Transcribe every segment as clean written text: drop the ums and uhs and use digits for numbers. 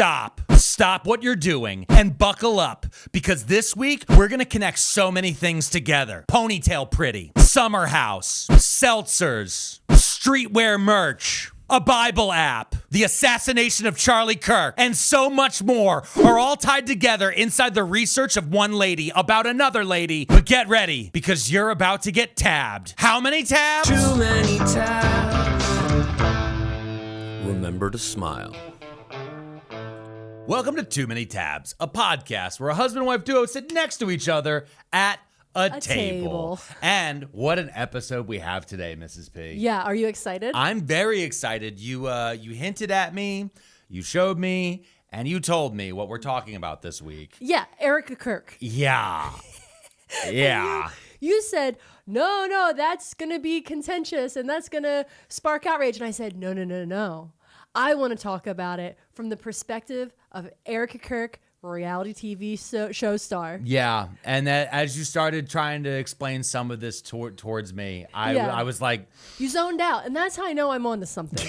Stop what you're doing and buckle up, because this week we're gonna connect so many things together. Ponytail Pretty, Summer House, seltzers, streetwear merch, a Bible app, the assassination of Charlie Kirk, and so much more are all tied together inside the research of one lady about another lady. But get ready, because you're about to get tabbed. How many tabs? Too many tabs. Remember to smile. Welcome to Too Many Tabs, a podcast where a husband and wife duo sit next to each other at a table. And what an episode we have today, Mrs. P. Yeah, are you excited? I'm very excited. You hinted at me, you showed me, and you told me what we're talking about this week. Yeah, Erika Creates. Yeah. Yeah. You said, no, that's going to be contentious and that's going to spark outrage. And I said, no. I want to talk about it from the perspective of Erika Creates, reality TV show star. Yeah, and that as you started trying to explain some of this towards me, I was like... You zoned out, and that's how I know I'm on to something.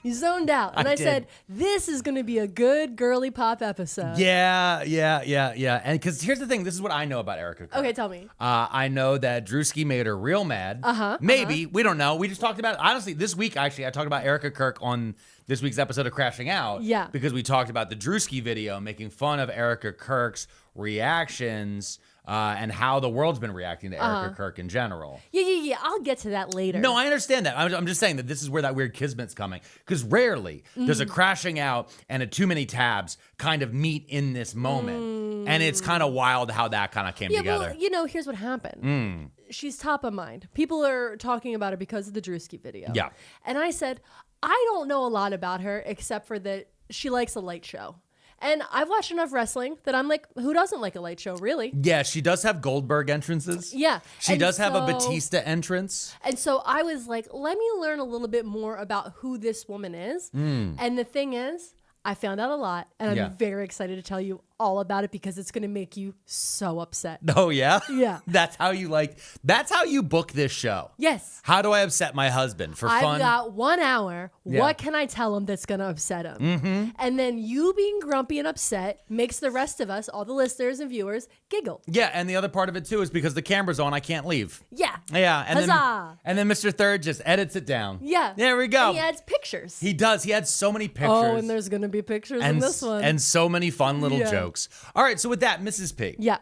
You zoned out, and I said, this is going to be a good girly pop episode. Yeah. And because here's the thing, this is what I know about Erika Creates. Okay, tell me. I know that Druski made her real mad. Maybe. We don't know. We just talked about it. Honestly, this week, actually, I talked about Erika Creates on this week's episode of Crashing Out. Yeah. Because we talked about the Druski video, making fun of Erika Creates' reactions and how the world's been reacting to Erika Creates in general. Yeah. I'll get to that later. No, I understand that. I'm just saying that this is where that weird kismet's coming. Because rarely does a Crashing Out and a Too Many Tabs kind of meet in this moment. And it's kind of wild how that kind of came together. Well, here's what happened. She's top of mind. People are talking about her because of the Druski video. Yeah. And I said, I don't know a lot about her except for that she likes a light show. And I've watched enough wrestling that I'm like, who doesn't like a light show, really? Yeah, she does have Goldberg entrances. Yeah. She does have a Batista entrance. And so I was like, let me learn a little bit more about who this woman is. And the thing is, I found out a lot, and I'm very excited to tell you all about it because it's going to make you so upset. Oh, yeah? Yeah. That's how you book this show. Yes. How do I upset my husband for fun? I've got 1 hour. Yeah. What can I tell him that's going to upset him? And then you being grumpy and upset makes the rest of us, all the listeners and viewers, giggle. Yeah, and the other part of it, too, is because the camera's on, I can't leave. Yeah. Yeah. Huzzah. And then Mr. Third just edits it down. Yeah. There we go. And he adds pictures. He does. He had so many pictures. Oh, and there's going to be pictures in this one. And so many fun little jokes. All right, so with that, Mrs. P. Yeah.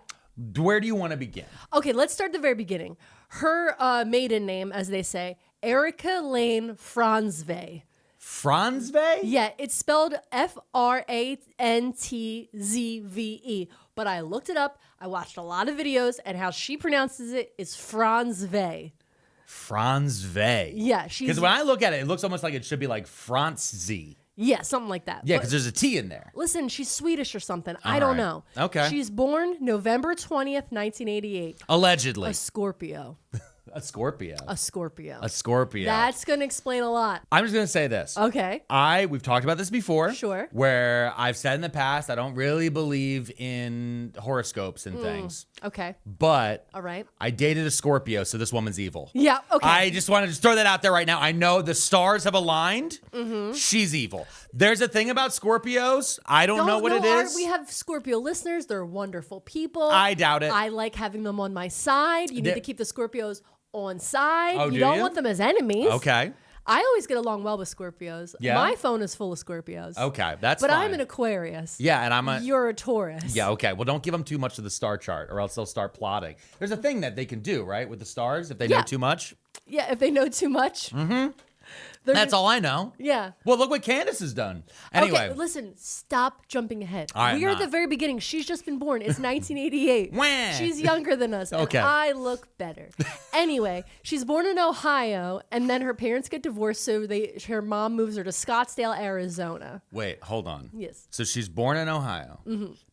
Where do you want to begin? Okay, let's start at the very beginning. Her maiden name, as they say, Erika Lane Frantzve. Frantzve? Yeah, it's spelled Frantzve. But I looked it up. I watched a lot of videos, and how she pronounces it is Frantzve. Frantzve. Yeah, because when I look at it, it looks almost like it should be like Frantzze. Yeah, something like that. Yeah, because there's a T in there. Listen, she's Swedish or something. I don't know. Okay. She's born November 20th, 1988. Allegedly. A Scorpio. A Scorpio. A Scorpio. A Scorpio. That's going to explain a lot. I'm just going to say this. Okay. We've talked about this before. Sure. Where I've said in the past, I don't really believe in horoscopes and things. Okay. But all right. I dated a Scorpio, so this woman's evil. Yeah, okay. I just wanted to throw that out there right now. I know the stars have aligned. She's evil. There's a thing about Scorpios. I don't know what it is. We have Scorpio listeners. They're wonderful people. I doubt it. I like having them on my side. You need to keep the Scorpios on side. Oh, you don't want them as enemies. Okay. I always get along well with Scorpios. Yeah? My phone is full of Scorpios. Okay, that's But fine. I'm an Aquarius. Yeah, and You're a Taurus. Yeah, okay. Well, don't give them too much of the star chart or else they'll start plotting. There's a thing that they can do, right, with the stars if they know too much. Yeah, if they know too much. That's all I know. Yeah. Well, look what Candace has done. Anyway. Okay, listen, stop jumping ahead. I'm We are at not. the very beginning. She's just been born. It's 1988. Wah. She's younger than us. Okay. And I look better. Anyway, she's born in Ohio, and then her parents get divorced, so her mom moves her to Scottsdale, Arizona. Wait, hold on. Yes. So she's born in Ohio.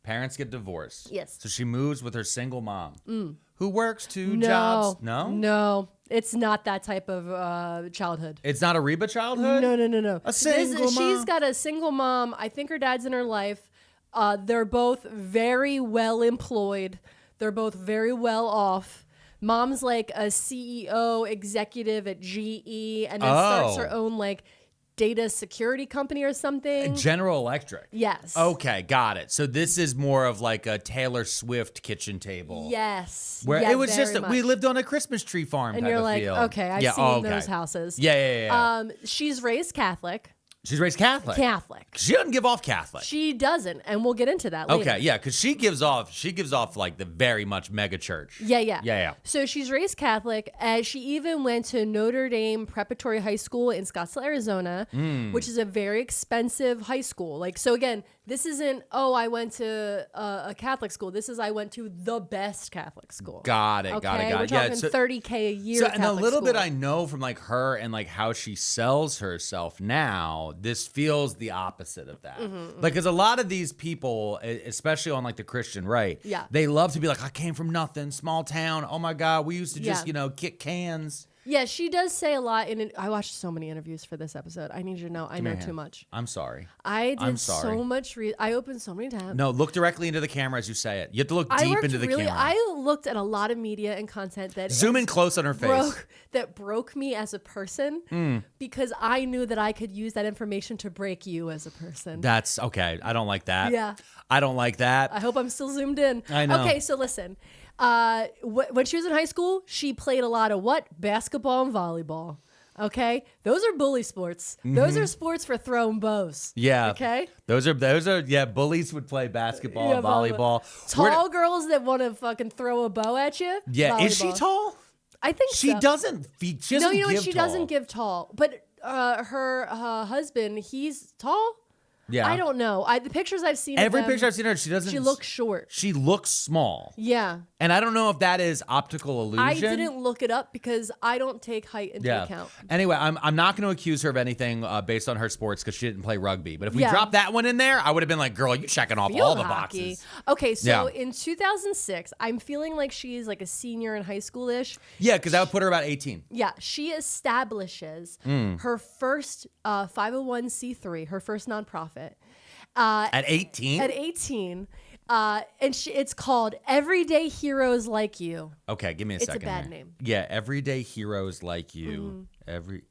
Parents get divorced. Yes. So she moves with her single mom who works two jobs. No? No. It's not that type of childhood. It's not a Reba childhood? No. A single mom? She's got a single mom. I think her dad's in her life. They're both very well employed. They're both very well off. Mom's like a CEO executive at GE and then starts her own like data security company or something. General Electric. Yes. Okay, got it. So this is more of like a Taylor Swift kitchen table. Yes. Where yeah, it was just very we much. lived on a Christmas tree farm And type you're of like, feel. okay, I've seen those houses. Yeah. She's raised Catholic. She's raised Catholic. Catholic. She doesn't give off Catholic. She doesn't, and we'll get into that later. Okay, yeah, because she gives off like the very much mega church. Yeah. So she's raised Catholic. She even went to Notre Dame Preparatory High School in Scottsdale, Arizona, which is a very expensive high school. Like, so again, this isn't, I went to a Catholic school. This is, I went to the best Catholic school. Got it. Okay? Got it. We're talking $30K a year. So, and a Catholic little bit school. I know from like her and like how she sells herself now, this feels the opposite of that. Like, because a lot of these people, especially on like the Christian right, they love to be like, I came from nothing, small town. Oh my God, we used to just, kick cans. Yeah, she does say a lot. I watched so many interviews for this episode. I need you to know, I know too much. I'm sorry. I did sorry. so much. I opened so many tabs. No, look directly into the camera as you say it. You have to look deep into the camera. I looked at a lot of media and content that Zoom in close on her face. Broke me as a person because I knew that I could use that information to break you as a person. That's okay. I don't like that. Yeah. I don't like that. I hope I'm still zoomed in. I know. Okay, so listen. When she was in high school, she played a lot of what? Basketball and volleyball. Okay, those are bully sports. Those are sports for throwing bows. Yeah. Okay. Those are bullies would play basketball, and volleyball. Tall girls that want to fucking throw a bow at you. Yeah. Volleyball. Is she tall? I think She so. doesn't. She doesn't No, you know give what? She tall. doesn't give tall. But her husband, he's tall. Yeah. I don't know. The pictures I've seen. Every of them, picture I've seen her, she doesn't. She looks short. She looks small. Yeah. And I don't know if that is optical illusion. I didn't look it up because I don't take height into account. Anyway, I'm not going to accuse her of anything based on her sports because she didn't play rugby. But if we dropped that one in there, I would have been like, girl, you checking off all the hockey. boxes. Okay, so in 2006, I'm feeling like she's like a senior in high school-ish. Yeah, because that would put her about 18. Yeah, she establishes her first 501c3, her first nonprofit. At 18? At 18. And it's called Everyday Heroes Like You. Okay, give me a second. It's a bad here. name. Yeah, Everyday Heroes Like You. Everyday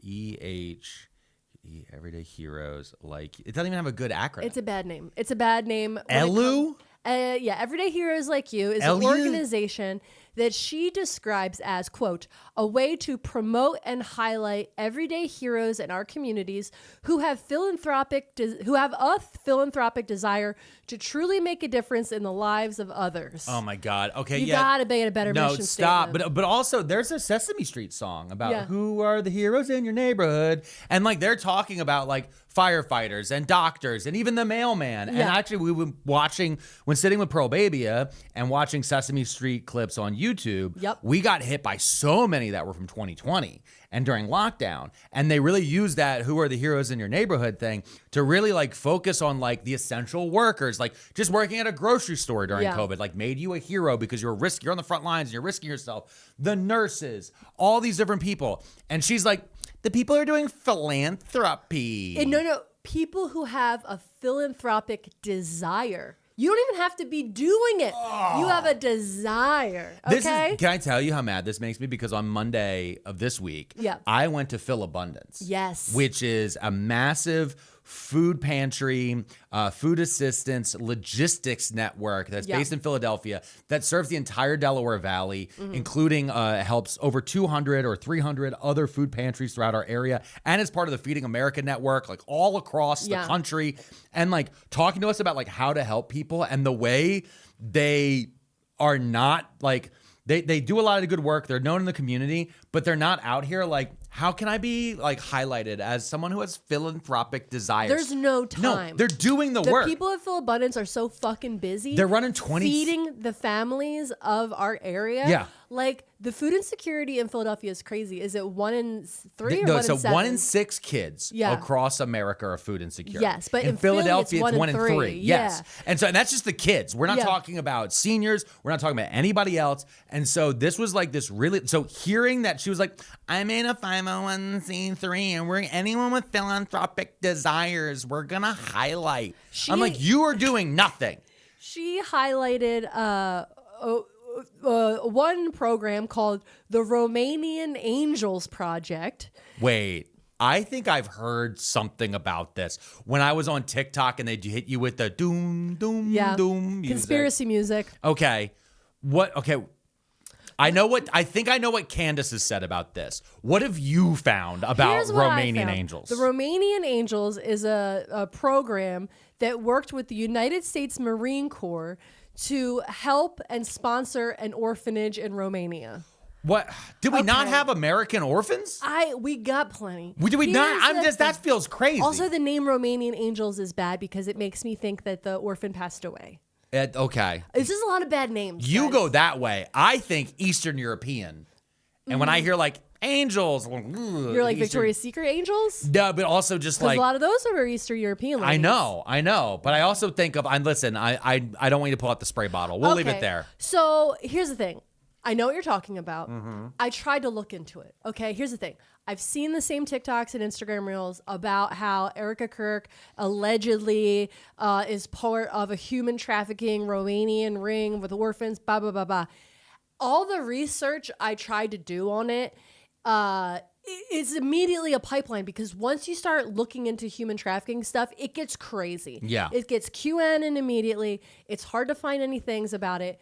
Heroes Like You. It doesn't even have a good acronym. It's a bad name. It's a bad name. Elu? Yeah, Everyday Heroes Like You is an organization that she describes as, quote, a way to promote and highlight everyday heroes in our communities who have a philanthropic desire to truly make a difference in the lives of others. Oh my God. Okay, you gotta be a better mission stop. statement. But also there's a Sesame Street song about who are the heroes in your neighborhood. And like they're talking about like firefighters and doctors and even the mailman. And actually we were watching, when sitting with Pearl Babia and watching Sesame Street clips on YouTube, we got hit by so many that were from 2020 and during lockdown. And they really used that who are the heroes in your neighborhood thing to really like focus on like the essential workers, like just working at a grocery store during COVID, like made you a hero because you're on the front lines and you're risking yourself. The nurses, all these different people. And she's like, the people are doing philanthropy. And no, people who have a philanthropic desire. You don't even have to be doing it. You have a desire. Okay. Can I tell you how mad this makes me? Because on Monday of this week, I went to Phil Abundance. Yes. Which is a massive food pantry, food assistance, logistics network that's based in Philadelphia that serves the entire Delaware Valley, including helps over 200 or 300 other food pantries throughout our area, and is part of the Feeding America network, like all across the country, and like talking to us about like how to help people and the way they are not like they do a lot of good work. They're known in the community, but they're not out here like, how can I be like highlighted as someone who has philanthropic desires? There's no time. No, they're doing the work. The people at Phil Abundance are so fucking busy. They're running 20... feeding the families of our area. Yeah. Like, the food insecurity in Philadelphia is crazy. Is it 1 in 3 or no, 1 so in 7? 1 in 6 kids across America are food insecure. Yes, but in Philadelphia, it's 1 in 3. Yes. Yeah. And so that's just the kids. We're not talking about seniors. We're not talking about anybody else. And so this was like this really... So hearing that she was like, I'm in a 501c3 and we're anyone with philanthropic desires, we're going to highlight. I'm like, you are doing nothing. She highlighted one program called the Romanian Angels Project. Wait, I think I've heard something about this when I was on TikTok and they'd hit you with the doom, doom, doom music. Conspiracy music. Okay. Okay. I think I know what Candace has said about this. What have you found about Here's what I Romanian found. Angels? The Romanian Angels is a program that worked with the United States Marine Corps to help and sponsor an orphanage in Romania. What? Did we not have American orphans? We got plenty. Did we not? That feels crazy. Also, the name Romanian Angels is bad because it makes me think that the orphan passed away. Okay. It's just a lot of bad names. You guys. go that way. I think Eastern European. And when I hear like angels, you're like Victoria's Secret angels? No, but also just like a lot of those are Eastern European ladies. I know. But I also think of I don't want you to pull out the spray bottle. We'll leave it there. So here's the thing. I know what you're talking about. I tried to look into it. Okay, here's the thing. I've seen the same TikToks and Instagram reels about how Erika Kirk allegedly is part of a human trafficking Romanian ring with orphans, blah, blah, blah, blah. All the research I tried to do on it is immediately a pipeline because once you start looking into human trafficking stuff, it gets crazy. Yeah. It gets QAnon immediately. It's hard to find any things about it.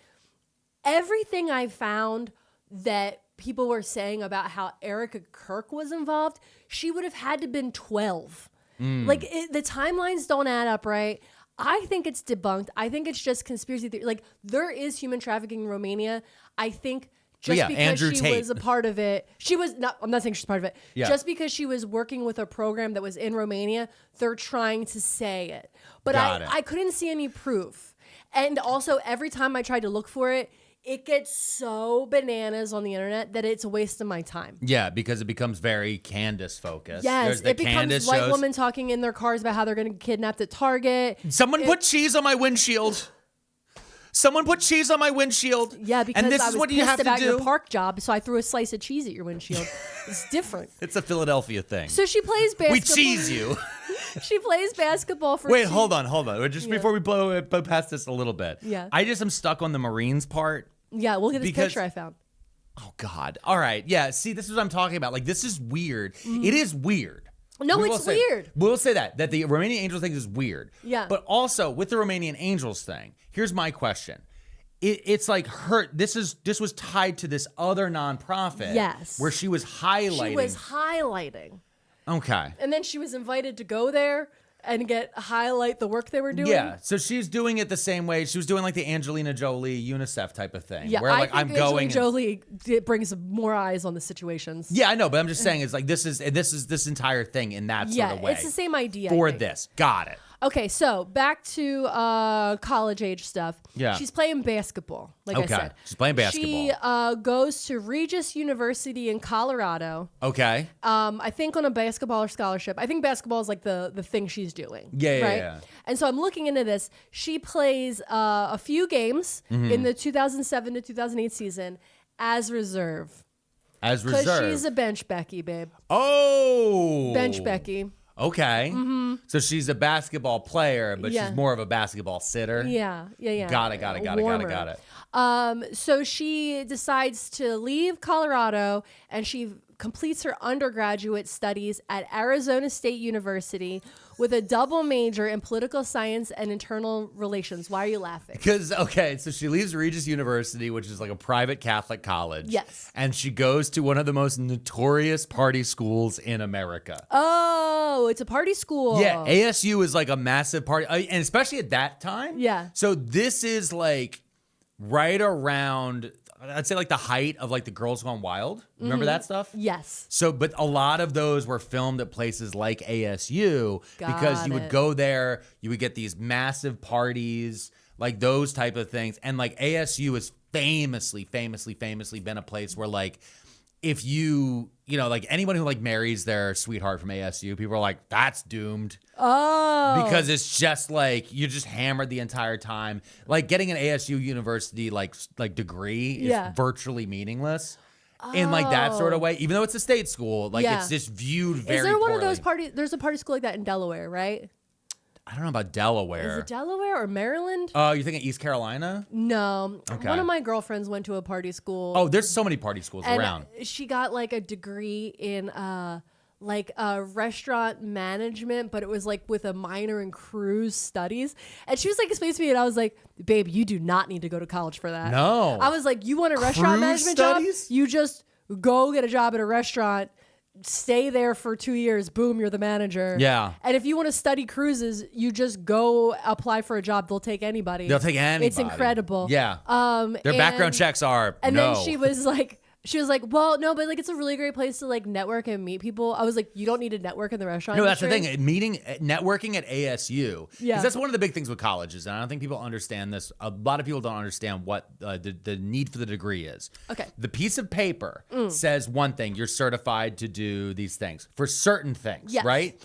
Everything I found that people were saying about how Erika Kirk was involved, she would have had to been 12. Like the timelines don't add up, right? I think it's debunked. I think it's just conspiracy theory. Like there is human trafficking in Romania. I think just because Andrew she Tate. was a part of it, she was not. I'm not saying she's part of it. Yeah. Just because she was working with a program that was in Romania, they're trying to say it. But Got it. I couldn't see any proof. And also, every time I tried to look for it, it gets so bananas on the internet that it's a waste of my time. Yeah, because it becomes very Candace focused. Yes, it becomes Candace white shows. women talking in their cars about how they're going to get kidnapped at Target. Someone put cheese on my windshield. Someone put cheese on my windshield. Yeah, because and this I is was what you pissed have to about do. your park job, so I threw a slice of cheese at your windshield. It's different. It's a Philadelphia thing. So she plays basketball. We cheese you. She plays basketball for. Wait, hold on. Just before we blow past this a little bit. Yeah. I just am stuck on the Marines part. Yeah, look at this picture I found. Oh God. All right. Yeah. See, this is what I'm talking about. Like, this is weird. It is weird. No, it's weird. We'll say that the Romanian Angels thing is weird. Yeah. But also with the Romanian Angels thing, here's my question. It's like this was tied to this other nonprofit. Yes. Where she was highlighting. She was highlighting. Okay. And then she was invited to go there and highlight the work they were doing. Yeah, so she's doing it the same way. She was doing like the Angelina Jolie UNICEF type of thing. Yeah, where like I think Angelina Jolie brings more eyes on the situations. Yeah, I know, but I'm just saying it's like this is this entire thing in that sort of way. It's the same idea. For this. Got it. Okay, so back to college age stuff. Yeah. She's playing basketball, like I said. She's playing basketball. She goes to Regis University in Colorado. Okay. I think on a basketball scholarship. I think basketball is like the thing she's doing. Yeah, right? yeah. And so I'm looking into this. She plays a few games in the 2007 to 2008 season as reserve. As reserve. Because she's a bench Becky, babe. Oh. Bench Becky. Okay. So she's a basketball player, but Yeah. she's more of a basketball sitter. Yeah. Got it. So she decides to leave Colorado and she completes her undergraduate studies at Arizona State University with a double major in political science and internal relations. Why are you laughing? Because, so she leaves Regis University, which is like a private Catholic college. Yes. And she goes to one of the most notorious party schools in America. Oh, it's a party school. Yeah, ASU is like a massive party, and especially at that time. Yeah. So this is like right around, I'd say like the height of like the Girls Gone Wild. Remember that stuff? Yes. So, but a lot of those were filmed at places like ASU because you would go there, you would get these massive parties, like those type of things. And like ASU has famously been a place where like, if you like anyone who like marries their sweetheart from ASU, people are like, that's doomed. Oh. Because it's just like, you're just hammered the entire time. Like getting an ASU university like degree is virtually meaningless in like that sort of way. Even though it's a state school, like it's just viewed very Is there one poorly. of those parties? There's a party school like that in Delaware, right? I don't know about Delaware. Is it Delaware or Maryland? Oh, you're thinking East Carolina? No. Okay. One of my girlfriends went to a party school. Oh, there's so many party schools and around. she got like a degree in like restaurant management, but it was like with a minor in cruise studies. And she was like explaining to me, and I was like, babe, you do not need to go to college for that. No. I was like, you want a restaurant Cruise management studies? job? You just go get a job at a restaurant, stay there for 2 years, boom, you're the manager. Yeah. And if you want to study cruises, you just go apply for a job. They'll take anybody. They'll take anybody. It's incredible. Yeah. Their background checks are And no. then she was like, well, no, but like it's a really great place to like network and meet people. I was like, you don't need to network in the restaurant No, that's the industry. thing. Networking at ASU. Yeah. Because that's one of the big things with colleges, and I don't think people understand this. A lot of people don't understand what the need for the degree is. Okay. The piece of paper says one thing: you're certified to do these things for certain things, Yes. right?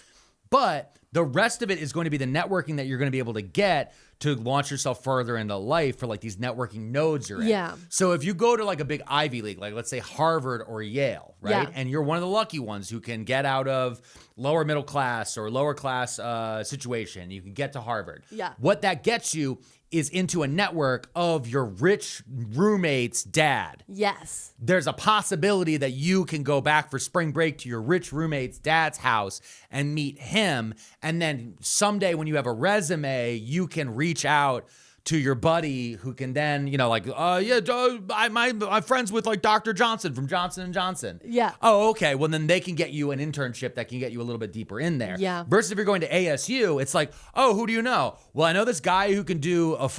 But the rest of it is going to be the networking that you're going to be able to get to launch yourself further into life for like these networking nodes you're in. Yeah. So if you go to like a big Ivy League, like let's say Harvard or Yale, right? Yeah. And you're one of the lucky ones who can get out of lower middle class or lower class situation, you can get to Harvard. Yeah. What that gets you is into a network of your rich roommate's dad. Yes. There's a possibility that you can go back for spring break to your rich roommate's dad's house and meet him. And then someday when you have a resume, you can reach out to your buddy who can then, I'm friends with like Dr. Johnson from Johnson & Johnson. Yeah. Oh, okay. Well, then they can get you an internship that can get you a little bit deeper in there. Yeah. Versus if you're going to ASU, it's like, oh, who do you know? Well, I know this guy who can do a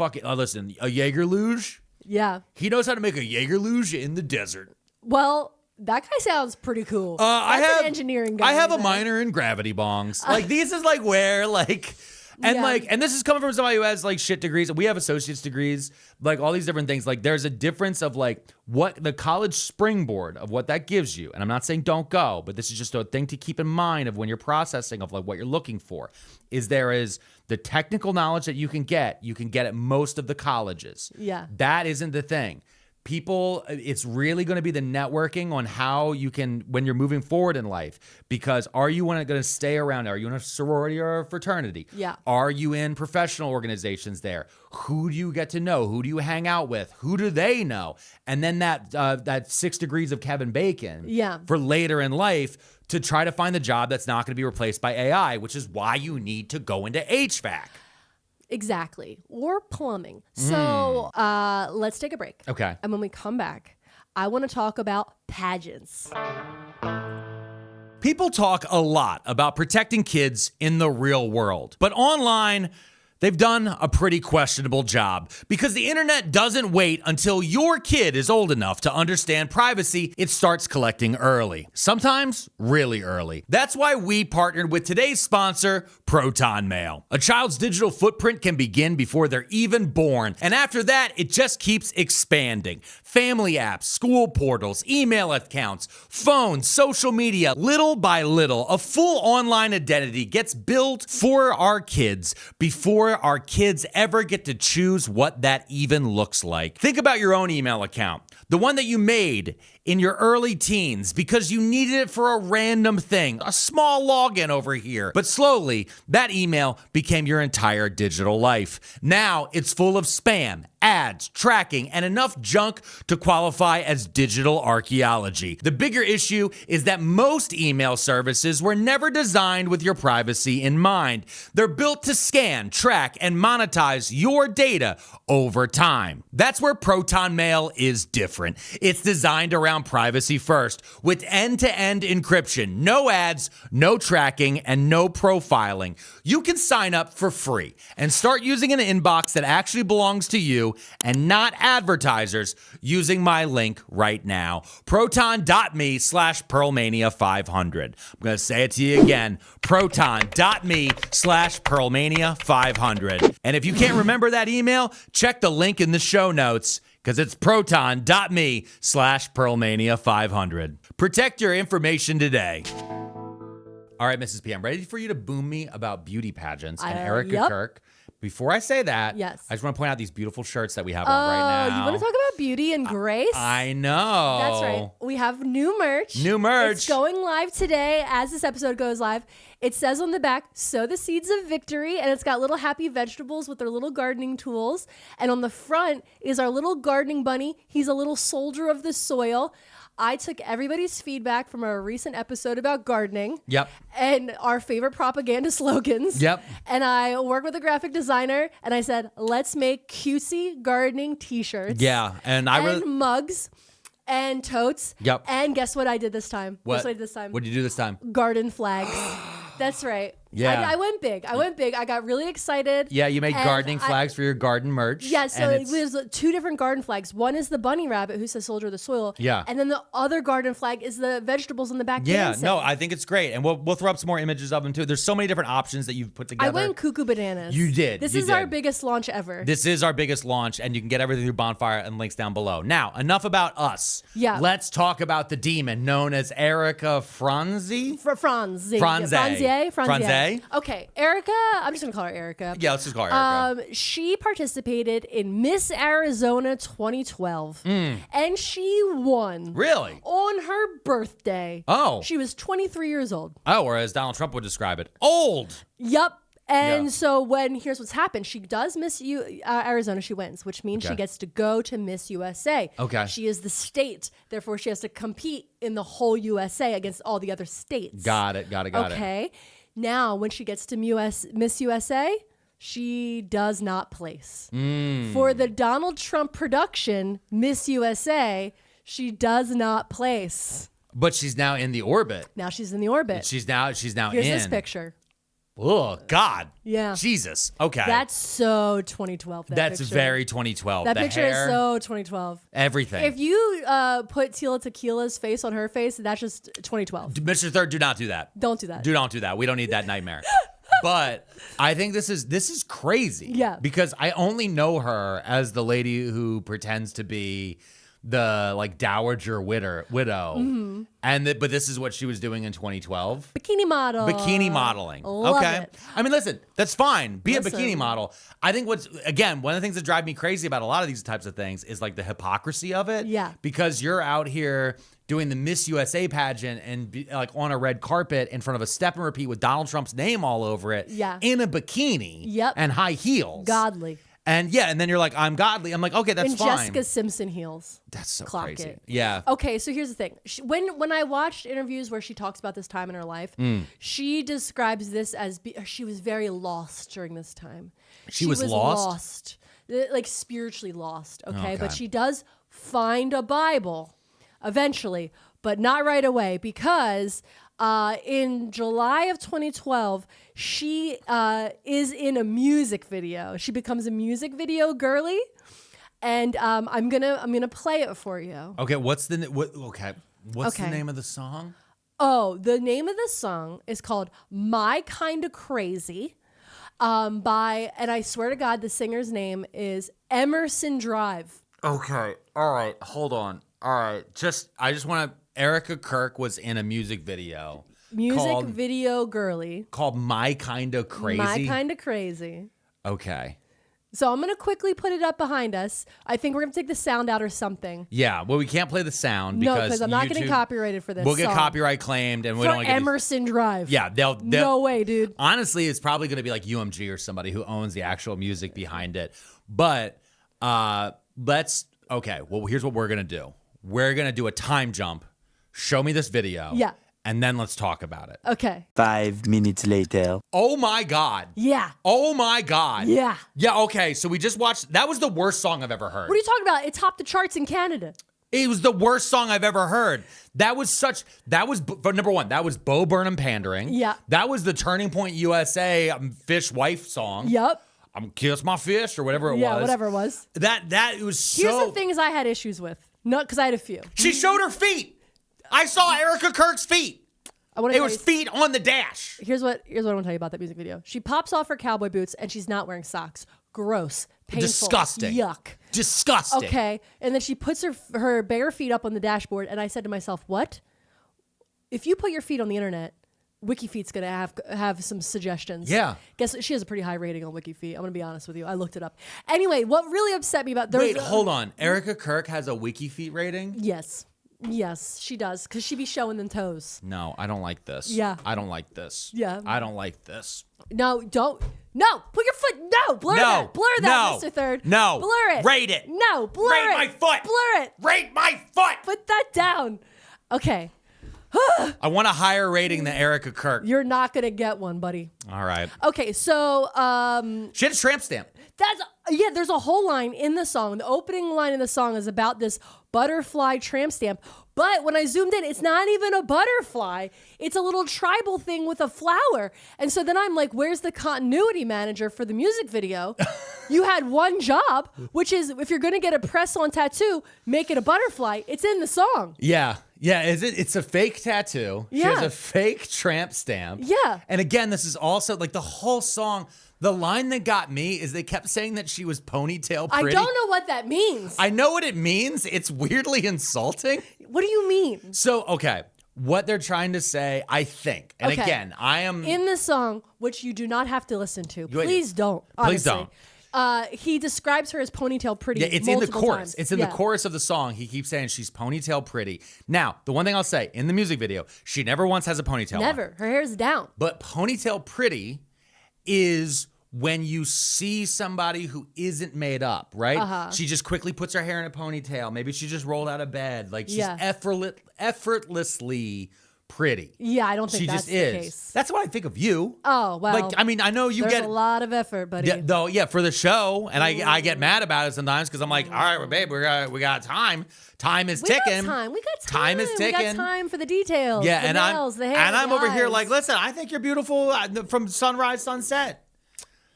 Jaeger luge. Yeah. He knows how to make a Jaeger luge in the desert. Well, that guy sounds pretty cool. I That's have an engineering guy. I have a there. minor in gravity bongs. Like these is like where like. And Yeah. and this is coming from somebody who has like shit degrees. We have associate's degrees, like all these different things. Like there's a difference of like what the college springboard of what that gives you. And I'm not saying don't go, but this is just a thing to keep in mind of when you're processing of like what you're looking for. There is the technical knowledge that you can get at most of the colleges. Yeah. That isn't the thing. People, it's really going to be the networking on how you can, when you're moving forward in life, because are you going to stay around? Are you in a sorority or a fraternity? Yeah. Are you in professional organizations there? Who do you get to know? Who do you hang out with? Who do they know? And then that 6 degrees of Kevin Bacon Yeah. for later in life to try to find the job that's not going to be replaced by AI, which is why you need to go into HVAC. Exactly. Or plumbing. So let's take a break. Okay. And when we come back, I want to talk about pageants. People talk a lot about protecting kids in the real world, but online, they've done a pretty questionable job because the internet doesn't wait until your kid is old enough to understand privacy. It starts collecting early, sometimes really early. That's why we partnered with today's sponsor, Proton Mail. A child's digital footprint can begin before they're even born, and after that, it just keeps expanding. Family apps, school portals, email accounts, phones, social media, little by little, a full online identity gets built for our kids before our kids ever get to choose what that even looks like. Think about your own email account, the one that you made in your early teens because you needed it for a random thing, a small login over here. But slowly, that email became your entire digital life. Now it's full of spam, ads, tracking, and enough junk to qualify as digital archaeology. The bigger issue is that most email services were never designed with your privacy in mind. They're built to scan, track, and monetize your data over time. That's where Proton Mail is different. It's designed around privacy first, with end-to-end encryption, no ads, no tracking, and no profiling. You can sign up for free and start using an inbox that actually belongs to you and not advertisers using my link right now. Proton.me/Pearlmania500. I'm going to say it to you again. Proton.me/Pearlmania500. And if you can't remember that email, check the link in the show notes because it's proton.me/Pearlmania500. Protect your information today. All right, Mrs. P, I'm ready for you to boom me about beauty pageants and Erika yep. Kirk. Before I say that, Yes. I just want to point out these beautiful shirts that we have on right now. You want to talk about beauty and grace? I know. That's right. We have new merch. New merch. It's going live today as this episode goes live. It says on the back, sow the seeds of victory, and it's got little happy vegetables with their little gardening tools. And on the front is our little gardening bunny. He's a little soldier of the soil. I took everybody's feedback from our recent episode about gardening. Yep. And our favorite propaganda slogans. Yep. And I worked with a graphic designer and I said, let's make cutesy gardening t-shirts. Yeah. And mugs and totes. Yep. And guess what I did this time? What? Guess what I did this time? What did you do this time? Garden flags. That's right. Yeah. I went big. I got really excited. Yeah, you made gardening flags for your garden merch. Yeah, so there's 2 different garden flags. One is the bunny rabbit who says soldier of the soil. Yeah. And then the other garden flag is the vegetables in the back. Yeah, dancing. no, I think it's great. And we'll throw up some more images of them too. There's so many different options that you've put together. I went cuckoo bananas. You did. This is our biggest launch ever. This is our biggest launch, and you can get everything through Bonfire and links down below. Now, enough about us. Yeah. Let's talk about the demon known as Erika Frantzve. Frantzve. Okay, Erika, I'm just going to call her Erika. Yeah, let's just call her Erika. She participated in Miss Arizona 2012, and she won. Really? On her birthday. Oh. She was 23 years old. Oh, or as Donald Trump would describe it, old. Yep. And Yeah. so here's what's happened. She does Miss Arizona, she wins, which means Okay. she gets to go to Miss USA. Okay. She is the state, therefore she has to compete in the whole USA against all the other states. Got it. Okay. Now, when she gets to Miss USA, she does not place. For the Donald Trump production, Miss USA, she does not place. But she's now in the orbit. Now she's in the orbit. She's now Here's in. this picture. Oh, God. Yeah. Jesus. Okay. That's so 2012. That's picture. very 2012. That the picture hair, is so 2012. everything. If you put Tila Tequila's face on her face, that's just 2012. Mr. Third, do not do that. Don't do that. Do not do that. We don't need that nightmare. But I think this is crazy. Yeah. Because I only know her as the lady who pretends to be the like dowager widow. Mm-hmm. But this is what she was doing in 2012. Bikini model. Bikini modeling. Love Okay. it. I mean, listen, that's fine. Be Listen. a bikini model. I think one of the things that drive me crazy about a lot of these types of things is like the hypocrisy of it. Yeah. Because you're out here doing the Miss USA pageant and like on a red carpet in front of a step and repeat with Donald Trump's name all over it. Yeah. In a bikini. Yep. And high heels. Godly. And then you're like, I'm godly. I'm like, okay, that's And fine. Jessica Simpson heels. That's so Clock crazy. it. Yeah. Okay, so here's the thing. When I watched interviews where she talks about this time in her life, she describes this as she was very lost during this time. She was lost? Like spiritually lost, okay? Okay. But she does find a Bible eventually, but not right away because in July of 2012, she is in a music video. She becomes a music video girly. And I'm gonna play it for you. Okay, what's the Okay. name of the song? Oh, the name of the song is called "My Kinda Crazy," and I swear to God, the singer's name is Emerson Drive. Okay. All right. Hold on. All right. I just want to. Erika Kirk was in a music video. Video girly. Called My Kinda Crazy. My Kinda Crazy. Okay. So I'm gonna quickly put it up behind us. I think we're gonna take the sound out or something. Yeah. Well, we can't play the sound No, because because I'm not YouTube- getting copyrighted for this. We'll get song. copyright claimed, and we for don't want to get. Emerson Drive. Yeah. They'll. No way, dude. Honestly, it's probably going to be like UMG or somebody who owns the actual music behind it. But let's. Okay. Well, here's what we're gonna do. We're gonna do a time jump. Show me this video. Yeah. And then let's talk about it. Okay. 5 minutes later. Oh my God. Yeah. Oh my God. Yeah. Yeah, okay. So we just watched. That was the worst song I've ever heard. What are you talking about? It topped the charts in Canada. It was the worst song I've ever heard. For number one, that was Bo Burnham pandering. Yeah. That was the Turning Point USA fish wife song. Yep. I'm kiss my fish or whatever it Yeah, was. whatever it was. That it was so. Here's the things I had issues with. Not because I had a few. She showed her feet. I saw Erika Kirk's feet. I want It to was feet on the dash. Here's what I want to tell you about that music video. She pops off her cowboy boots and she's not wearing socks. Gross. Painful. Disgusting. Yuck. Disgusting. Okay. And then she puts her bare feet up on the dashboard and I said to myself, what? If you put your feet on the internet, WikiFeet's going to have some suggestions. Yeah. Guess what? She has a pretty high rating on WikiFeet. I'm going to be honest with you. I looked it up. Anyway, what really upset me about... Wait, hold on. Erika Kirk has a WikiFeet rating? Yes. Yes, she does, because she be showing them toes. No, I don't like this. Yeah. I don't like this. Yeah. I don't like this. No, don't. No, put your foot. No, blur No. that. Blur that, No. Mr. Third. No. Blur it. Rate it. No, blur Rate it. my foot. Blur it. Rate my foot. Put that down. Okay. I want a higher rating than Erika Kirk. You're not going to get one, buddy. All right. Okay, so She had a tramp stamp. there's a whole line in the song. The opening line in the song is about this butterfly tramp stamp. But when I zoomed in, it's not even a butterfly. It's a little tribal thing with a flower. And so then I'm like, where's the continuity manager for the music video? You had one job, which is if you're going to get a press-on tattoo, make it a butterfly. It's in the song. Yeah. Yeah, it's a fake tattoo. She has Yeah. a fake tramp stamp. Yeah. And again, this is also like the whole song. The line that got me is they kept saying that she was ponytail I pretty. don't know what that means. I know what it means. It's weirdly insulting. What do you mean? So, okay, what they're trying to say, I think, and Okay. again, I am... In the song, which you do not have to listen to, Wait. please don't. Please Honestly. He describes her as ponytail pretty. Yeah, it's in the multiple chorus. times. It's in Yeah. the chorus of the song. He keeps saying she's ponytail pretty. Now, the one thing I'll say, in the music video, she never once has a ponytail on. Never. Her hair's down. But ponytail pretty is when you see somebody who isn't made up, right? Uh-huh. She just quickly puts her hair in a ponytail. Maybe she just rolled out of bed. Like she's Yeah. effortlessly pretty. Yeah, I don't think She that's just the is. case. That's what I think of you. Oh, well. Like, I mean, I know you there's get a lot of effort, buddy. Yeah, though, yeah, for the show, and I get mad about it sometimes because I'm like, all right, well, babe, we got time. Time is We ticking. got time. We got time. Time is We got ticking. time for the details. Yeah, the and nails, the hair, I'm the over here eyes. like, listen, I think you're beautiful from sunrise, sunset.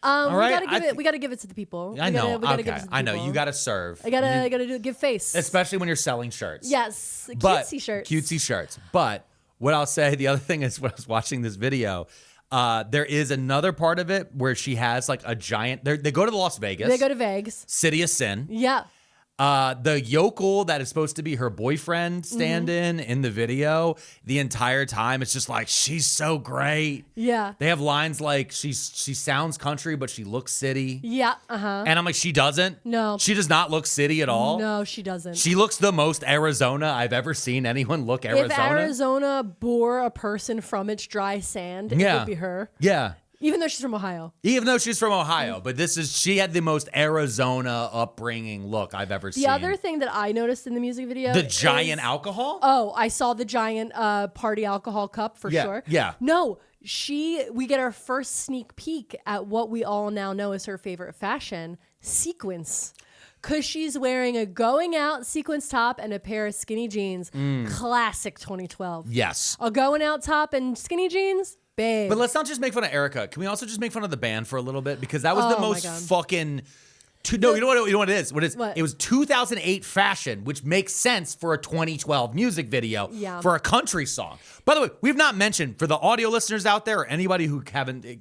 we right, gotta give it. We gotta give it to the people. I know. We gotta Okay, give it to the I know. people. You got to serve. I gotta give face. Especially when you're selling shirts. Yes, But- cutesy shirts. Cutesy shirts. But what I'll say, the other thing is when I was watching this video, there is another part of it where she has like a giant. They go to Las Vegas. They go to Vegas. City of Sin. Yeah. The yokel that is supposed to be her boyfriend Mm-hmm. stand in the video, the entire time it's just like, she's so great. Yeah. They have lines like she sounds country, but she looks city. Yeah. Uh-huh. And I'm like, she doesn't. No. She does not look city at all. No, she doesn't. She looks the most Arizona I've ever seen anyone look Arizona. If Arizona bore a person from its dry sand, it Yeah. would be her. Yeah. Even though she's from Ohio. Even though she's from Ohio, but she had the most Arizona upbringing look I've ever seen. The other thing that I noticed in the music video The giant is- alcohol? Oh, I saw the giant party alcohol cup for Yeah, sure. yeah. No, we get our first sneak peek at what we all now know is her favorite fashion, sequins. Because she's wearing a going out sequins top and a pair of skinny jeans. Classic 2012. Yes. A going out top and skinny jeans, babe. But let's not just make fun of Erika. Can we also just make fun of the band for a little bit? Because that was Oh the my most God. fucking... No, you know what it is? What it is? What? It was 2008 fashion, which makes sense for a 2012 music video Yeah. for a country song. By the way, we've not mentioned, for the audio listeners out there or anybody who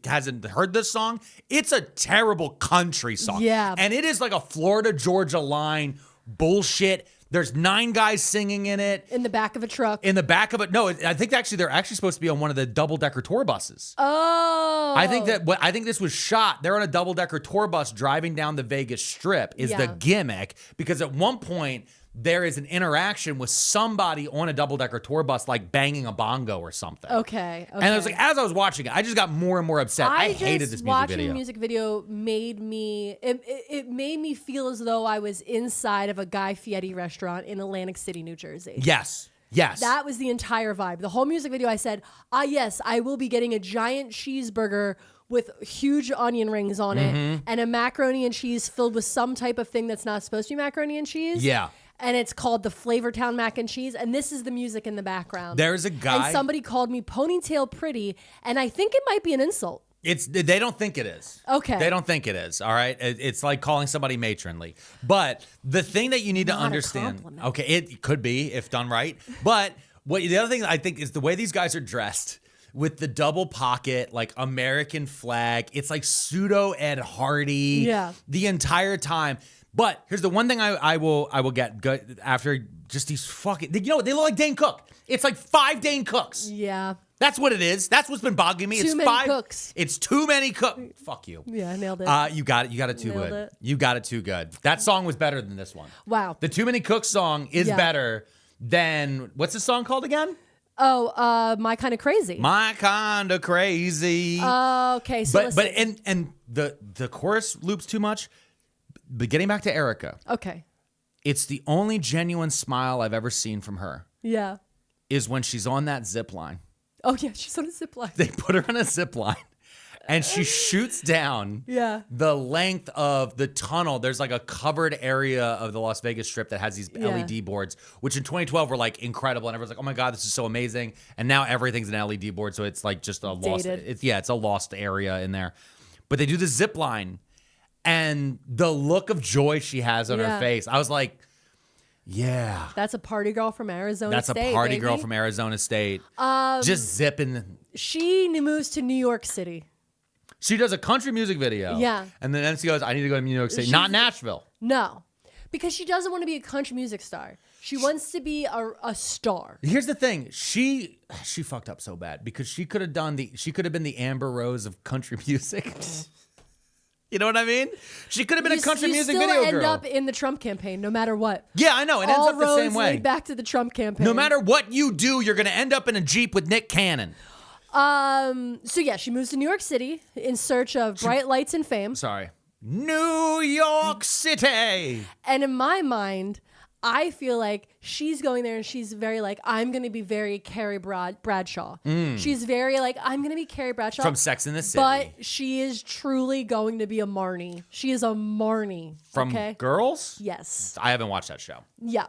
hasn't heard this song, it's a terrible country song. Yeah. And it is like a Florida, Georgia line bullshit. There's 9 guys singing in it. in the back of a truck. In the back of it, no, I think actually they're actually supposed to be on one of the double-decker tour buses. Oh. I think this was shot. They're on a double-decker tour bus driving down the Vegas Strip is the Yeah. gimmick, because at one point there is an interaction with somebody on a double-decker tour bus like banging a bongo or something. Okay. And I was like, as I was watching it, I just got more and more upset. I hated this music watching video. the music video made me it made me feel as though I was inside of a Guy Fieri restaurant in Atlantic City, New Jersey. Yes. That was the entire vibe. The whole music video, I said, yes, I will be getting a giant cheeseburger with huge onion rings on Mm-hmm. it and a macaroni and cheese filled with some type of thing that's not supposed to be macaroni and cheese. Yeah. And it's called the Flavortown Mac and Cheese. And this is the music in the background. There's a guy. And somebody called me ponytail pretty. And I think it might be an insult. They don't think it is. Okay. They don't think it is. All right. It's like calling somebody matronly. But the thing that you need to Not a understand. compliment. Okay, it could be if done right. But the other thing I think is the way these guys are dressed with the double pocket, like American flag. It's like pseudo Ed Hardy. Yeah. The entire time. But here's the one thing I will get good after just these fucking. They look like Dane Cook. It's like 5 Dane Cooks. Yeah. That's what it is. That's what's been bogging me. Too it's many 5 cooks. It's too many cooks. Fuck you. Yeah, I nailed it. You got it. You got it too Nailed good. it. You got it too good. That song was better than this one. Wow. The Too Many Cooks song is Yeah. better Then what's the song called again? Oh, My Kind of Crazy. My Kind of Crazy. Okay, so listen. and the chorus loops too much. But getting back to Erika, Okay. it's the only genuine smile I've ever seen from her Yeah. is when she's on that zip line. Oh, yeah, she's on a zip line. They put her on a zip line and she shoots down Yeah. the length of the tunnel. There's like a covered area of the Las Vegas Strip that has these LED boards, which in 2012 were like incredible. And everyone's like, oh my God, this is so amazing. And now everything's an LED board. So it's like just a lost, it's a lost area in there. But they do the zip line and the look of joy she has on her face. I was like, yeah. That's a party girl from Arizona That's State, a party baby. girl from Arizona State. Just zipping. She moves to New York City. She does a country music video. Yeah. And then she goes, I need to go to New York City. Not Nashville. No. Because she doesn't want to be a country music star. She wants to be a star. Here's the thing. She fucked up so bad because she could have been the Amber Rose of country music. You know what I mean? She could have been a country music video girl. You still end up in the Trump campaign, no matter what. Yeah, I know. It ends up the same way. All roads lead back to the Trump campaign. No matter what you do, you're going to end up in a Jeep with Nick Cannon. So yeah, she moves to New York City in search of bright lights and fame. Sorry. New York City. And in my mind, I feel like she's going there and she's very like, I'm going to be very Carrie Bradshaw. She's very like, I'm going to be Carrie Bradshaw. From Sex and the City. But she is truly going to be a Marnie. She is a Marnie. From Girls? Yes. I haven't watched that show. Yeah.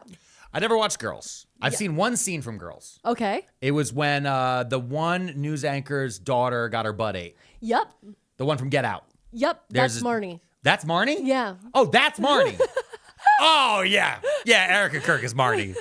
I never watched Girls. I've seen one scene from Girls. Okay. It was when the one news anchor's daughter got her butt ate. Yep. The one from Get Out. Yep. That's Marnie. That's Marnie? Yeah. Oh, that's Marnie. Oh, yeah. Yeah, Erika Creates is Marnie.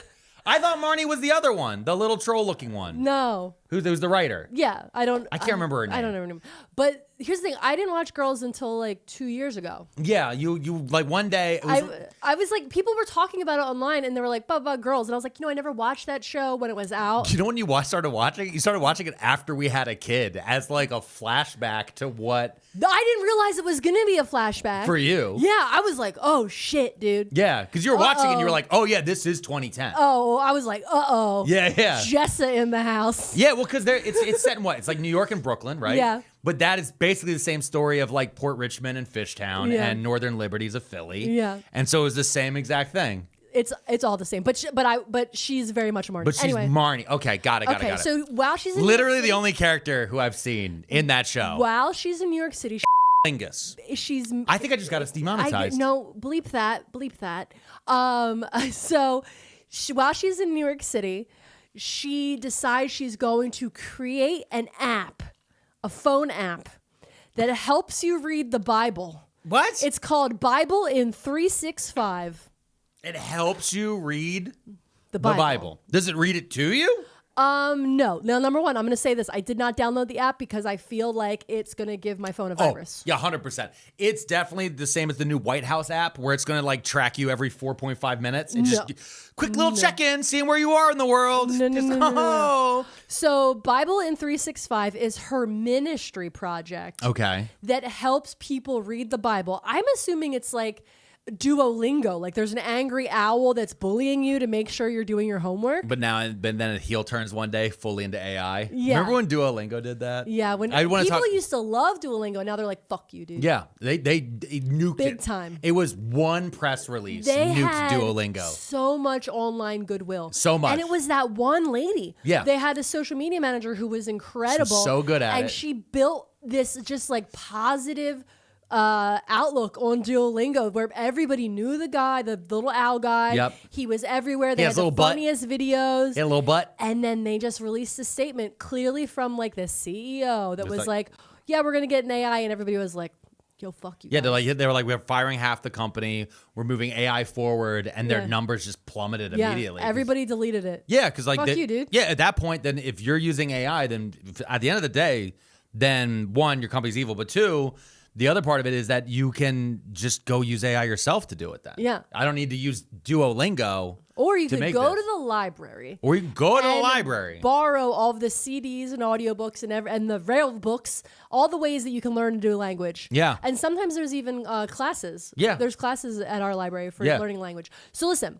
I thought Marnie was the other one, the little troll-looking one. No. Who's the writer? Yeah, I can't remember her name. I don't know her name. But here's the thing: I didn't watch Girls until like 2 years ago. Yeah, you like one day. It was, I was like, people were talking about it online, and they were like, "Blah Girls," and I was like, I never watched that show when it was out. You know when you started watching? You started watching it after we had a kid, as like a flashback to what. I didn't realize it was gonna be a flashback for you. Yeah, I was like, "Oh shit, dude." Yeah, because you were watching it and you were like, "Oh yeah, this is 2010." Oh, I was like, "Uh-oh." Yeah. Jessa in the house. Yeah, well, because it's set in what? It's like New York and Brooklyn, right? Yeah. But that is basically the same story of like Port Richmond and Fishtown and Northern Liberties of Philly. Yeah. And so it was the same exact thing. It's all the same, but she's very much a Marnie. But she's Marnie. Okay, got it. Okay, so while she's in literally New York City, the only character who I've seen in that show. While she's in New York City, Lingus. she's. I think I just got us demonetized. No, bleep that. So while she's in New York City, she decides she's going to create an app, a phone app that helps you read the Bible. What? It's called Bible in 365. It helps you read the Bible. Does it read it to you? No. Now, number one, I'm going to say this. I did not download the app because I feel like it's going to give my phone a virus. Yeah, 100%. It's definitely the same as the new White House app where it's going to like track you every 4.5 minutes and just quick little check-in, seeing where you are in the world. No. So Bible in 365 is her ministry project. Okay. That helps people read the Bible. I'm assuming it's like Duolingo, like there's an angry owl that's bullying you to make sure you're doing your homework. But then it heel turns one day fully into AI. Yeah. Remember when Duolingo did that? Yeah, when people used to love Duolingo, now they're like, fuck you, dude. Yeah, they nuked big it. time. It was one press release. They nuked had Duolingo. so much online goodwill. So much. And it was that one lady. Yeah. They had a social media manager who was incredible. She was so good at it. And she built this just like positive outlook on Duolingo where everybody knew the guy, the little owl guy. Yep. He was everywhere. They had the butt. funniest videos. He had a little butt. And then they just released a statement clearly from like the CEO that was like, yeah, we're going to get an AI. And everybody was like, yo, fuck you. Yeah, guys. they were like, we're firing half the company. We're moving AI forward. And their numbers just plummeted immediately. Everybody deleted it. Yeah, because like, fuck you, dude. Yeah, at that point, then if you're using AI, then at the end of the day, then one, your company's evil. But two, the other part of it is that you can just go use AI yourself to do it then. Yeah. I don't need to use Duolingo. Or you could go this. to the library. Or you can go to the library. Borrow all of the CDs and audiobooks and the rail books, all the ways that you can learn to do language. Yeah. And sometimes there's even classes. Yeah. There's classes at our library for learning language. So listen,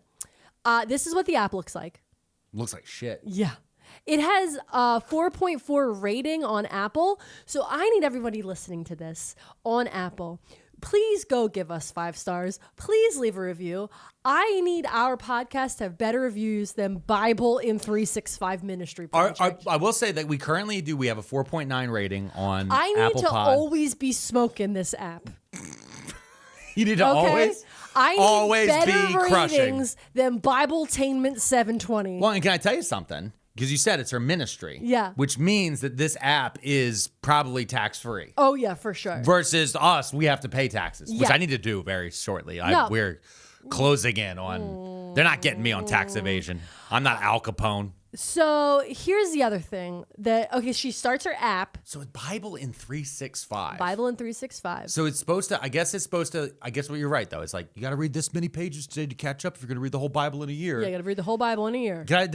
this is what the app looks like. Looks like shit. Yeah. It has a 4.4 rating on Apple. So I need everybody listening to this on Apple. Please go give us 5 stars. Please leave a review. I need our podcast to have better reviews than Bible in 365 Ministry Project. I will say that we currently do. We have a 4.9 rating on I need Apple to Pod. always be smoking this app. You need to always. I need always better be crushing. ratings than Bibletainment 720. Well, and can I tell you something? Because you said it's her ministry. Yeah. Which means that this app is probably tax-free. Oh, yeah, for sure. Versus us, we have to pay taxes, which Yeah. I need to do very shortly. No. We're closing in on... They're not getting me on tax evasion. I'm not Al Capone. So here's the other thing she starts her app, So it's Bible in 365. Bible in 365. So it's supposed to, I guess what you're right, though. It's like, you got to read this many pages today to catch up if you're going to read the whole Bible in a year. Yeah, you got to read the whole Bible in a year. Can I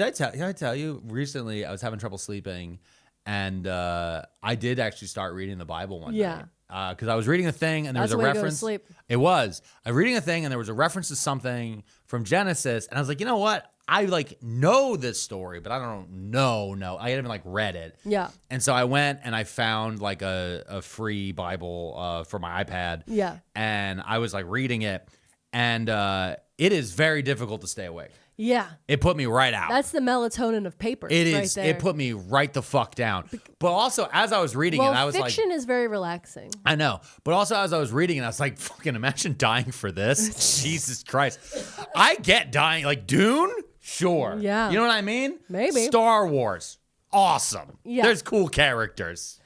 tell you, recently I was having trouble sleeping, and I did actually start reading the Bible one night. Because I was reading a thing, and there was a That's the way to go to reference. sleep. It was. I was reading a thing, and there was a reference to something from Genesis, and I was like, you know what? I know this story, but I don't know. I haven't read it. Yeah. And so I went and I found a free Bible for my iPad. Yeah. And I was reading it, and it is very difficult to stay awake. Yeah. It put me right out. That's the melatonin of paper. It right is. there. It put me right the fuck down. But also, as I was reading it, I was fiction is very relaxing. I know. But also, as I was reading it, I was like, fucking imagine dying for this. Jesus Christ. I get dying. Dune? Sure. Yeah. You know what I mean? Maybe. Star Wars. Awesome. Yeah. There's cool characters.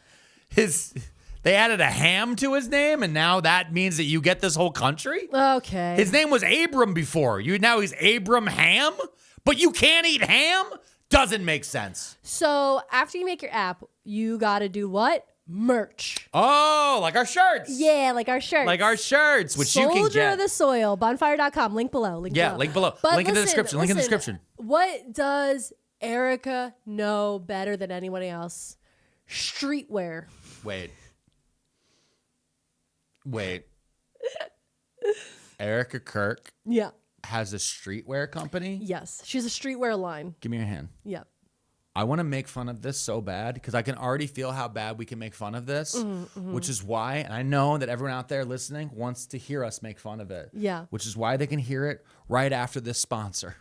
They added a ham to his name, and now that means that you get this whole country? Okay. His name was Abram before. Now he's Abram Ham? But you can't eat ham? Doesn't make sense. So after you make your app, you got to do what? Merch. Oh, like our shirts. Yeah, like our shirts. Like our shirts, which you can Soldier get. of the Soil, bonfire.com, link below. Link below. But Link in the description. Link in the description. What does Erika know better than anyone else? Streetwear. Wait. Erika Kirk Yeah. has a streetwear company? Yes. She's a streetwear line. Give me your hand. Yeah. I want to make fun of this so bad because I can already feel how bad we can make fun of this, which is why, and I know that everyone out there listening wants to hear us make fun of it. Yeah. Which is why they can hear it right after this sponsor.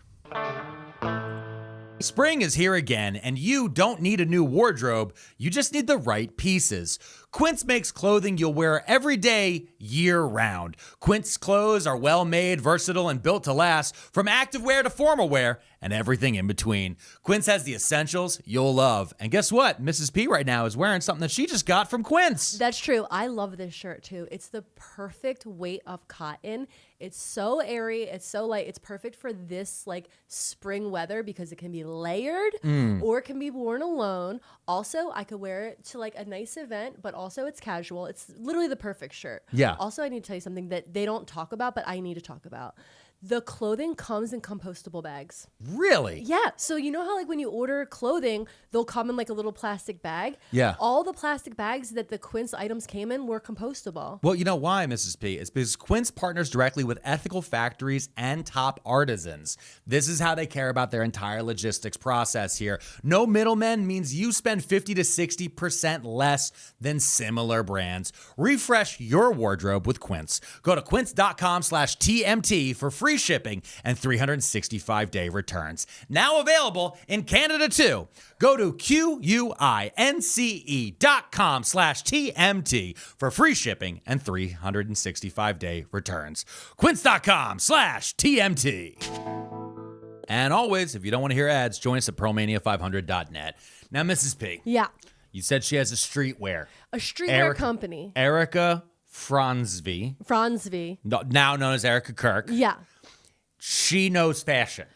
Spring is here again, and you don't need a new wardrobe. You just need the right pieces. Quince makes clothing you'll wear every day, year-round. Quince clothes are well-made, versatile, and built to last, from activewear to formal wear, and everything in between. Quince has the essentials you'll love. And guess what? Mrs. P right now is wearing something that she just got from Quince. That's true. I love this shirt too. It's the perfect weight of cotton. It's so airy. It's so light. It's perfect for this spring weather because it can be layered or it can be worn alone. Also, I could wear it to a nice event, but also it's casual. It's literally the perfect shirt. Yeah. Also, I need to tell you something that they don't talk about, but I need to talk about. The clothing comes in compostable bags. Really? Yeah. So you know how when you order clothing, they'll come in a little plastic bag? Yeah. All the plastic bags that the Quince items came in were compostable. Well, you know why, Mrs. P? It's because Quince partners directly with ethical factories and top artisans. This is how they care about their entire logistics process here. No middlemen means you spend 50 to 60% less than similar brands. Refresh your wardrobe with Quince. Go to quince.com/TMT for free shipping and 365-day returns. Now available in Canada too. Go to QUINCE.com/TMT for free shipping and 365-day returns. Quince.com/TMT. And always, if you don't want to hear ads, join us at pearlmania500.net. Now, Mrs. P, Yeah. you said she has a streetwear. A streetwear company. Erika Frantzve, now known as Erika Creates. Yeah. She knows fashion.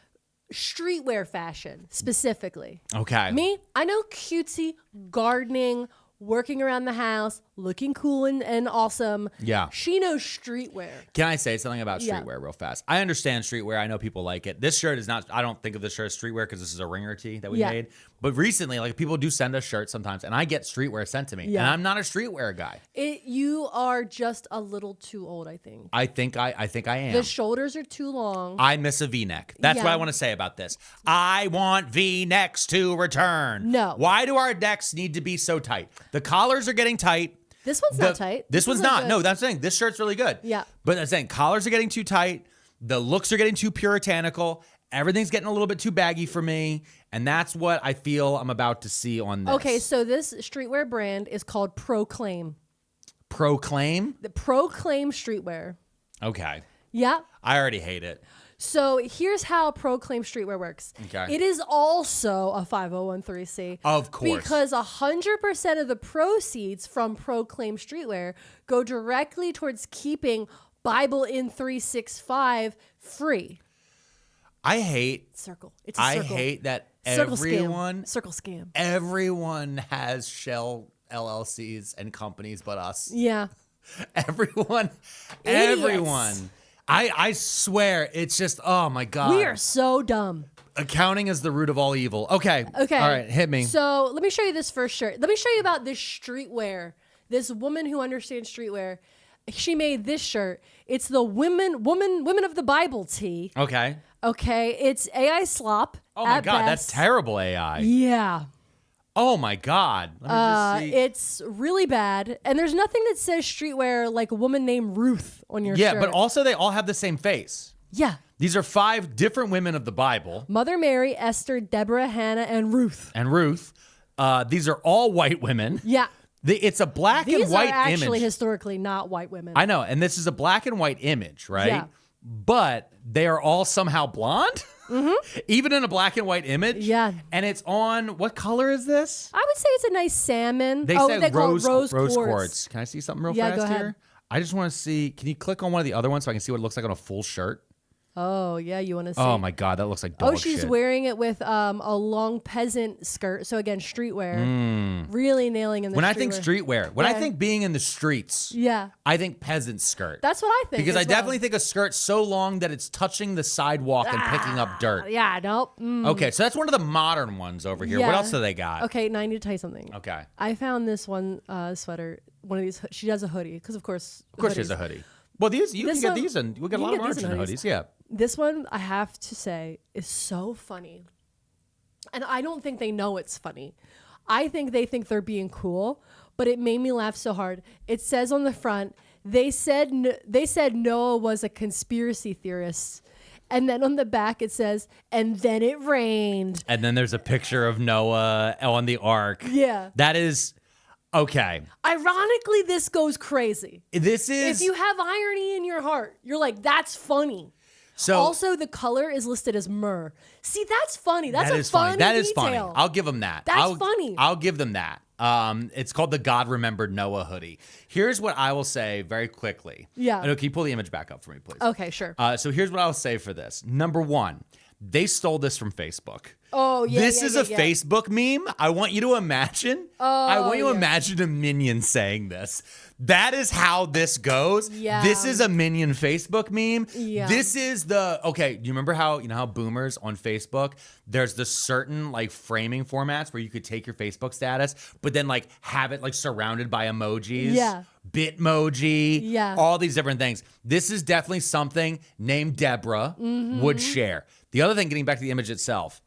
Streetwear fashion, specifically. Okay. Me, I know cutesy, gardening, working around the house, looking cool and awesome. Yeah. She knows streetwear. Can I say something about Yeah. streetwear real fast? I understand streetwear. I know people like it. This shirt is not, I don't think of this shirt as streetwear because this is a ringer tee that we Yeah. made. But recently, like people do send us shirts sometimes and I get streetwear sent to me. Yeah. And I'm not a streetwear guy. You are just a little too old, I think. I think I am. The shoulders are too long. I miss a V-neck. That's what Yeah. I want to say about this. I want V-necks to return. No. Why do our necks need to be so tight? The collars are getting tight. This one's not tight. This one's is really not. good. No, that's the thing. This shirt's really good. Yeah. But I'm saying collars are getting too tight. The looks are getting too puritanical. Everything's getting a little bit too baggy for me. And that's what I feel I'm about to see on this. Okay, so this streetwear brand is called Proclaim. Proclaim? The Proclaim Streetwear. Okay. Yeah. I already hate it. So here's how Proclaim Streetwear works. Okay. It is also a 501c. Of course. Because 100% of the proceeds from Proclaim Streetwear go directly towards keeping Bible in 365 free. I hate Circle. It's a I circle. hate that Circle everyone scam. Circle scam. everyone has shell LLCs and companies but us. Yeah. Everyone. Idiots. I swear it's just, oh my God. We are so dumb. Accounting is the root of all evil. Okay. Okay. All right, hit me. So let me show you this first shirt. Let me show you about this streetwear. This woman who understands streetwear. She made this shirt. It's the women of the Bible tee. Okay. Okay. It's AI slop. Oh my at God, best. that's terrible AI. Yeah. Oh my God. Let me just see. It's really bad. And there's nothing that says streetwear like a woman named Ruth on your Yeah, shirt. but also they all have the same face. Yeah. These are 5 different women of the Bible. Mother Mary, Esther, Deborah, Hannah, and Ruth. And Ruth. These are all white women. Yeah. It's a black These and white are actually image. historically not white women. I know, and this is a black and white image, right? Yeah. But they are all somehow blonde, even in a black and white image. Yeah. And it's on, what color is this? I would say it's a nice salmon. They call say it rose quartz. quartz. Can I see something real Yeah, fast go ahead. here? I just want to see, can you click on one of the other ones so I can see what it looks like on a full shirt? Oh, yeah, you want to see? Oh my God, that looks like dog Oh, she's shit. wearing it with a long peasant skirt. So again, streetwear. Really nailing in the When streetwear. I think streetwear, when I Yeah. think being in the streets, Yeah. I think peasant skirt. That's what I think. Because as I definitely well. think a skirt so long that it's touching the sidewalk and picking up dirt. Yeah, nope. Okay, so that's one of the modern ones over here. What Yeah. else do they got? Okay, now I need to tell you something. Okay. I found this one sweater, one of these. She does a hoodie, because of course. Of course, she has a hoodie. Well, these you This can get one- these, and we got a you lot can of get these margin in in hoodies. Yeah. This one, I have to say, is so funny. And I don't think they know it's funny. I think they think they're being cool, but it made me laugh so hard. It says on the front, they said Noah was a conspiracy theorist. And then on the back it says, and then it rained. And then there's a picture of Noah on the ark. Yeah. That is okay. Ironically, this goes crazy. This is If you have irony in your heart, you're like, that's funny. so. Also, the color is listed as myrrh. See, that's funny. That's That a is funny funny. That is funny. detail. I'll give them that. That's funny. I'll give them that. It's called the God Remembered Noah hoodie. Here's what I will say very quickly. Yeah. I know, can you pull the image back up for me, please? Okay, sure. So here's what I'll say for this. Number 1, they stole this from Facebook. Oh, yeah, This yeah, is yeah, a yeah. Facebook meme. I want you to imagine. I want you to yeah. imagine a minion saying this. That is how this goes. Yeah. This is a minion Facebook meme. Yeah. This is okay. Do you remember how boomers on Facebook, there's the certain like framing formats where you could take your Facebook status, but then like have it like surrounded by emojis. Yeah. Bitmoji. Yeah. All these different things. This is definitely something named Deborah Mm-hmm. would share. The other thing, getting back to the image itself,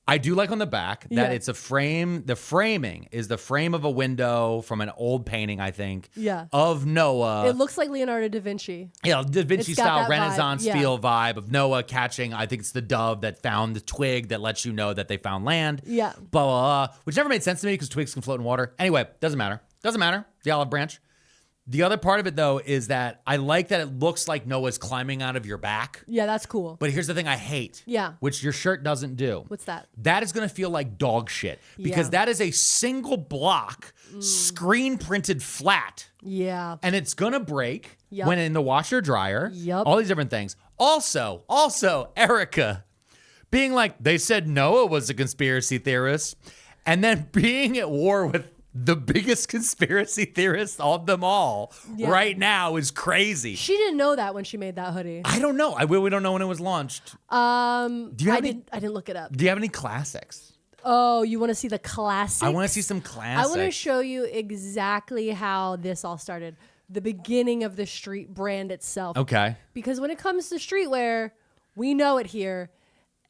I do like on the back that Yeah. it's a frame. The framing is the frame of a window from an old painting, I think, Yeah. of Noah. It looks like Leonardo da Vinci. Da Vinci It's got style that vibe, Renaissance yeah. feel vibe of Noah catching, I think it's the dove that found the twig that lets you know that they found land. Yeah. Blah, blah, blah, which never made sense to me because twigs can float in water. Anyway, doesn't matter. Doesn't matter. The olive branch. The other part of it, though, is that I like that it looks like Noah's climbing out of your back. Yeah, that's cool. But here's the thing I hate. Yeah. Which your shirt doesn't do. What's that? That is going to feel like dog shit because Yeah. that is a single block screen printed flat. Yeah. And it's going to break Yup. when in the washer dryer. Yup. All these different things. Also, Erika being like, they said Noah was a conspiracy theorist and then being at war with the biggest conspiracy theorist of them all right now is crazy. She didn't know that when she made that hoodie. I don't know. We don't know when it was launched. I didn't look it up. Do you have any classics? Oh, you want to see the classics? I want to see some classics. I want to show you exactly how this all started. The beginning of the street brand itself. Okay. Because when it comes to streetwear, we know it here,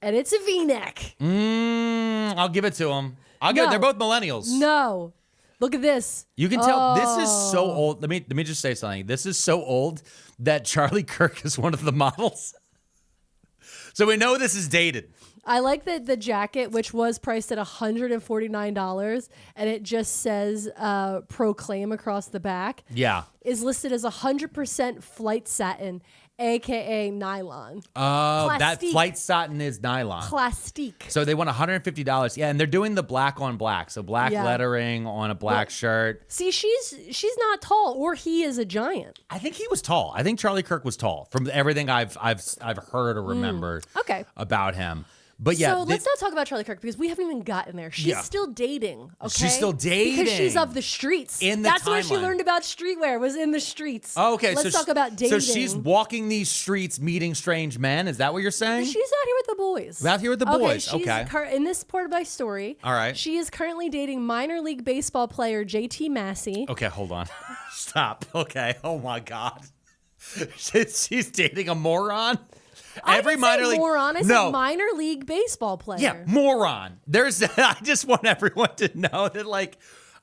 and it's a V-neck. I'll give it to them. They're both millennials. No. Look at this. You can tell this is so old. Let me just say something. This is so old that Charlie Kirk is one of the models. So we know this is dated. I like that the jacket, which was priced at $149, and it just says Proclaim across the back. Yeah. Is listed as 100% flight satin, aka nylon. Oh, that Plastique. flight satin is nylon. Plastique. So they want $150. Yeah, and they're doing the black on black. So black lettering on a black shirt. See, she's not tall, or he is a giant. I think he was tall. I think Charlie Kirk was tall from everything I've heard or remembered about him. But yeah, so let's not talk about Charlie Kirk because we haven't even gotten there. She's still dating. Okay, she's still dating because she's of the streets. That's where she learned about streetwear. Was in the streets. Oh, okay, let's talk about dating. So she's walking these streets, meeting strange men. Is that what you're saying? She's out here with the boys. Out here with the boys. Okay. In this part of my story, all right, she is currently dating minor league baseball player JT Massey. Okay, hold on. Stop. Okay. Oh my God. She's dating a moron. Every minor league moron. I said minor league baseball player. Yeah, moron. I just want everyone to know that like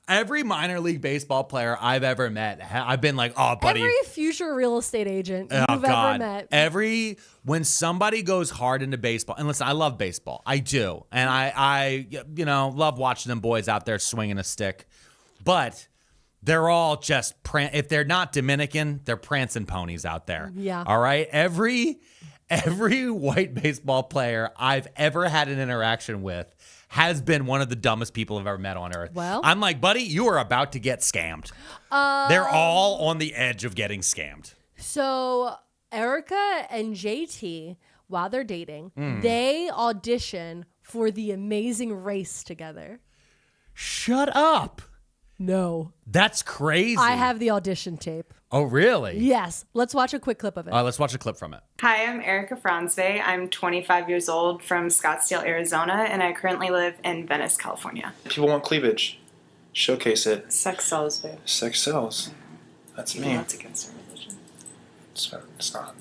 every minor league baseball player I've ever met, I've been like, oh, buddy. Every future real estate agent you've ever met. When somebody goes hard into baseball, and listen, I love baseball. I do. And I love watching them boys out there swinging a stick. But they're all just, if they're not Dominican, they're prancing ponies out there. Yeah. All right? Every white baseball player I've ever had an interaction with has been one of the dumbest people I've ever met on earth. Well, I'm like, buddy, you are about to get scammed. They're all on the edge of getting scammed. So Erika and JT, while they're dating, they audition for The Amazing Race together. Shut up. No. That's crazy. I have the audition tape. Oh, really? Yes. Let's watch a quick clip of it. Let's watch a clip from it. Hi, I'm Erika Frantzve. I'm 25 years old from Scottsdale, Arizona, and I currently live in Venice, California. People want cleavage. Showcase it. Sex sells, babe. Sex sells. That's me. That's against our religion. It's not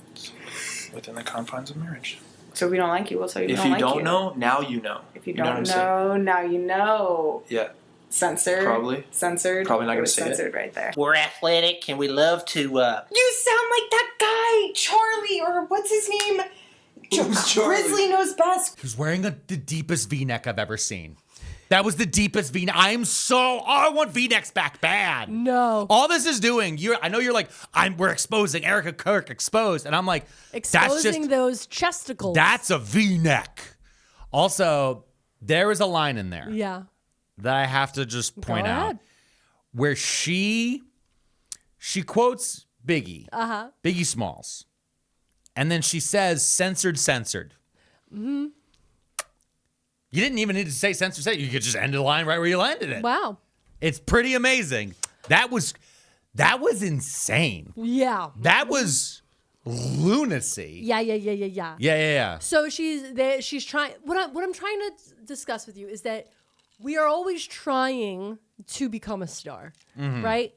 within the confines of marriage. So if we don't like you, we'll tell you we if don't like you. If you don't know, now you know. If you don't know, now you know. Yeah. Censored. Probably. Censored. Probably not going to say censored it. right there. We're athletic and we love to, You sound like that guy, Charlie, or what's his name? Who's Charlie? Grizzly knows best. He's wearing the deepest V-neck I've ever seen. That was the deepest V-neck. I want V-necks back bad. No. All this is doing, I know you're like, we're exposing Erika Kirk exposed. And I'm like, exposing those chesticles. That's a V-neck. Also, there is a line in there. Yeah. That I have to just point out, where she quotes Biggie, Biggie Smalls, and then she says censored. Mm-hmm. You didn't even need to say censored. You could just end the line right where you landed it. Wow, it's pretty amazing. That was insane. Yeah, that was lunacy. Yeah. So she's trying. What I'm trying to discuss with you is that we are always trying to become a star, right?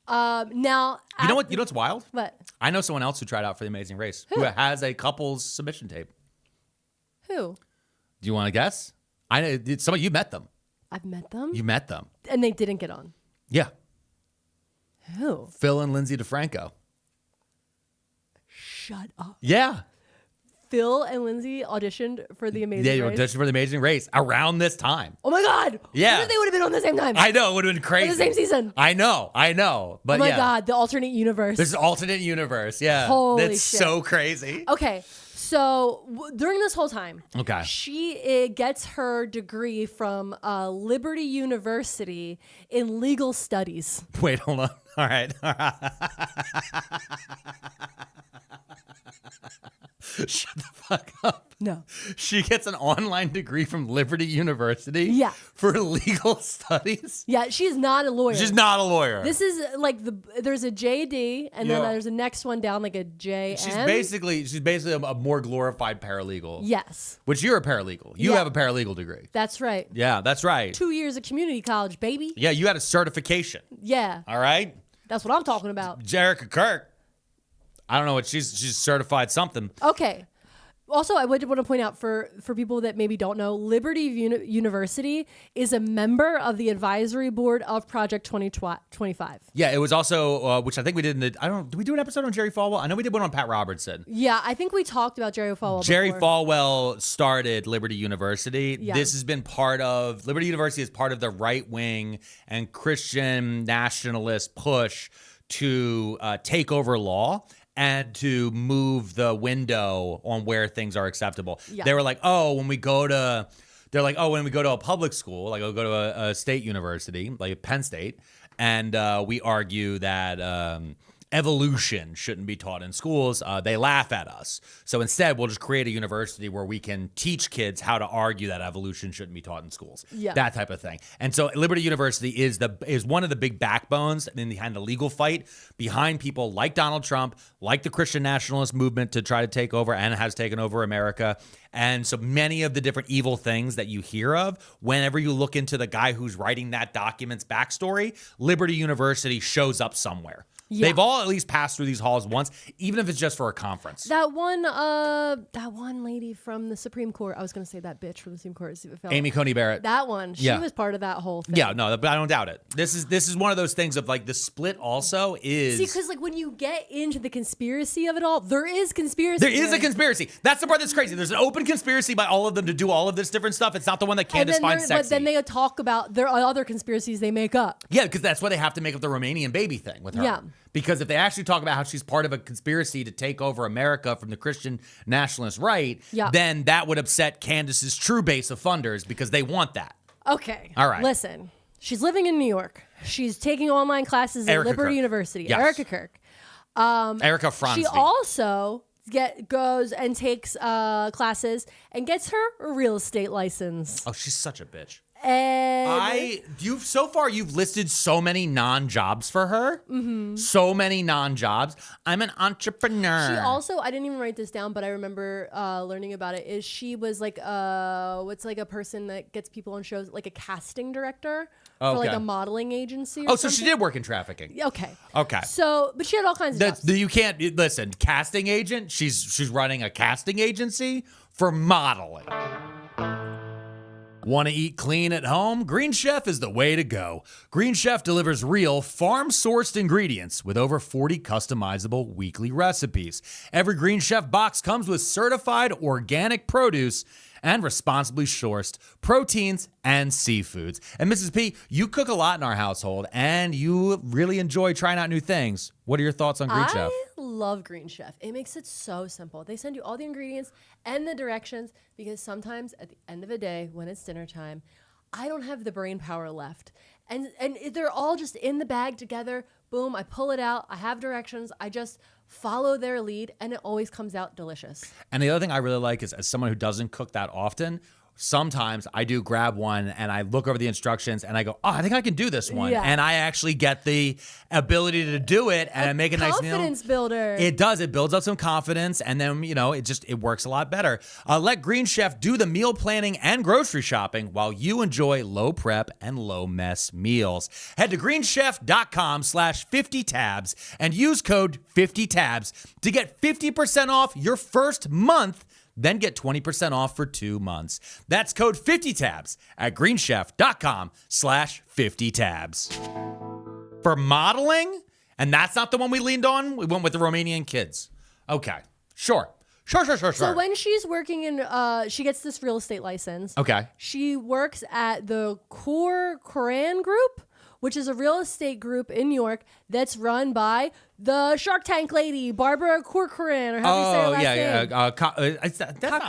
Now, you know what's wild? What? I know someone else who tried out for The Amazing Race who has a couple's submission tape. Who? Do you want to guess? I know you met them. I've met them. You met them, and they didn't get on. Yeah. Who? Phil and Lindsay DeFranco. Shut up. Yeah. Phil and Lindsay auditioned for The Amazing Race. Yeah, auditioned for The Amazing Race around this time. Oh my God. Yeah. What if they would have been on the same time? I know. It would have been crazy. In the same season. I know. But oh my God. The alternate universe. This is alternate universe. Yeah. Holy That's shit. so crazy. Okay. So during this whole time, she gets her degree from Liberty University in legal studies. Wait, hold on. All right. Shut the fuck up. No. She gets an online degree from Liberty University Yeah. for legal studies. Yeah, she's not a lawyer. She's not a lawyer. This is like there's a JD and then Yeah. there's a next one down like a JM. She's basically a more glorified paralegal. Yes. Which you're a paralegal. You Yeah. have a paralegal degree. That's right. Yeah, that's right. 2 years of community college, baby. Yeah, you had a certification. Yeah. All right? That's what I'm talking about. Erika Kirk. I don't know what she's certified something. Okay. Also, I would want to point out for people that maybe don't know, Liberty University is a member of the advisory board of Project 2025. Yeah, it was also, which I think we did did we do an episode on Jerry Falwell? I know we did one on Pat Robertson. Yeah, I think we talked about Jerry Falwell Jerry before. Falwell started Liberty University. Yeah. This has been Liberty University is part of the right wing and Christian nationalist push to take over law and to move the window on where things are acceptable. Yeah. They were like, when we go to a public school, like we'll go to a state university, like Penn State, and we argue that evolution shouldn't be taught in schools, they laugh at us. So instead, we'll just create a university where we can teach kids how to argue that evolution shouldn't be taught in schools. Yeah. That type of thing. And so Liberty University is one of the big backbones behind the legal fight behind people like Donald Trump, like the Christian nationalist movement to try to take over and has taken over America. And so many of the different evil things that you hear of, whenever you look into the guy who's writing that document's backstory, Liberty University shows up somewhere. Yeah. They've all at least passed through these halls once, even if it's just for a conference. That one lady from the Supreme Court. I was going to say that bitch from the Supreme Court. Amy Coney Barrett. That one. She Yeah. was part of that whole thing. Yeah, no, but I don't doubt it. This is one of those things of like the split also is. See, because like when you get into the conspiracy of it all, there is conspiracy. There is a conspiracy. That's the part that's crazy. There's an open conspiracy by all of them to do all of this different stuff. It's not the one that Candace finds sexy. But then they talk about their other conspiracies they make up. Yeah, because that's why they have to make up the Romanian baby thing with her. Yeah. Because if they actually talk about how she's part of a conspiracy to take over America from the Christian nationalist right, Yeah. then that would upset Candace's true base of funders because they want that. Okay. All right. Listen, she's living in New York. She's taking online classes at Erika Liberty Kirk. University. Yes. Erika Kirk. Erika Frantzve. She also goes and takes classes and gets her a real estate license. Oh, she's such a bitch. And You've listed so many non-jobs for her. Mm-hmm. So many non-jobs. I'm an entrepreneur. she also, I didn't even write this down, but I remember learning about it, is she was like what's like a person that gets people on shows, like a casting director for like Okay. a modeling agency or Oh, so she something. did work in trafficking. Okay. Okay. So, but she had all kinds of jobs. You can't listen. Casting agent. She's running a casting agency for modeling. Want to eat clean at home? Green Chef is the way to go. Green Chef delivers real, farm-sourced ingredients with over 40 customizable weekly recipes. Every Green Chef box comes with certified organic produce and responsibly sourced proteins and seafoods. And Mrs. P, you cook a lot in our household, and you really enjoy trying out new things. What are your thoughts on Green Chef? I love Green Chef. It makes it so simple. They send you all the ingredients and the directions because sometimes at the end of the day, when it's dinner time, I don't have the brain power left. And they're all just in the bag together. Boom, I pull it out. I have directions. I just follow their lead, and it always comes out delicious. And the other thing I really like is, as someone who doesn't cook that often, sometimes I do grab one and I look over the instructions and I go, I think I can do this one. Yeah. And I actually get the ability to do it and I make a nice meal. Confidence builder. It does. It builds up some confidence, and then, it works a lot better. Let Green Chef do the meal planning and grocery shopping while you enjoy low prep and low mess meals. Head to greenchef.com/50tabs and use code 50tabs to get 50% off your first month. Then get 20% off for 2 months. That's code 50tabs at greenchef.com/50tabs. For modeling, and that's not the one we leaned on. We went with the Romanian kids. Okay, sure. So when she's working in, she gets this real estate license. Okay. She works at the Coran Group, which is a real estate group in New York that's run by the Shark Tank lady, Barbara Corcoran, or how do you say her last name? That's not-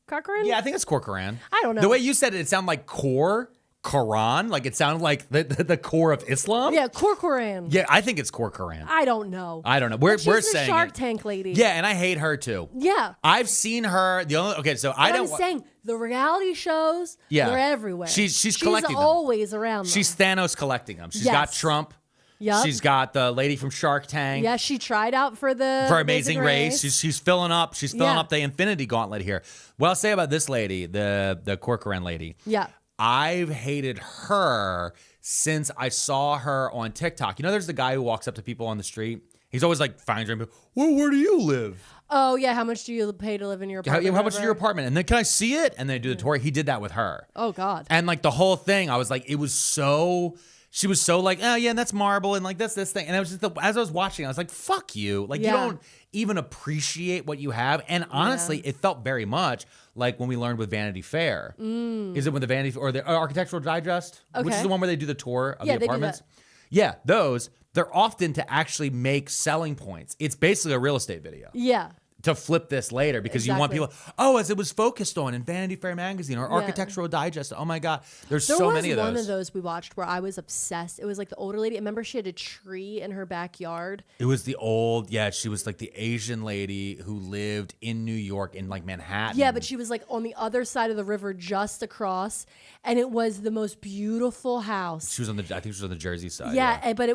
Corcoran? Yeah, I think it's Corcoran. I don't know. The way you said it, it sounded like core Quran. Like it sounded like the core of Islam. Yeah, Corcoran. Yeah, I think it's core Quran. I don't know. We're She's the saying Shark it. Tank lady. Yeah, and I hate her too. Yeah. I've seen her. I'm saying the reality shows. Yeah. They're everywhere. She's collecting them. always around. She's Thanos collecting them. She's Yes. got Trump. Yep. She's got the lady from Shark Tank. Yeah, she tried out for Amazing Race. She's filling up. She's filling Yeah. up the Infinity Gauntlet here. What I'll say about this lady, the Corcoran lady. Yeah. I've hated her since I saw her on TikTok. You know, there's the guy who walks up to people on the street. He's always like, "Fine, well, where do you live? Oh yeah, how much do you pay to live in your apartment? How much is your apartment? And then can I see it?" And they do the tour. He did that with her. Oh God. And like the whole thing, I was like, it was so. She was so like, oh yeah, and that's marble, and like that's this thing. And it was just as I was watching, I was like, fuck you. Like you don't even appreciate what you have. And honestly, it felt very much like when we learned with Vanity Fair. Is it with the Vanity or the Architectural Digest? Which is Okay. the one where they do the tour of Yeah, the they do apartments? that. Yeah, those. They're often to actually make selling points. It's basically a real estate video. Yeah. To flip this later because you want Exactly. people, as it was focused on in Vanity Fair magazine or Architectural Digest. Oh my God. There's so many of those. There was one of those we watched where I was obsessed. It was like the older lady. I remember she had a tree in her backyard. It was she was like the Asian lady who lived in New York in like Manhattan. Yeah, but she was like on the other side of the river just across. And it was the most beautiful house. I think she was on the Jersey side. Yeah, but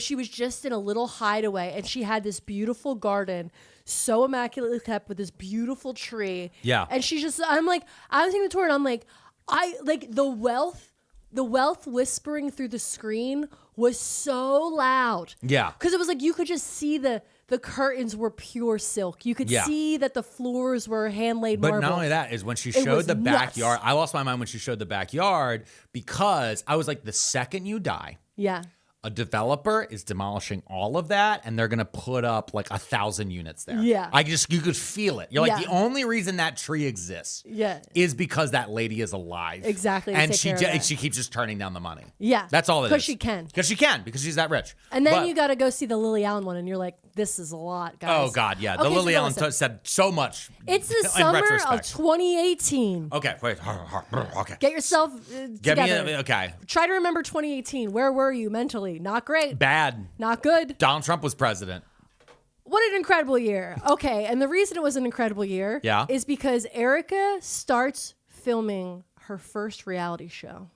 she was just in a little hideaway and she had this beautiful garden, so immaculately kept with this beautiful tree. Yeah. And she's just, I'm like, I was taking the tour and I'm like, the wealth whispering through the screen was so loud. Yeah. Because it was like you could just see the curtains were pure silk. You could see that the floors were hand-laid But marble. not only that is when she It showed was the nuts. backyard. I lost my mind when she showed the backyard because I was like, the second you die, Yeah. a developer is demolishing all of that and they're gonna put up like 1,000 units there. Yeah. You could feel it. You're like, Yeah. the only reason that tree exists is because that lady is alive. Exactly, to And take care of that. she keeps just turning down the money. Yeah. That's all it is. Because she can. Because she's that rich. And then But- you got to go see the Lily Allen one, and you're like, this is a lot, guys. Oh God, yeah. The Okay, so Lily go Allen listen. said so much. It's the in summer of retrospect. 2018. Okay, wait. Okay. Get yourself Get me together. okay. Try to remember 2018. Where were you mentally? Not great. Bad. Not good. Donald Trump was president. What an incredible year. Okay, and the reason it was an incredible year is because Erika starts filming her first reality show.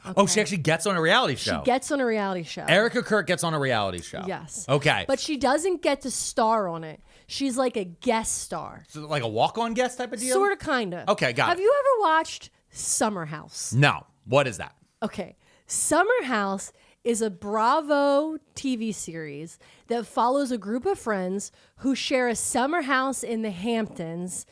Okay. Oh, she actually gets on a reality show. She gets on a reality show. Erika Creates gets on a reality show. Yes. Okay. But she doesn't get to star on it. She's like a guest star. So like a walk-on guest type of deal? Sort of, kind of. Okay, got Have it. you ever watched Summer House? No. What is that? Okay. Summer House is a Bravo TV series that follows a group of friends who share a summer house in the Hamptons.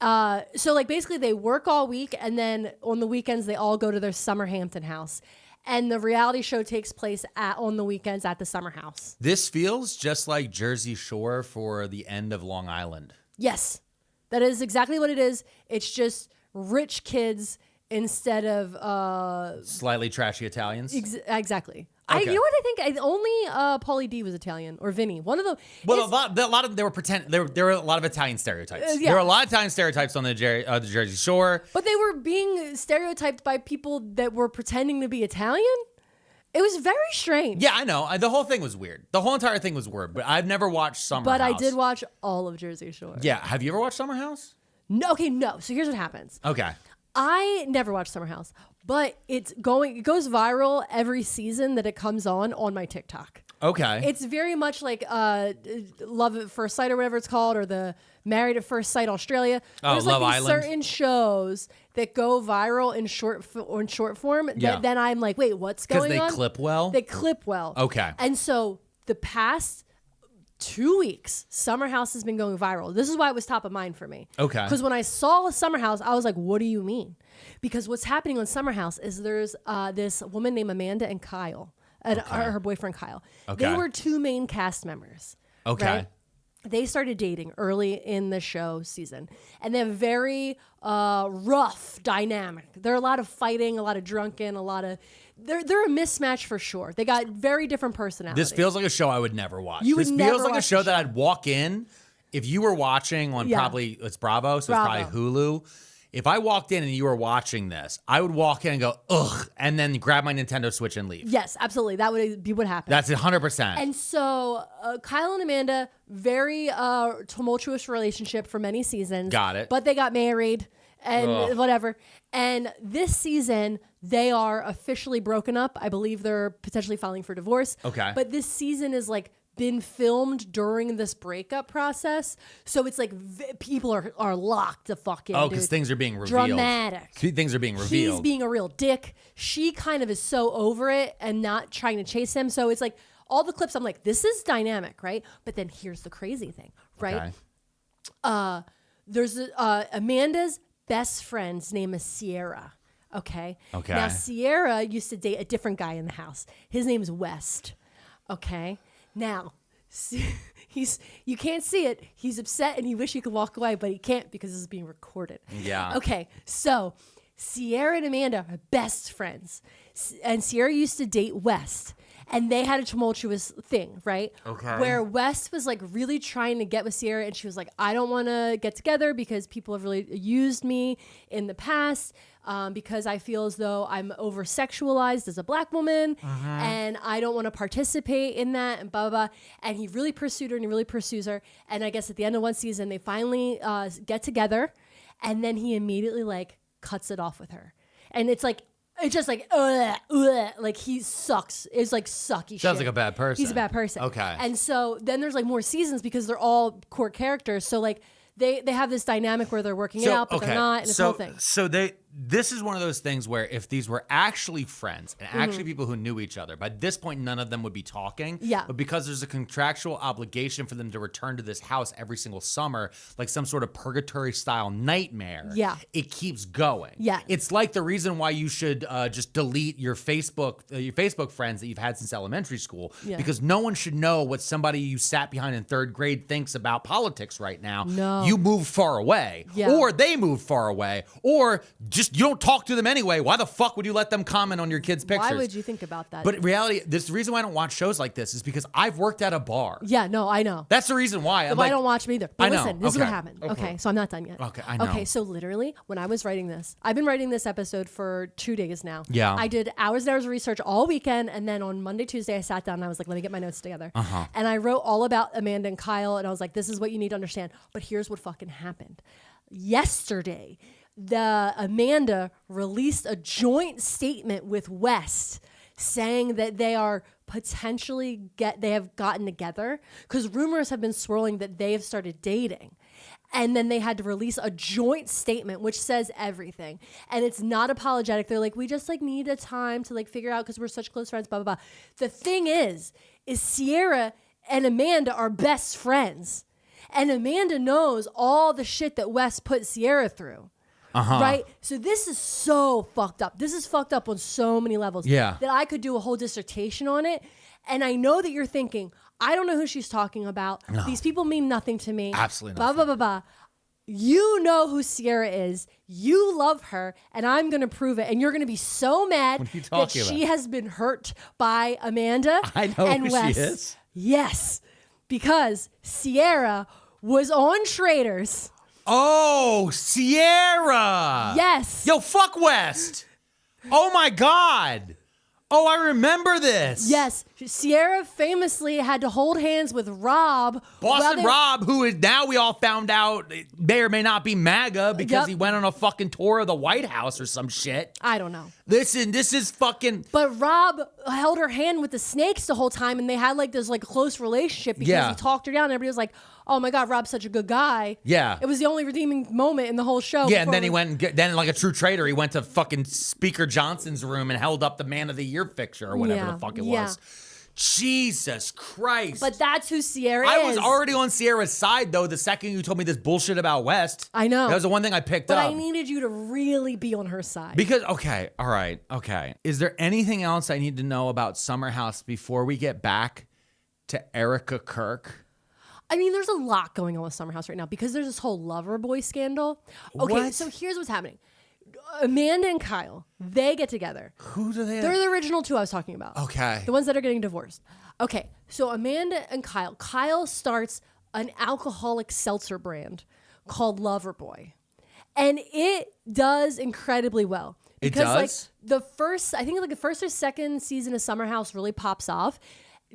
So like basically they work all week and then on the weekends they all go to their summer Hampton house. And the reality show takes place on the weekends at the summer house. This feels just like Jersey Shore for the end of Long Island. Yes. That is exactly what it is. It's just rich kids instead of Slightly trashy Italians. exactly. Okay. You know what I think? Only Pauly D was Italian or Vinny. One of them. Well, a lot of there were a lot of Italian stereotypes. Yeah. There were a lot of Italian stereotypes on the Jersey Shore. But they were being stereotyped by people that were pretending to be Italian. It was very strange. Yeah, I know. The whole thing was weird. The whole entire thing was weird. But I've never watched Summer But House. I did watch all of Jersey Shore. Yeah. Have you ever watched Summer House? No. Okay. No. So here's what happens. Okay. I never watched Summer House, but it goes viral every season that it comes on my TikTok. Okay. It's very much like Love at First Sight or whatever it's called, or the Married at First Sight Australia. Oh, There's Love like these Island. certain shows that go viral in short form. Yeah. Then I'm like, wait, what's going on? Because they clip well? They clip well. Okay. And so the past 2 weeks, Summer House has been going viral. This is why it was top of mind for me. Okay. Because when I saw Summer House, I was like, what do you mean? Because what's happening on Summer House is there's this woman named Amanda and Kyle, her boyfriend Kyle. Okay. They were two main cast members. Okay. Right? They started dating early in the show season, and they have very rough dynamic. There are a lot of fighting, a lot of drunken, they're a mismatch for sure. They got very different personalities. This feels like a show I would never watch. You would This never feels like a watch show the that show. I'd walk in if you were watching on Yeah. probably it's Bravo, so Bravo. it's probably Hulu. if I walked in and you were watching this, I would walk in and go, ugh, and then grab my Nintendo Switch and leave. Yes, absolutely. That would be what happened. That's 100%. And so Kyle and Amanda, very tumultuous relationship for many seasons. Got it. But they got married and whatever. And this season, they are officially broken up. I believe they're potentially filing for divorce. Okay. But this season is like been filmed during this breakup process. So it's like people are locked the fuck in. Oh, because things are being revealed. Dramatic. Things are being revealed. He's being a real dick. She kind of is so over it and not trying to chase him. So it's like all the clips, I'm like, this is dynamic, right? But then here's the crazy thing, right? Okay. There's Amanda's best friend's name is Sierra. Okay. Now Sierra used to date a different guy in the house. His name is West. Okay. Now, you can't see it. He's upset and he wish he could walk away, but he can't because this is being recorded. Yeah. Okay, so Sierra and Amanda are best friends. And Sierra used to date West. And they had a tumultuous thing, right? Okay. Where West was like really trying to get with Sierra, and she was like, I don't want to get together because people have really used me in the past because I feel as though I'm over-sexualized as a black woman, and I don't want to participate in that, and blah, blah, blah. And he really pursued her, and he really pursues her. And I guess at the end of one season, they finally get together, and then he immediately like cuts it off with her. And it's just like, like he sucks. It's like sucky shit. Sounds like a bad person. He's a bad person. Okay. And so then there's like more seasons because they're all core characters. So like they have this dynamic where they're working it out, but they're not, and this whole thing. So this is one of those things where if these were actually friends and actually people who knew each other, by this point none of them would be talking. Yeah. But because there's a contractual obligation for them to return to this house every single summer, like some sort of purgatory style nightmare. Yeah. It keeps going. Yeah. It's like the reason why you should just delete your Facebook friends that you've had since elementary school, because no one should know what somebody you sat behind in third grade thinks about politics right now. No. You moved far away, or they moved far away, or just you don't talk to them anyway. Why the fuck would you let them comment on your kids' pictures? Why would you think about that? But in reality, the reason why I don't watch shows like this is because I've worked at a bar. Yeah, no, I know. That's the reason why. I don't watch them either. But I know. listen, this is what Okay. happened. Okay. Okay, so I'm not done yet. Okay, I know. Okay, so literally, when I was writing this, I've been writing this episode for 2 days now. Yeah. I did hours and hours of research all weekend, and then on Monday, Tuesday, I sat down and I was like, let me get my notes together. And I wrote all about Amanda and Kyle, and I was like, this is what you need to understand. But here's what fucking happened. Yesterday, Amanda released a joint statement with West saying that they are potentially they have gotten together because rumors have been swirling that they have started dating. And then they had to release a joint statement which says everything. And it's not apologetic. They're like, we just like need a time to like figure out because we're such close friends, blah, blah, blah. The thing is Sierra and Amanda are best friends. And Amanda knows all the shit that Wes put Sierra through. Right? So this is so fucked up. This is fucked up on so many levels. Yeah. That I could do a whole dissertation on it. And I know that you're thinking, I don't know who she's talking about. No. These people mean nothing to me. Absolutely nothing. Blah, blah, blah, blah. You know who Sierra is. You love her. And I'm going to prove it. And you're going to be so mad that she has been hurt by Amanda I know and who Wes. she is. Yes. Because Sierra was on Traders. Oh, Sierra. Yes. Yo, fuck West. Oh my God. Oh, I remember this. Yes. Sierra famously had to hold hands with Rob. Boston Rob, who is now we all found out may or may not be MAGA because he went on a fucking tour of the White House or some shit. I don't know. Listen, this is fucking... But Rob held her hand with the snakes the whole time and they had like this like close relationship because he talked her down and everybody was like, oh my God, Rob's such a good guy. Yeah. It was the only redeeming moment in the whole show. Yeah, and then he went, then like a true traitor, he went to fucking Speaker Johnson's room and held up the Man of the Year picture or whatever the fuck it was. Jesus Christ. But that's who Sierra is. I was already on Sierra's side, though, the second you told me this bullshit about West. I know. That was the one thing I picked up. But I needed you to really be on her side. Because, okay, all right, okay. Is there anything else I need to know about Summer House before we get back to Erika Kirk? I mean, there's a lot going on with Summer House right now because there's this whole lover boy scandal. Okay, What? so here's what's happening. Amanda and Kyle, they get together. Who do they have? They're the original two I was talking about. Okay. The ones that are getting divorced. Okay, so Amanda and Kyle starts an alcoholic seltzer brand called Loverboy. And it does incredibly well. It Because does? like the first or second season of Summer House really pops off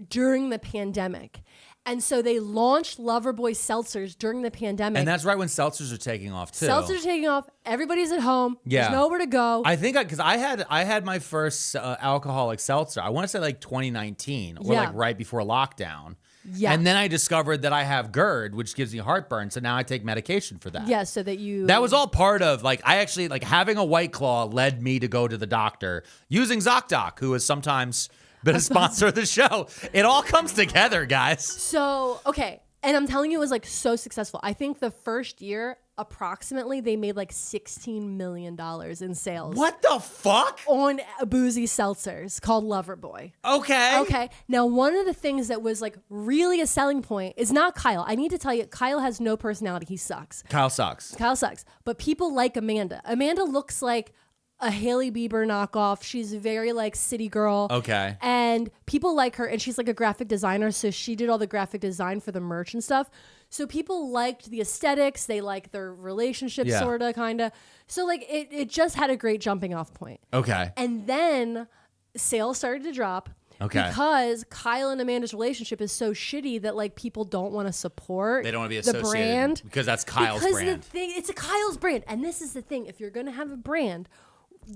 during the pandemic. And so they launched Loverboy seltzers during the pandemic. And that's right when seltzers are taking off too. Seltzers are taking off. Everybody's at home. Yeah. There's nowhere to go. I think because I had my first alcoholic seltzer. I want to say like 2019 or Yeah. like right before lockdown. Yeah. And then I discovered that I have GERD, which gives me heartburn. So now I take medication for that. Yeah, so that you... That was all part of, like, I actually, like, having a White Claw led me to go to the doctor using ZocDoc, who has sometimes been a sponsor of the show. It all comes together, guys. So, okay. And I'm telling you, it was like so successful. I think the first year, approximately, they made like $16 million in sales. What the fuck? On boozy seltzers called Loverboy. Okay. Okay. Now, one of the things that was like really a selling point is not Kyle. I need to tell you, Kyle has no personality. He sucks. Kyle sucks. Kyle sucks. But people like Amanda. Amanda looks like a Hailey Bieber knockoff. She's very like city girl. Okay. And people like her, and she's like a graphic designer, so she did all the graphic design for the merch and stuff. So people liked the aesthetics. They liked their relationship, Yeah. sorta, kinda. So like it just had a great jumping off point. Okay. And then sales started to drop. Okay. Because Kyle and Amanda's relationship is so shitty that like people don't want to support They don't want to be the associated brand because that's Kyle's because brand. the thing, it's a Kyle's brand, and this is the thing: if you're gonna have a brand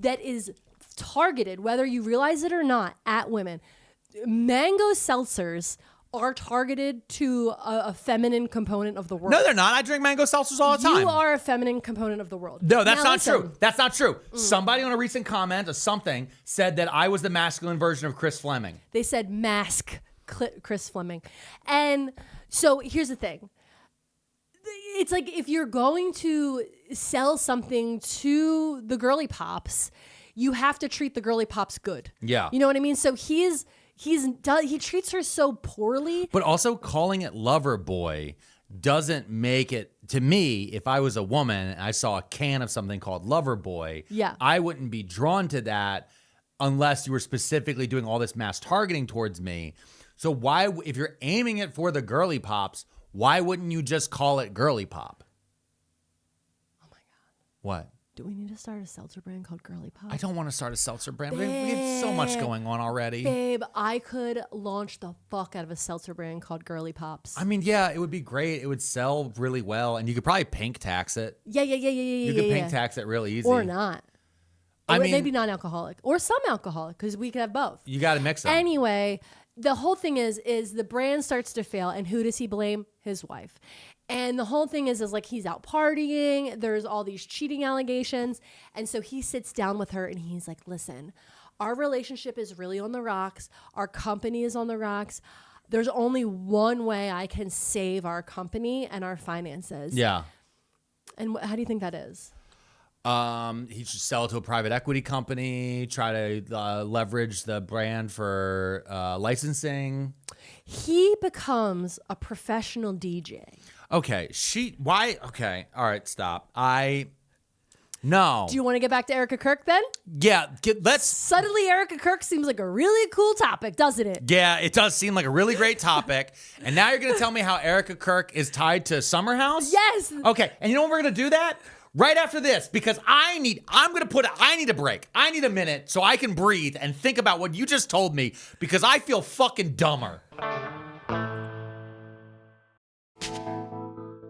that is targeted, whether you realize it or not, at women, mango seltzers are targeted to a feminine component of the world. No, they're not. I drink mango seltzers all the time. You are a feminine component of the world. No, that's Now not listen, true. That's not true. Somebody on a recent comment or something said that I was the masculine version of Chris Fleming. They said mask Chris Fleming. And so here's the thing. It's like if you're going to sell something to the girly pops, you have to treat the girly pops good. Yeah. You know what I mean? So he treats her so poorly. But also calling it lover boy doesn't make it, to me, if I was a woman and I saw a can of something called lover boy, Yeah. I wouldn't be drawn to that unless you were specifically doing all this mass targeting towards me. So why, if you're aiming it for the girly pops, why wouldn't you just call it girly pop? Oh my God. What? Do we need to start a seltzer brand called Girly Pop? I don't want to start a seltzer brand. We have so much going on already. Babe, I could launch the fuck out of a seltzer brand called Girly Pops. I mean, yeah, it would be great. It would sell really well, and you could probably pink tax it. Yeah. You could pink tax it really easy. Or not. I Or mean, maybe non-alcoholic. Or some alcoholic, because we could have both. you got to mix them. Anyway, the whole thing is the brand starts to fail, and who does he blame? His wife. And the whole thing is like he's out partying. There's all these cheating allegations. And so he sits down with her and he's like, listen, our relationship is really on the rocks. Our company is on the rocks. There's only one way I can save our company and our finances. Yeah. And how do you think that is? He should sell it to a private equity company, try to leverage the brand for licensing. He becomes a professional DJ. Okay, okay, all right, stop. No. Do you want to get back to Erika Kirk then? Yeah, let's. Suddenly, Erika Kirk seems like a really cool topic, doesn't it? Yeah, it does seem like a really great topic. And now you're going to tell me how Erika Kirk is tied to Summer House? Yes. Okay, and you know when we're going to do that? Right after this, because I need a break. I need a minute so I can breathe and think about what you just told me because I feel fucking dumber.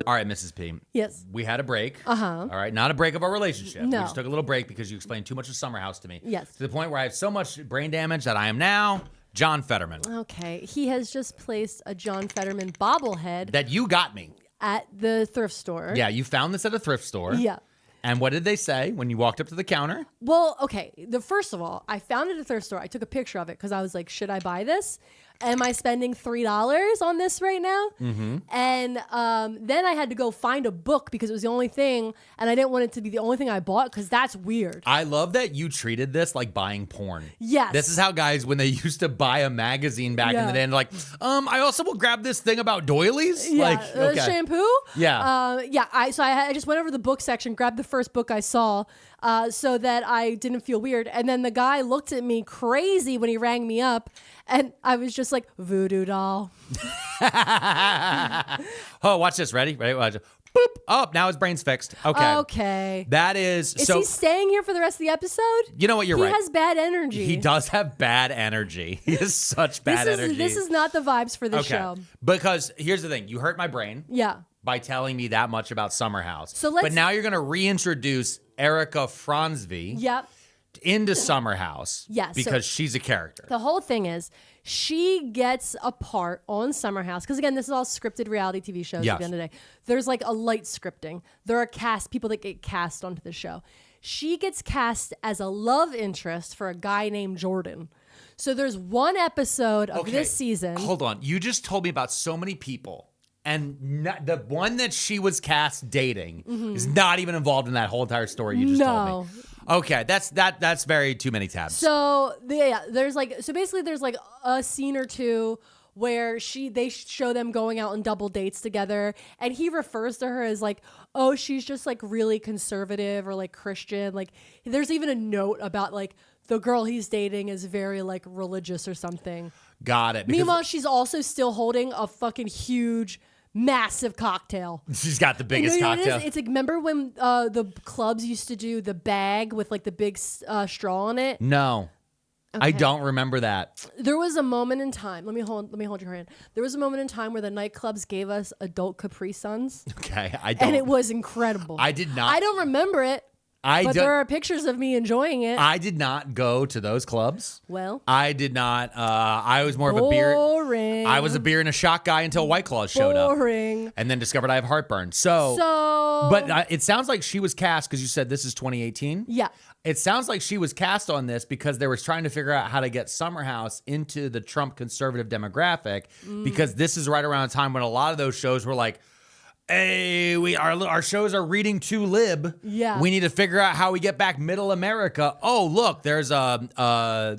All right, Mrs. P. Yes. We had a break. Uh-huh. All right, not a break of our relationship. No. We just took a little break because you explained too much of Summer House to me. Yes. To the point where I have so much brain damage that I am now John Fetterman. Okay. He has just placed a John Fetterman bobblehead That you got me. at the thrift store. Yeah, you found this at a thrift store. Yeah. And what did they say when you walked up to the counter? Well, okay. First of all, I found it at a thrift store. I took a picture of it because I was like, should I buy this? Am I spending $3 on this right now? Mm-hmm. And then I had to go find a book because it was the only thing, and I didn't want it to be the only thing I bought because that's weird. I love that you treated this like buying porn. Yes. This is how guys, when they used to buy a magazine back in Yeah. the day, and like, I also will grab this thing about doilies. Yeah, Like, okay. shampoo. Yeah. I just went over the book section, grabbed the first book I saw, so that I didn't feel weird. And then the guy looked at me crazy when he rang me up, and I was just like, voodoo doll. Oh, watch this. Ready? Watch. Boop. Oh, now his brain's fixed. Okay. Okay. That is Is so. he staying here for the rest of the episode? You know what? You're he right. He has bad energy. He does have bad energy. He has such bad energy. This is not the vibes for the show. Because here's the thing. You hurt my brain. Yeah. By telling me that much about Summer House. So but now you're going to reintroduce Erika Frantzve Yep. into Summer House. Yes. Because she's a character. The whole thing is she gets a part on Summer House. Because again, this is all scripted reality TV shows at the end of the day. There's like a light scripting. There are people that get cast onto the show. She gets cast as a love interest for a guy named Jordan. So there's one episode of this season. Hold on. You just told me about so many people. And the one that she was cast dating is not even involved in that whole entire story you just told me. Okay, that's very too many tabs. So there's basically a scene or two where they show them going out on double dates together, and he refers to her as like, oh, she's just like really conservative or like Christian. Like there's even a note about like the girl he's dating is very like religious or something. Got it. Meanwhile, she's also still holding a fucking huge, massive cocktail. She's got the biggest cocktail. It's like, remember when the clubs used to do the bag with like the big straw in it? No. Okay. I don't remember that. There was a moment in time. Let me hold your hand. There was a moment in time where the nightclubs gave us adult Capri Suns. Okay, I don't. And it was incredible. I did not. I don't remember it. But there are pictures of me enjoying it. I did not go to those clubs. Well, I did not. I was more of a beer. Boring. I was a beer and a shot guy until White Claws showed up. Boring. And then discovered I have heartburn. But it sounds like she was cast because you said this is 2018. Yeah. It sounds like she was cast on this because they were trying to figure out how to get Summer House into the Trump conservative demographic because this is right around a time when a lot of those shows were like, hey, our shows are reading too lib. Yeah. We need to figure out how we get back middle America. Oh, look, there's a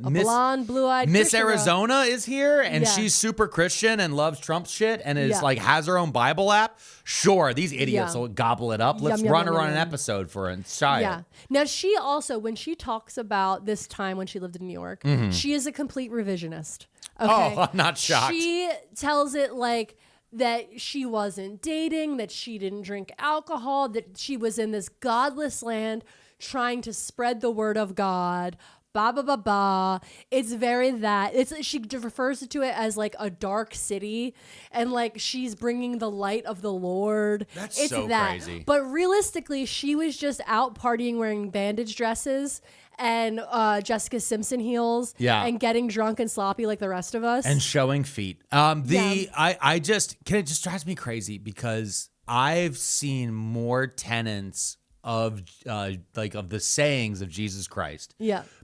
blonde, blue-eyed Miss Christian Arizona is here, and Yeah. she's super Christian and loves Trump shit and is like has her own Bible app. Sure, these idiots will gobble it up. Let's run her on an episode for a child. Yeah. Now, she also, when she talks about this time when she lived in New York, she is a complete revisionist. Okay? Oh, I'm not shocked. She tells it like that she wasn't dating, that she didn't drink alcohol, that she was in this godless land trying to spread the word of God. Ba ba ba ba. It's very that. She refers to it as like a dark city, and like she's bringing the light of the Lord. That's so crazy. But realistically, she was just out partying, wearing bandage dresses and Jessica Simpson heels, and getting drunk and sloppy like the rest of us, and showing feet. It just drives me crazy because I've seen more tenets of the sayings of Jesus Christ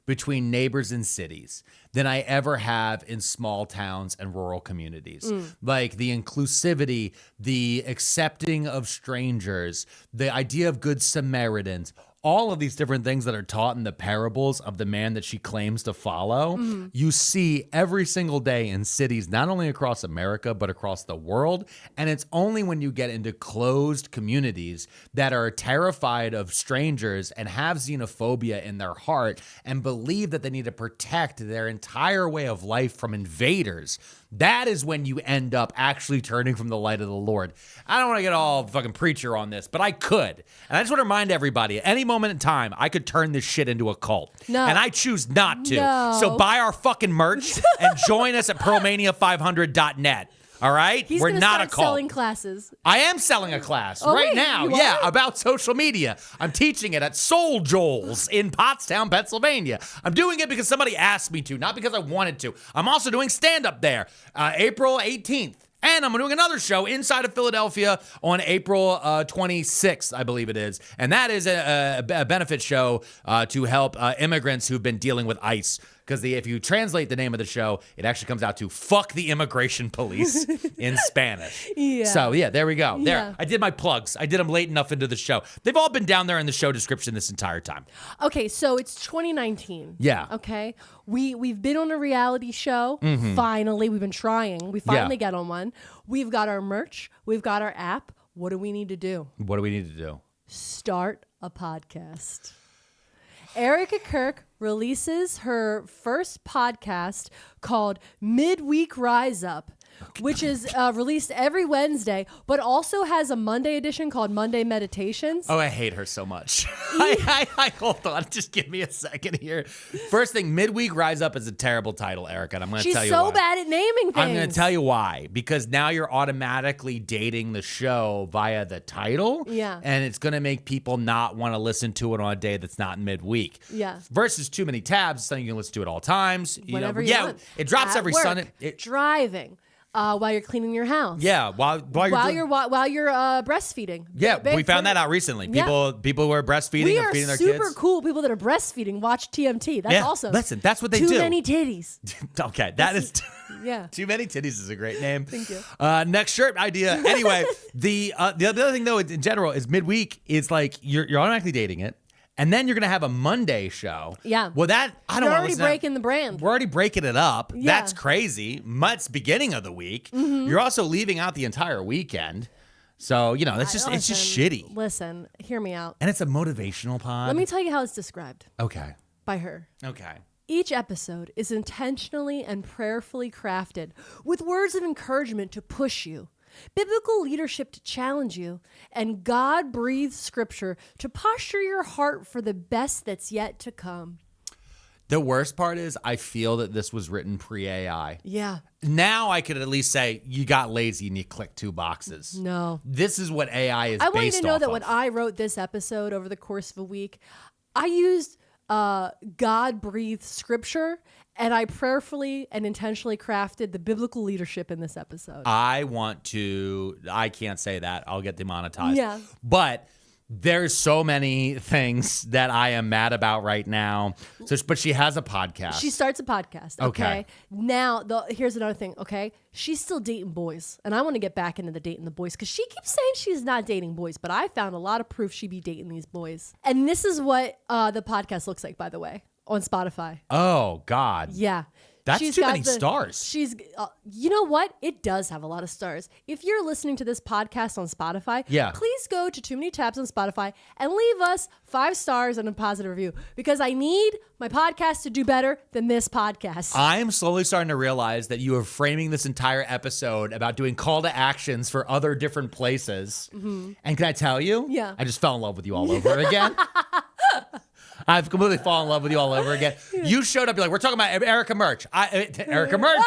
between neighbors and cities than I ever have in small towns and rural communities. Like the inclusivity, the accepting of strangers, the idea of good Samaritans, all of these different things that are taught in the parables of the man that she claims to follow, you see every single day in cities, not only across America, but across the world. And it's only when you get into closed communities that are terrified of strangers and have xenophobia in their heart and believe that they need to protect their entire way of life from invaders. That is when you end up actually turning from the light of the Lord. I don't want to get all fucking preacher on this, but I could. And I just want to remind everybody, at any moment in time, I could turn this shit into a cult. No. And I choose not to. No. So buy our fucking merch and join us at pearlmania500.net. All right? He's We're gonna not start a cult. selling classes. I am selling a class Oh, right wait, now. you Yeah, are? about social media. I'm teaching it at Soul Joel's in Pottstown, Pennsylvania. I'm doing it because somebody asked me to, not because I wanted to. I'm also doing stand-up there, April 18th. And I'm doing another show inside of Philadelphia on April 26th, I believe it is. And that is a benefit show to help immigrants who've been dealing with ICE. Because if you translate the name of the show, it actually comes out to "fuck the immigration police" in Spanish. Yeah. So yeah, there we go. There, Yeah. I did my plugs. I did them late enough into the show. They've all been down there in the show description this entire time. Okay, so it's 2019. Yeah. Okay. We've been on a reality show. Finally, we've been trying. We finally get on one. We've got our merch. We've got our app. What do we need to do? What do we need to do? Start a podcast. Erika Kirk releases her first podcast called Midweek Rise Up. which is released every Wednesday, but also has a Monday edition called Monday Meditations. Oh, I hate her so much. I hold on. Just give me a second here. First thing, Midweek Rise Up is a terrible title, Erica, and I'm going to tell you why. She's so bad at naming things. I'm going to tell you why. Because now you're automatically dating the show via the title. Yeah. And it's going to make people not want to listen to it on a day that's not midweek. Yeah. Versus Too Many Tabs, something you can listen to at all times. Whenever you want. It drops At every work, Sunday. driving. While you're cleaning your house. Yeah, while you're breastfeeding. Yeah, we found that out recently. People who are breastfeeding we and are feeding their kids. super cool people that are breastfeeding. Watch TMT. That's awesome. Listen, that's what they do. do. Too many titties. Okay, that is. Yeah. Too Many Titties is a great name. Thank you. Next shirt idea. Anyway, the other thing though in general is midweek is like you're automatically dating it. And then you're going to have a Monday show. Yeah. Well, that, I don't You're want to already listen breaking the brand. We're already breaking it up. Yeah. That's crazy. It's beginning of the week. Mm-hmm. You're also leaving out the entire weekend. So, it's just shitty. Listen, hear me out. And it's a motivational pod. Let me tell you how it's described Okay. by her. Okay. Each episode is intentionally and prayerfully crafted with words of encouragement to push you, biblical leadership to challenge you, and God-breathed scripture to posture your heart for the best that's yet to come. The worst part is I feel that this was written pre-AI. Yeah. Now I could at least say you got lazy and you clicked 2 boxes. No. This is what AI is based I off want you to know that of. when I wrote this episode over the course of a week, I used God-breathed scripture, and I prayerfully and intentionally crafted the biblical leadership in this episode. I can't say that. I'll get demonetized. Yeah. But there's so many things that I am mad about right now. But she has a podcast. She starts a podcast. Okay. Now, here's another thing. Okay. She's still dating boys. And I want to get back into the dating the boys because she keeps saying she's not dating boys. But I found a lot of proof she be dating these boys. And this is what the podcast looks like, by the way, on Spotify. Oh, God. Yeah. That's She's too got many stars. She's, you know what? It does have a lot of stars. If you're listening to this podcast on Spotify, please go to Too Many Tabs on Spotify and leave us 5 stars and a positive review because I need my podcast to do better than this podcast. I'm slowly starting to realize that you are framing this entire episode about doing call to actions for other different places. Mm-hmm. And can I tell you? Yeah. I just fell in love with you all over again. I've completely fallen in love with you all over again. You showed up, you're like, we're talking about Erika merch. Erika merch.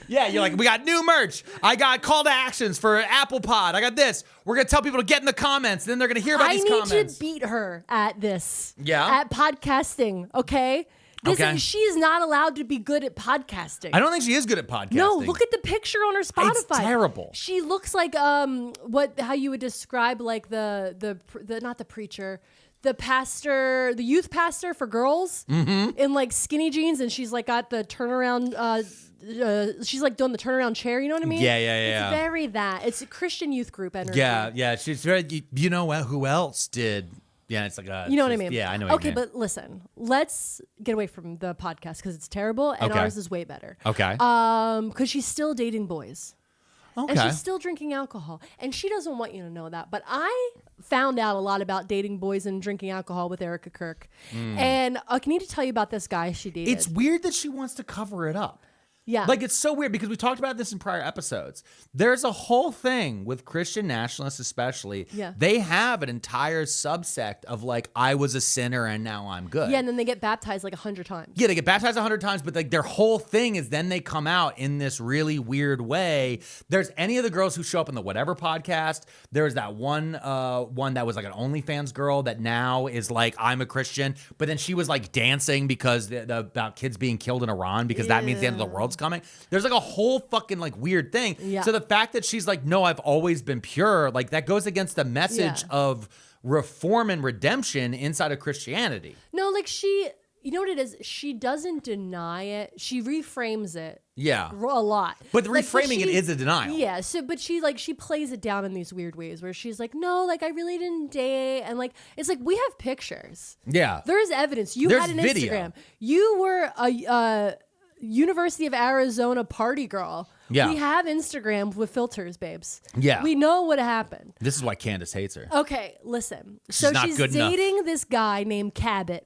Yeah, you're like, we got new merch. I got call to actions for Apple Pod. I got this. We're going to tell people to get in the comments. And then they're going to hear about these comments. I need to beat her at this. Yeah? At podcasting, okay? She's not allowed to be good at podcasting. I don't think she is good at podcasting. No, look at the picture on her Spotify. It's terrible. She looks like how you would describe like the not the preacher, the pastor, the youth pastor for girls in like skinny jeans, and she's like got the turnaround. She's like doing the turnaround chair. You know what I mean? Yeah. It's very that. It's a Christian youth group energy. Yeah. She's very. You know who else did? Yeah, it's like a. You know what I mean? Yeah, I know. What you mean. But listen, let's get away from the podcast because it's terrible, and ours is way better. Okay. Because she's still dating boys. Okay. And she's still drinking alcohol. And she doesn't want you to know that. But I found out a lot about dating boys and drinking alcohol with Erika Kirk. And I need to tell you about this guy she dated. It's weird that she wants to cover it up. Yeah. Like, it's so weird because we talked about this in prior episodes. There's a whole thing with Christian nationalists, especially. Yeah. They have an entire subsect of like, I was a sinner and now I'm good. Yeah, and then they get baptized like 100 times. Yeah, they get baptized 100 times, but like their whole thing is then they come out in this really weird way. There's any of the girls who show up in the Whatever podcast. There's that one that was like an OnlyFans girl that now is like, I'm a Christian, but then she was like dancing because about kids being killed in Iran because that means the end of the world's coming. There's like a whole fucking like weird thing. Yeah. So the fact that she's like, no, I've always been pure, like that goes against the message of reform and redemption inside of Christianity. No, like you know what it is? She doesn't deny it. She reframes it. Yeah. A lot. But the reframing it is a denial. Yeah. But she plays it down in these weird ways where she's like, no, like I really didn't date. And like, it's like, we have pictures. Yeah. There's evidence. You There's had an video. Instagram. You were a University of Arizona party girl. Yeah. We have Instagram with filters, babes. Yeah. We know what happened. This is why Candace hates her. Okay, listen. She's not she's good enough. dating this guy named Cabot.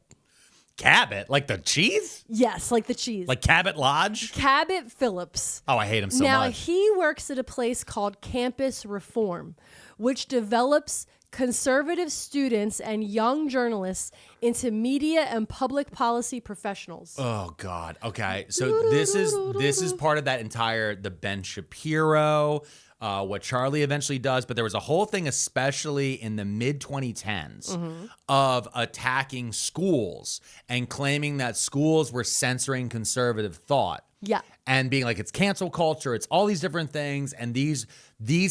Cabot? Like the cheese? Yes, like the cheese. Like Cabot Lodge? Cabot Phillips. Oh, I hate him so Now, much. he works at a place called Campus Reform, which develops conservative students and young journalists into media and public policy professionals. Oh God. Okay. So this is part of that entire the Ben Shapiro, what Charlie eventually does, but there was a whole thing, especially in the mid 2010s, of attacking schools and claiming that schools were censoring conservative thought. Yeah. And being like, it's cancel culture, it's all these different things. And these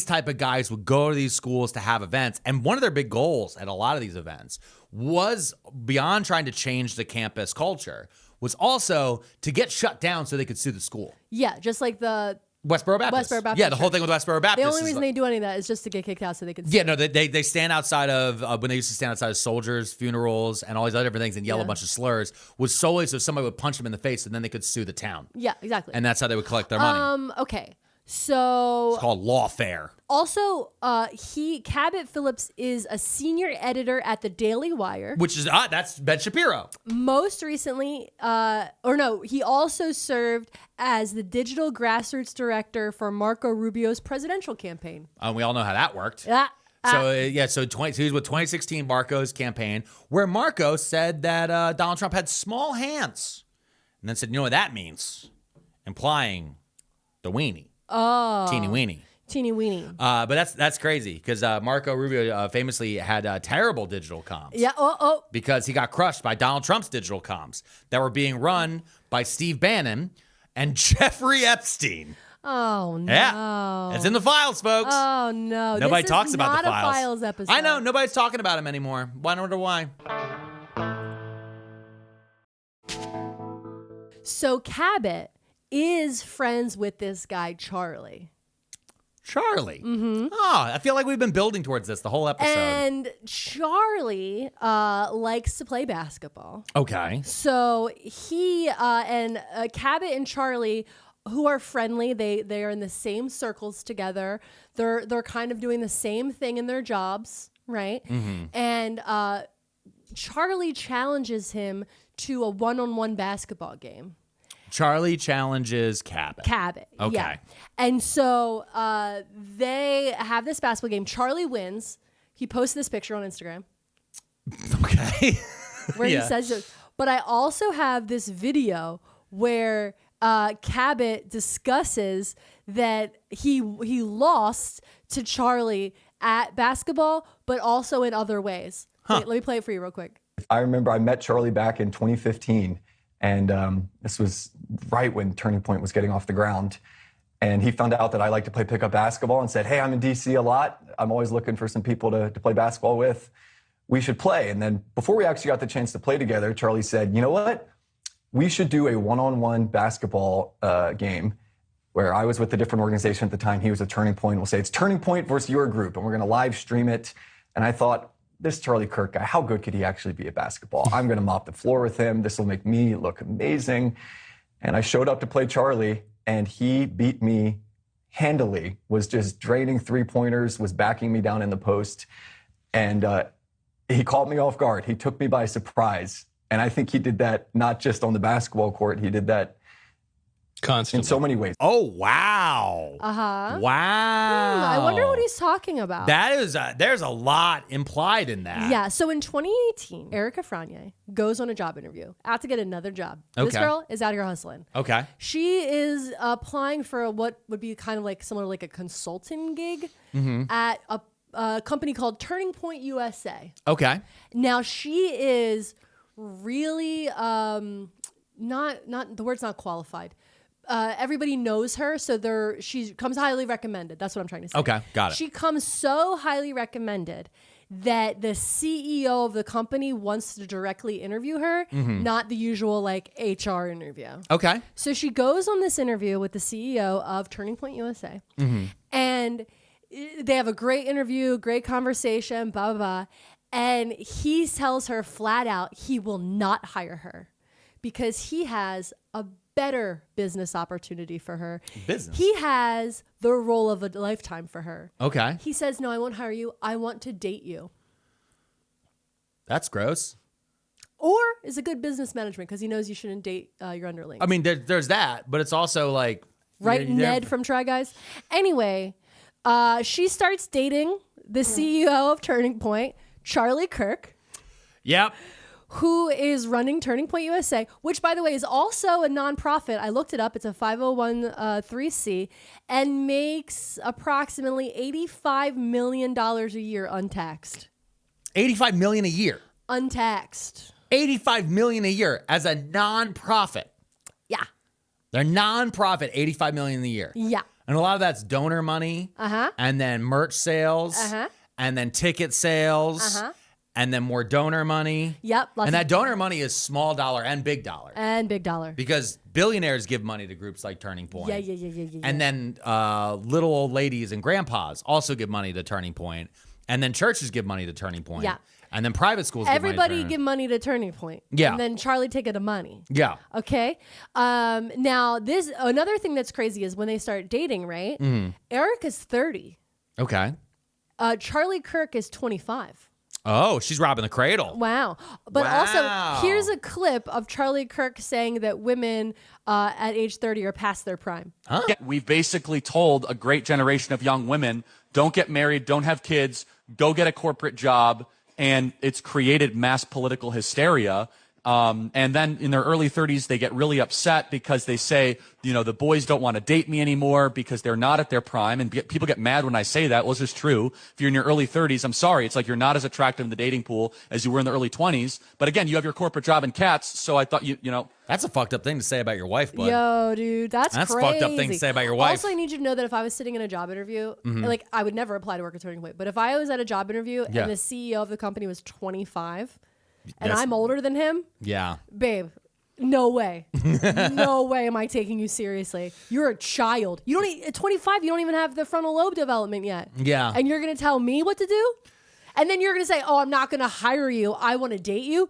type of guys would go to these schools to have events. And one of their big goals at a lot of these events was, beyond trying to change the campus culture, was also to get shut down so they could sue the school. Yeah, just like the Westboro Baptist. Westboro Baptist Yeah, the whole Church. thing with Westboro Baptist. The only is reason like- they do any of that is just to get kicked out so they can Yeah, no, they stand outside of, when they used to stand outside of soldiers' funerals and all these other different things and yell a bunch of slurs, was solely so somebody would punch them in the face and then they could sue the town. Yeah, exactly. And that's how they would collect their money. Okay. So It's called lawfare. also, Cabot Phillips is a senior editor at the Daily Wire. Which is, that's Ben Shapiro. Most recently, he also served as the digital grassroots director for Marco Rubio's presidential campaign. We all know how that worked. So So he was with 2016 Marco's campaign, where Marco said that Donald Trump had small hands. And then said, you know what that means? Implying the weenie. Oh. Teeny weenie. Teeny weeny. But that's crazy because Marco Rubio famously had terrible digital comms. Yeah. Because he got crushed by Donald Trump's digital comms that were being run by Steve Bannon and Jeffrey Epstein. Oh no. Yeah, it's in the files, folks. Oh no. Nobody This talks is about the not a files. files episode. I know nobody's talking about him anymore. I wonder why. So Cabot is friends with this guy Charlie. Charlie. Mm-hmm. Oh, I feel like we've been building towards this the whole episode. And Charlie likes to play basketball. Okay. So he and Cabot and Charlie, who are friendly, they are in the same circles together. They're kind of doing the same thing in their jobs, right? Mm-hmm. And Charlie challenges him to a one-on-one basketball game. Charlie challenges Cabot. Okay. Yeah. And so they have this basketball game. Charlie wins. He posts this picture on Instagram. Okay. Where he says, but I also have this video where Cabot discusses that he lost to Charlie at basketball, but also in other ways. Wait, let me play it for you real quick. I remember I met Charlie back in 2015, and this was right when Turning Point was getting off the ground. And he found out that I like to play pickup basketball and said, hey, I'm in DC a lot. I'm always looking for some people to play basketball with. We should play. And then before we actually got the chance to play together, Charlie said, you know what? We should do a one-on-one basketball game where I was with a different organization at the time. He was at Turning Point. We'll say it's Turning Point versus your group, and we're going to live stream it. And I thought, this Charlie Kirk guy, how good could he actually be at basketball? I'm going to mop the floor with him. This will make me look amazing. And I showed up to play Charlie, and he beat me handily, was just draining three-pointers, was backing me down in the post. And he caught me off guard. He took me by surprise. And I think he did that not just on the basketball court. He did that Constantly. in so many ways. Oh, wow. Uh-huh. Wow. I wonder what he's talking about. That is, there's a lot implied in that. Yeah, so in 2018, Erika Creates goes on a job interview, out to get another job. This Okay. girl is out here hustling. Okay. She is applying for what would be kind of like similar like a consulting gig at a company called Turning Point USA. Okay. Now she is really not the word's not qualified. Everybody knows her, so she comes highly recommended. That's what I'm trying to say. Okay, got it. She comes so highly recommended that the CEO of the company wants to directly interview her, not the usual like HR interview. Okay. So she goes on this interview with the CEO of Turning Point USA, and they have a great interview, great conversation, blah, blah, blah. And he tells her flat out he will not hire her because he has a better business opportunity for her. Business? He has the role of a lifetime for her. Okay. He says, no, I won't hire you. I want to date you. That's gross. Or is a good business management because he knows you shouldn't date your underling. I mean, there's that, but it's also like Right, Ned from Try Guys. Anyway, she starts dating the CEO of Turning Point, Charlie Kirk, Yep. who is running Turning Point USA, which, by the way, is also a nonprofit. I looked it up. It's a 501(c) and makes approximately $85 million a year untaxed. $85 million a year. Untaxed. $85 million a year as a nonprofit. Yeah. They're nonprofit, $85 million a year. Yeah. And a lot of that's donor money. Uh-huh. And then merch sales. Uh-huh. And then ticket sales. Uh-huh. And then more donor money. Yep. And that donor money is small dollar and big dollar. And big dollar. Because billionaires give money to groups like Turning Point. Yeah. And then little old ladies and grandpas also give money to Turning Point. And then churches give money to Turning Point. Yeah. And then private schools Everybody give give money to Turning Point. Yeah. And then Charlie take it to money. Yeah. Okay. Now this another thing that's crazy is when they start dating, right? Mm-hmm. Erika's 30. Okay. Charlie Kirk is 25. Oh, she's robbing the cradle. Wow. But Wow. also, here's a clip of Charlie Kirk saying that women at age 30 are past their prime. We've basically told a great generation of young women, don't get married, don't have kids, go get a corporate job. And it's created mass political hysteria. And then in their early 30s, they get really upset because they say, the boys don't want to date me anymore because they're not at their prime. And people get mad when I say that. Well, it's just true. If you're in your early 30s, I'm sorry. It's like you're not as attractive in the dating pool as you were in the early 20s. But again, you have your corporate job and cats. So I thought, That's a fucked up thing to say about your wife, bud. Yo, dude, that's crazy. fucked up thing to say about your wife. Also, I need you to know that if I was sitting in a job interview, like I would never apply to work at Turning Point, but if I was at a job interview Yeah. and the CEO of the company was 25 and That's- I'm older than him, Yeah. babe, no way. No way am I taking you seriously. You're a child. You don't at 25, you don't even have the frontal lobe development yet. Yeah. And you're going to tell me what to do? And then you're going to say, "Oh, I'm not going to hire you. I want to date you."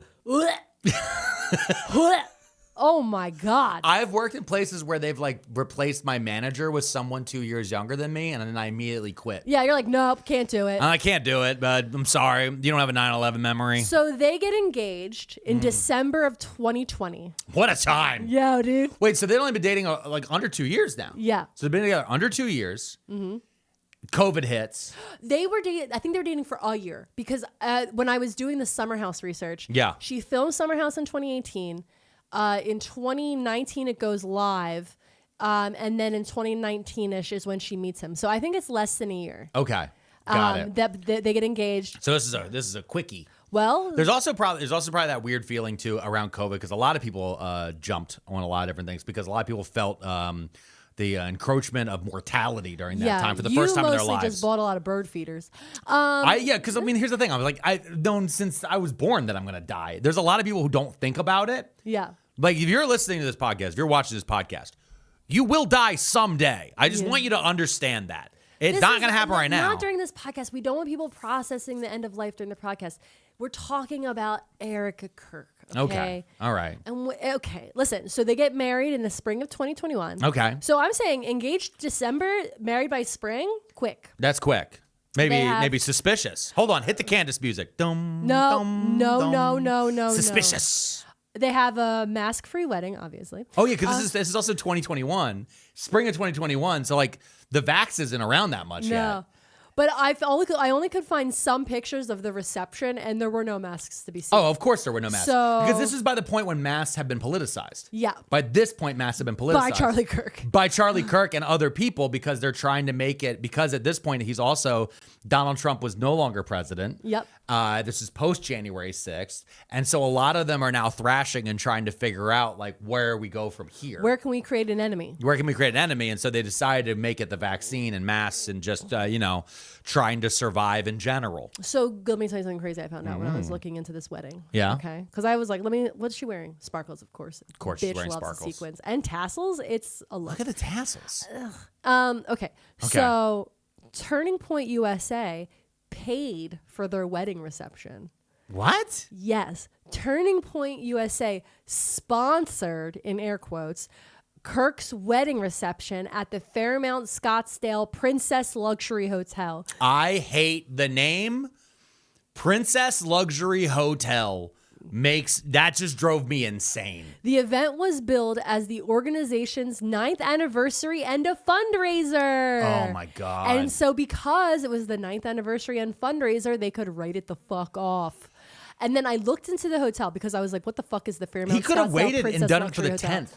Oh my God. I've worked in places where they've like replaced my manager with someone 2 years younger than me, and then I immediately quit. Yeah, you're like, "Nope, can't do it." I can't do it, but I'm sorry. You don't have a 9/11 memory. So they get engaged in December of 2020. What a time. Yo, dude. Wait, so they've only been dating like under 2 years now. Yeah. So they've been together under 2 years. Mm-hmm. COVID hits. They were dating, I think they were dating for a year because when I was doing the Summer House research, Yeah. she filmed Summer House in 2018. In 2019, it goes live. And then in 2019-ish is when she meets him. So I think it's less than a year. Okay. Got it. That they get engaged. So this is a quickie. Well, There's also probably that weird feeling too around COVID because a lot of people jumped on a lot of different things because a lot of people felt the encroachment of mortality during that time for the first time in their lives. You mostly just bought a lot of bird feeders. Because I mean, here's the thing. I was like, I've known since I was born that I'm gonna die. There's a lot of people who don't think about it. Yeah. Like if you're listening to this podcast, if you're watching this podcast, you will die someday. I just want you to understand that. It's not going to happen right now. Not during this podcast. We don't want people processing the end of life during the podcast. We're talking about Erika Kirk. Okay. All right. And okay, listen. So they get married in the spring of 2021. Okay. So I'm saying engaged December, married by spring, quick. That's quick. Maybe They have- maybe suspicious. Hold on. Hit the Candace music. Dum, No, dum, no, dum. no, no, no, no. Suspicious. They have a mask-free wedding, obviously. Oh yeah, because this is also 2021, spring of 2021. So like the vax isn't around that much yet. No. But I only could find some pictures of the reception, and there were no masks to be seen. Oh, of course there were no masks. So- because this is by the point when masks have been politicized. Yeah. By this point, masks have been politicized. By Charlie Kirk. By Charlie Kirk and other people because they're trying to make it, because at this point, he's also, Donald Trump was no longer president. Yep. This is post January 6th. And so a lot of them are now thrashing and trying to figure out like where we go from here. Where can we create an enemy? Where can we create an enemy? And so they decided to make it the vaccine and masks and just, trying to survive in general. So let me tell you something crazy I found out when I was looking into this wedding. Yeah. Okay. Because I was like, what's she wearing? Sparkles, of course. Of course Bitch she's wearing loves the sparkles. sequins. And tassels. It's a look. Look at the tassels. Okay. So Turning Point USA paid for their wedding reception. What? Yes. Turning Point USA sponsored, in air quotes, Kirk's wedding reception at the Fairmount Scottsdale Princess Luxury Hotel. I hate the name Princess Luxury Hotel. That just drove me insane. The event was billed as the organization's 9th anniversary and a fundraiser. Oh my God. And so because it was the 9th anniversary and fundraiser, they could write it the fuck off. And then I looked into the hotel because I was like, what the fuck is the Fairmount He could have Scottsdale waited Princess and done it for the Luxury Hotel? 10th.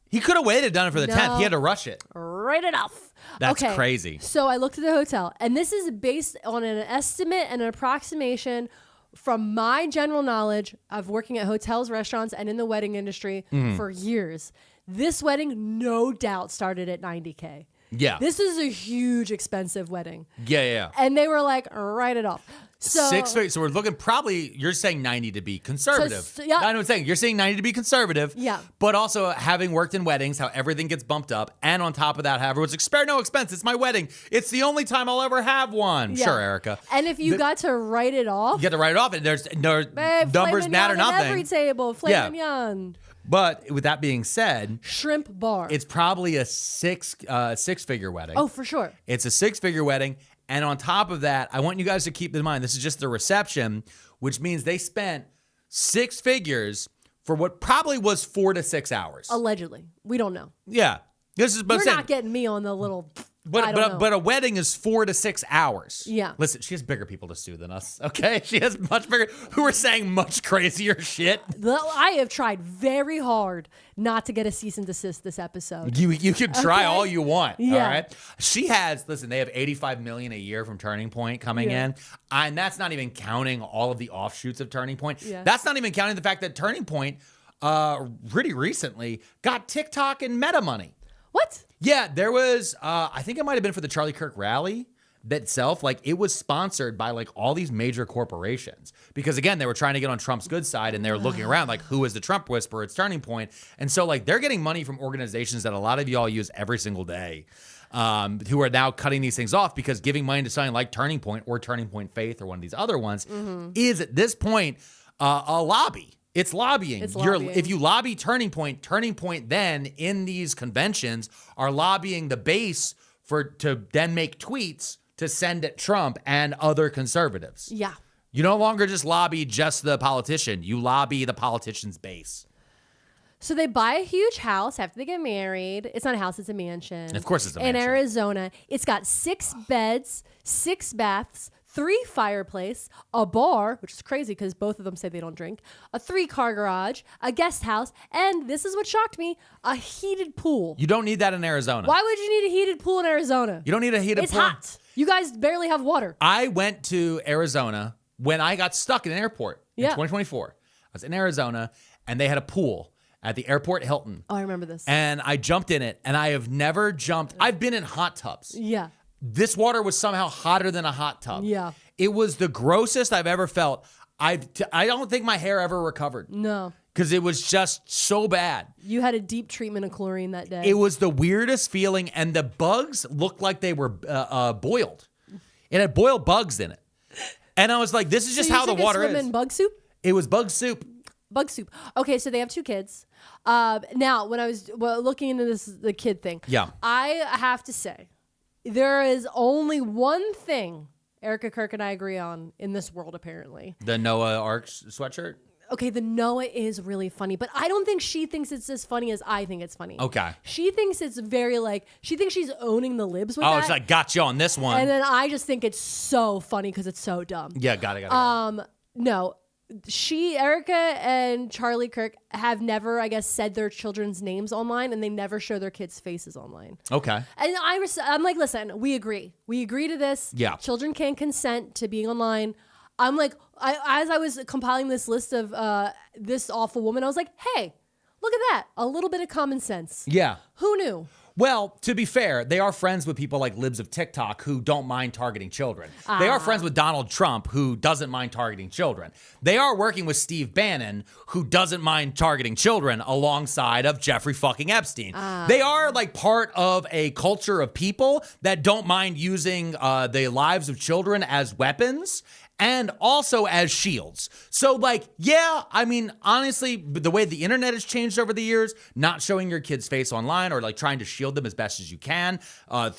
He could have waited and done it for the 10th. He had to rush it. Write it off. That's Okay, crazy. So I looked at the hotel, and this is based on an estimate and an approximation from my general knowledge of working at hotels, restaurants, and in the wedding industry for years. This wedding, no doubt, started at $90K. Yeah. This is a huge, expensive wedding. Yeah. And they were like, write it off. So 6 figures. So we're looking probably, you're saying 90 to be conservative. So, yeah. I know what I'm saying. You're saying 90 to be conservative. Yeah. But also having worked in weddings, how everything gets bumped up. And on top of that, however, it's spare no expense. It's my wedding. It's the only time I'll ever have one. Yeah. Sure, Erika. And if you got to write it off, You get to write it off. And there's no babe, numbers filet matter mignon at nothing. every table, filet Yeah. mignon. But with that being said, Shrimp bar. it's probably a six-figure wedding. Oh, for sure. It's a 6-figure wedding. And on top of that, I want you guys to keep in mind, this is just the reception, which means they spent 6 figures for what probably was 4 to 6 hours. Allegedly. We don't know. Yeah. This is You're not getting me on the little. I don't know. But a wedding is 4 to 6 hours. Yeah. Listen, she has bigger people to sue than us, okay? She has much bigger, who are saying much crazier shit. I have tried very hard not to get a cease and desist this episode. You can try Okay. all you want, Yeah. all right? She has, listen, they have $85 million a year from Turning Point coming Yeah. in. And that's not even counting all of the offshoots of Turning Point. Yeah. That's not even counting the fact that Turning Point pretty recently got TikTok and Meta money. What? Yeah, there was, I think it might have been for the Charlie Kirk rally itself. Like, it was sponsored by, like, all these major corporations. Because, again, they were trying to get on Trump's good side, and they were looking around, like, who is the Trump whisperer? It's Turning Point. And so, like, they're getting money from organizations that a lot of y'all use every single day, who are now cutting these things off because giving money to something like Turning Point or Turning Point Faith or one of these other ones is, at this point, a lobby. It's lobbying. It's lobbying. If you lobby Turning Point then in these conventions are lobbying the base to then make tweets to send at Trump and other conservatives. Yeah. You no longer just lobby just the politician. You lobby the politician's base. So they buy a huge house after they get married. It's not a house, it's a mansion. Of course it's a in mansion. Arizona. It's got 6 beds, 6 baths, 3 fireplace, a bar, which is crazy because both of them say they don't drink, a 3-car garage, a guest house, and this is what shocked me, a heated pool. You don't need that in Arizona. Why would you need a heated pool in Arizona? You don't need a heated It's pool. hot. You guys barely have water. I went to Arizona when I got stuck in an airport in Yeah. 2024. I was in Arizona and they had a pool at the airport Hilton. Oh, I remember this. And I jumped in it, and I have never jumped. I've been in hot tubs. Yeah. This water was somehow hotter than a hot tub. Yeah. It was the grossest I've ever felt. I don't think my hair ever recovered No. because it was just so bad. You had a deep treatment of chlorine that day. It was the weirdest feeling, and the bugs looked like they were boiled. It had boiled bugs in it. And I was like, this is just So you how the took a water swim is. in bug soup? It was bug soup. Bug soup. Okay, so they have 2 kids. Now, when I was looking into the kid thing, Yeah. I have to say, there is only one thing Erika Kirk and I agree on in this world, apparently. The Noah Ark sweatshirt? Okay, the Noah is really funny, but I don't think she thinks it's as funny as I think it's funny. Okay. She thinks it's very she thinks she's owning the libs with Oh, that. it's like, got you on this one. And then I just think it's so funny because it's so dumb. Yeah, got it. No, Erika and Charlie Kirk have never, I guess, said their children's names online, and they never show their kids' faces online. Okay. And I'm like, listen, we agree. We agree to this. Yeah. Children can consent to being online. I'm like, as I was compiling this list of this awful woman, I was like, hey, look at that. A little bit of common sense. Yeah. Who knew? Well, to be fair, they are friends with people like libs of TikTok who don't mind targeting children. They are friends with Donald Trump who doesn't mind targeting children. They are working with Steve Bannon who doesn't mind targeting children alongside of Jeffrey fucking Epstein. They are like part of a culture of people that don't mind using the lives of children as weapons and also as shields. So like, yeah, I mean, honestly, the way the internet has changed over the years, not showing your kid's face online or like trying to shield them as best as you can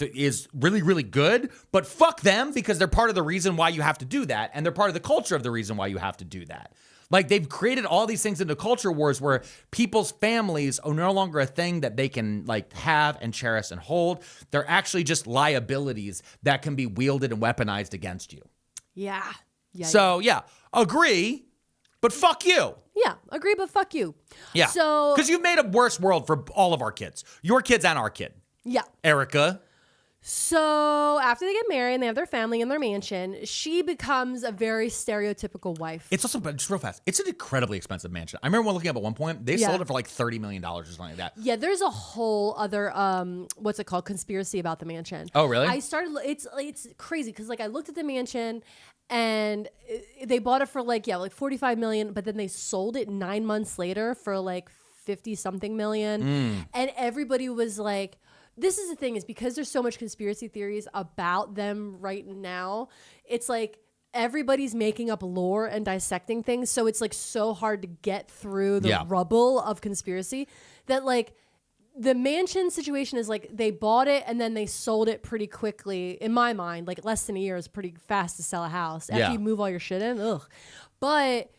is really, really good. But fuck them because they're part of the reason why you have to do that. And they're part of the culture of the reason why you have to do that. Like they've created all these things into culture wars where people's families are no longer a thing that they can like have and cherish and hold. They're actually just liabilities that can be wielded and weaponized against you. Yeah. So yeah, agree, but fuck you. Yeah, agree, but fuck you. Yeah. So because you've made a worse world for all of our kids, your kids and our kid. Yeah. Erika. So after they get married and they have their family in their mansion, she becomes a very stereotypical wife. It's also, just real fast, it's an incredibly expensive mansion. I remember when looking up at one point, they sold it for like $30 million or something like that. Yeah, there's a whole other what's it called, conspiracy about the mansion. Oh, really? I started. It's crazy because like I looked at the mansion, and they bought it for like 45 million, but then they sold it 9 months later for like 50 something million, and everybody was like. This is the thing is because there's so much conspiracy theories about them right now, it's like everybody's making up lore and dissecting things. So it's like so hard to get through the rubble of conspiracy that like the mansion situation is like they bought it and then they sold it pretty quickly. In my mind, like less than a year is pretty fast to sell a house after you move all your shit in. Ugh. But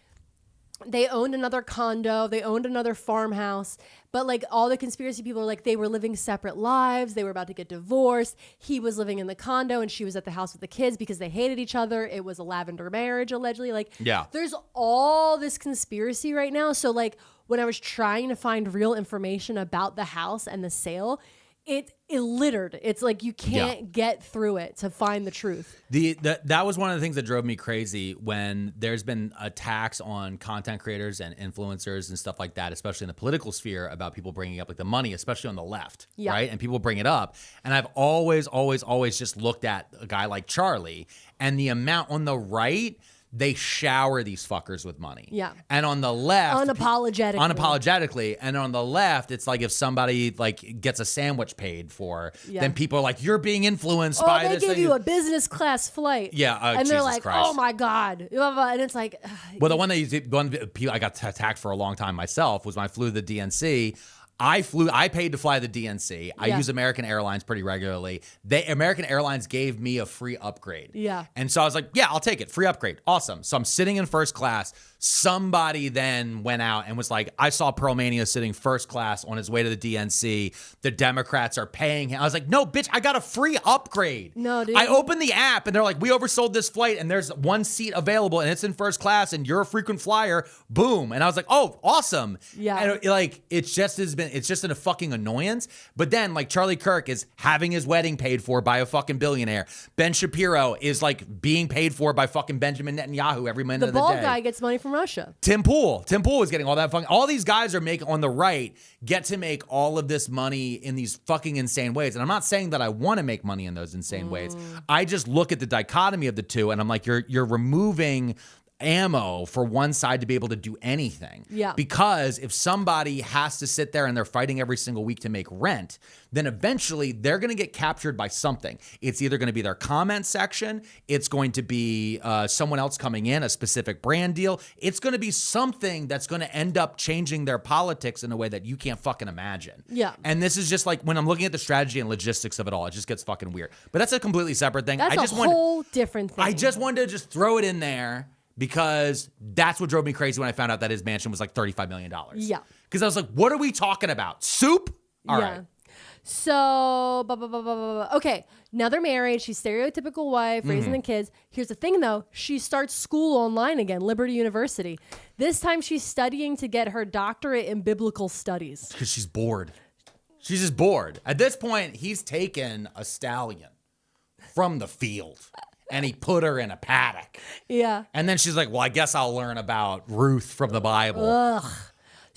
they owned another condo, they owned another farmhouse, but like all the conspiracy people are like they were living separate lives, they were about to get divorced. He was living in the condo and she was at the house with the kids because they hated each other. It was a lavender marriage allegedly. Like there's all this conspiracy right now. So like when I was trying to find real information about the house and the sale, it littered. It's like you can't get through it to find the truth. That was one of the things that drove me crazy when there's been attacks on content creators and influencers and stuff like that, especially in the political sphere, about people bringing up like the money, especially on the left, right? And people bring it up. And I've always just looked at a guy like Charlie and the amount on the right. They shower these fuckers with money. Yeah. And on the left, unapologetically. And on the left, it's like if somebody like gets a sandwich paid for, then people are like, you're being influenced by this. They give you a business class flight. Yeah. And Jesus they're like, Christ. oh my God. And it's like, well, the one I got attacked for a long time myself was when I flew the DNC. I paid to fly the DNC. I use American Airlines pretty regularly. American Airlines gave me a free upgrade. Yeah. And so I was like, yeah, I'll take it. Free upgrade. Awesome. So I'm sitting in first class. Somebody then went out and was like, I saw Pearl Mania sitting first class on his way to the DNC. The Democrats are paying him. I was like, no, bitch, I got a free upgrade. No, dude. I opened the app and they're like, we oversold this flight and there's one seat available and it's in first class and you're a frequent flyer. Boom. And I was like, oh, awesome. Yeah. And like, it's just a fucking annoyance. But then like Charlie Kirk is having his wedding paid for by a fucking billionaire. Ben Shapiro is like being paid for by fucking Benjamin Netanyahu every minute of the day. The bald guy gets money from Russia. Tim Pool is getting all that fucking. All these guys are on the right get to make all of this money in these fucking insane ways. And I'm not saying that I want to make money in those insane ways. I just look at the dichotomy of the two and I'm like, you're removing ammo for one side to be able to do anything. Yeah. Because if somebody has to sit there and they're fighting every single week to make rent, then eventually they're going to get captured by something. It's either going to be their comment section. It's going to be someone else coming in, a specific brand deal. It's going to be something that's going to end up changing their politics in a way that you can't fucking imagine. Yeah. And this is just like when I'm looking at the strategy and logistics of it all, it just gets fucking weird. But that's a completely separate thing. That's a whole different thing. I just wanted to just throw it in there because that's what drove me crazy when I found out that his mansion was like $35 million. Yeah. Because I was like, what are we talking about? Soup? All right. So, okay, now they're married. She's stereotypical wife, raising the kids. Here's the thing, though. She starts school online again, Liberty University. This time she's studying to get her doctorate in biblical studies. Because she's bored. She's just bored. At this point, he's taken a stallion from the field. And he put her in a paddock. Yeah. And then she's like, well, I guess I'll learn about Ruth from the Bible. Ugh.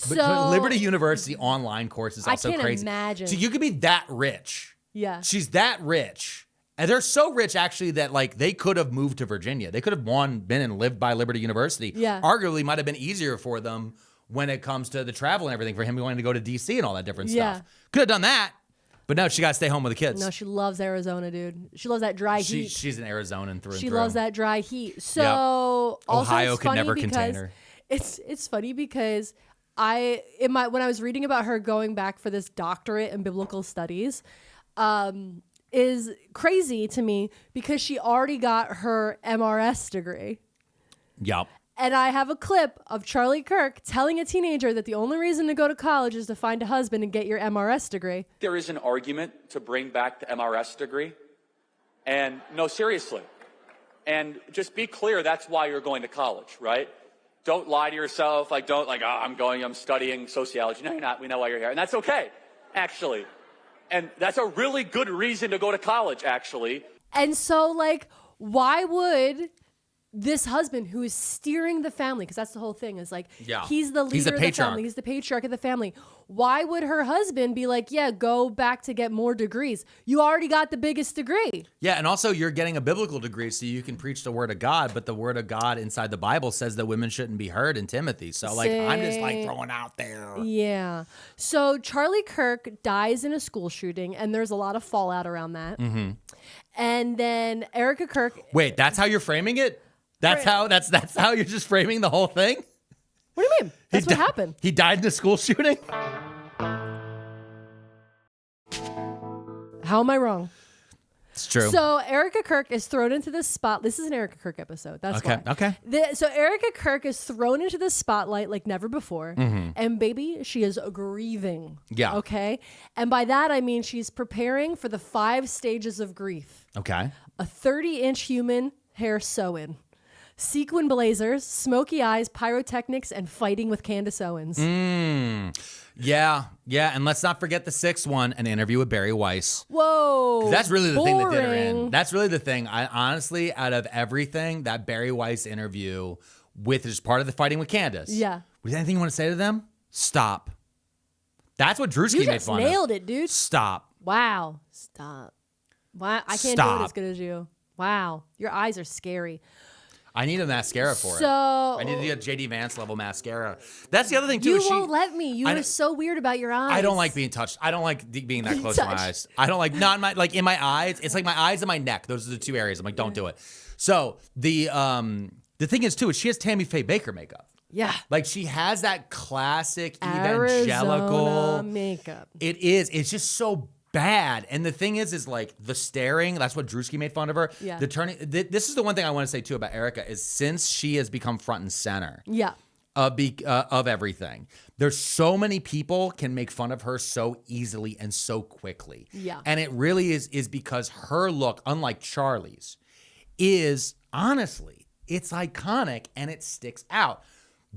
But Liberty University online course is also crazy. I can't imagine. So you could be that rich. Yeah. She's that rich. And they're so rich, actually, that like they could have moved to Virginia. They could have been and lived by Liberty University. Yeah. Arguably might have been easier for them when it comes to the travel and everything for him wanting to go to D.C. and all that different stuff. Could have done that. But no, she got to stay home with the kids. No, she loves Arizona, dude. She loves that dry heat. She's an Arizonan through and through. She loves that dry heat. So also Ohio could never contain her. It's funny because when I was reading about her going back for this doctorate in biblical studies, is crazy to me because she already got her MRS degree. Yep. And I have a clip of Charlie Kirk telling a teenager that the only reason to go to college is to find a husband and get your MRS degree. There is an argument to bring back the MRS degree. And no, seriously. And just be clear, that's why you're going to college, right? Don't lie to yourself. I'm studying sociology. No, you're not. We know why you're here. And that's okay, actually. And that's a really good reason to go to college, actually. And so, why would this husband who is steering the family, because that's the whole thing, is he's the leader of the family, he's the patriarch of the family. Why would her husband be like, yeah, go back to get more degrees? You already got the biggest degree. Yeah, and also you're getting a biblical degree so you can preach the word of God, but the word of God inside the Bible says that women shouldn't be heard in Timothy. So I'm just throwing out there. Yeah. So Charlie Kirk dies in a school shooting, and there's a lot of fallout around that. Mm-hmm. And then Erika Kirk. Wait, that's how you're framing it? That's how you're just framing the whole thing? What do you mean? That's what happened. He died in a school shooting? How am I wrong? It's true. So Erika Kirk is thrown into the spot. This is an Erika Kirk episode. That's why. Okay. So Erika Kirk is thrown into the spotlight like never before. Mm-hmm. And baby, she is grieving. Yeah. Okay. And by that, I mean she's preparing for the 5 stages of grief. Okay. A 30-inch human hair sew-in. Sequin blazers, smoky eyes, pyrotechnics, and fighting with Candace Owens. Yeah. And let's not forget the 6th one, an interview with Barry Weiss. Whoa. That's really the thing that did her boring. in. That's really the thing. I honestly, out of everything, that Barry Weiss interview with is part of the fighting with Candace. Yeah. Was there anything you want to say to them? Stop. That's what Druski You made just fun nailed of. it, dude. Stop. Wow. Stop. Wow. I can't do it as good as you. Wow. Your eyes are scary. I need a mascara for it. So I need to get JD Vance level mascara. That's the other thing too. You won't let me. You are so weird about your eyes. I don't like being touched. I don't like being that close to my eyes. I don't like in my eyes. It's like my eyes and my neck. Those are the 2 areas. I'm like, don't do it. So the thing is too is she has Tammy Faye Baker makeup. Yeah. Like she has that classic Arizona evangelical makeup. It is. It's just so bad. And the thing is like the staring, that's what Druski made fun of her. Yeah. The turning, this is the one thing I want to say too about Erika is since she has become front and center of everything, there's so many people can make fun of her so easily and so quickly. Yeah. And it really is because her look, unlike Charlie's, is honestly, it's iconic and it sticks out.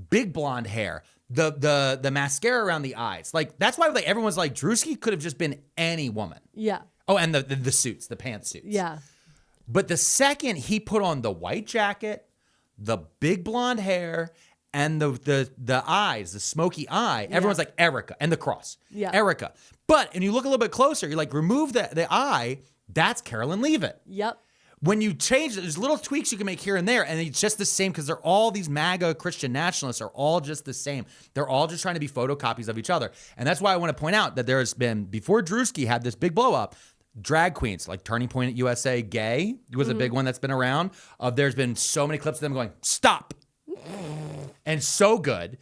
Big blonde hair, the mascara around the eyes. Like that's why everyone's like Druski could have just been any woman. Yeah. Oh, and the suits, the pantsuits. Yeah. But the second he put on the white jacket, the big blonde hair, and the eyes, the smoky eye, everyone's like Erika and the cross. Yeah. Erika. But and you look a little bit closer, you're like, remove the eye, that's Carolyn Leavitt. Yep. When you change, there's little tweaks you can make here and there, and it's just the same because they're all these MAGA Christian nationalists are all just the same. They're all just trying to be photocopies of each other. And that's why I want to point out that there has been, before Druski had this big blow up, drag queens like Turning Point at USA Gay was a big one that's been around. There's been so many clips of them going, stop. And so good.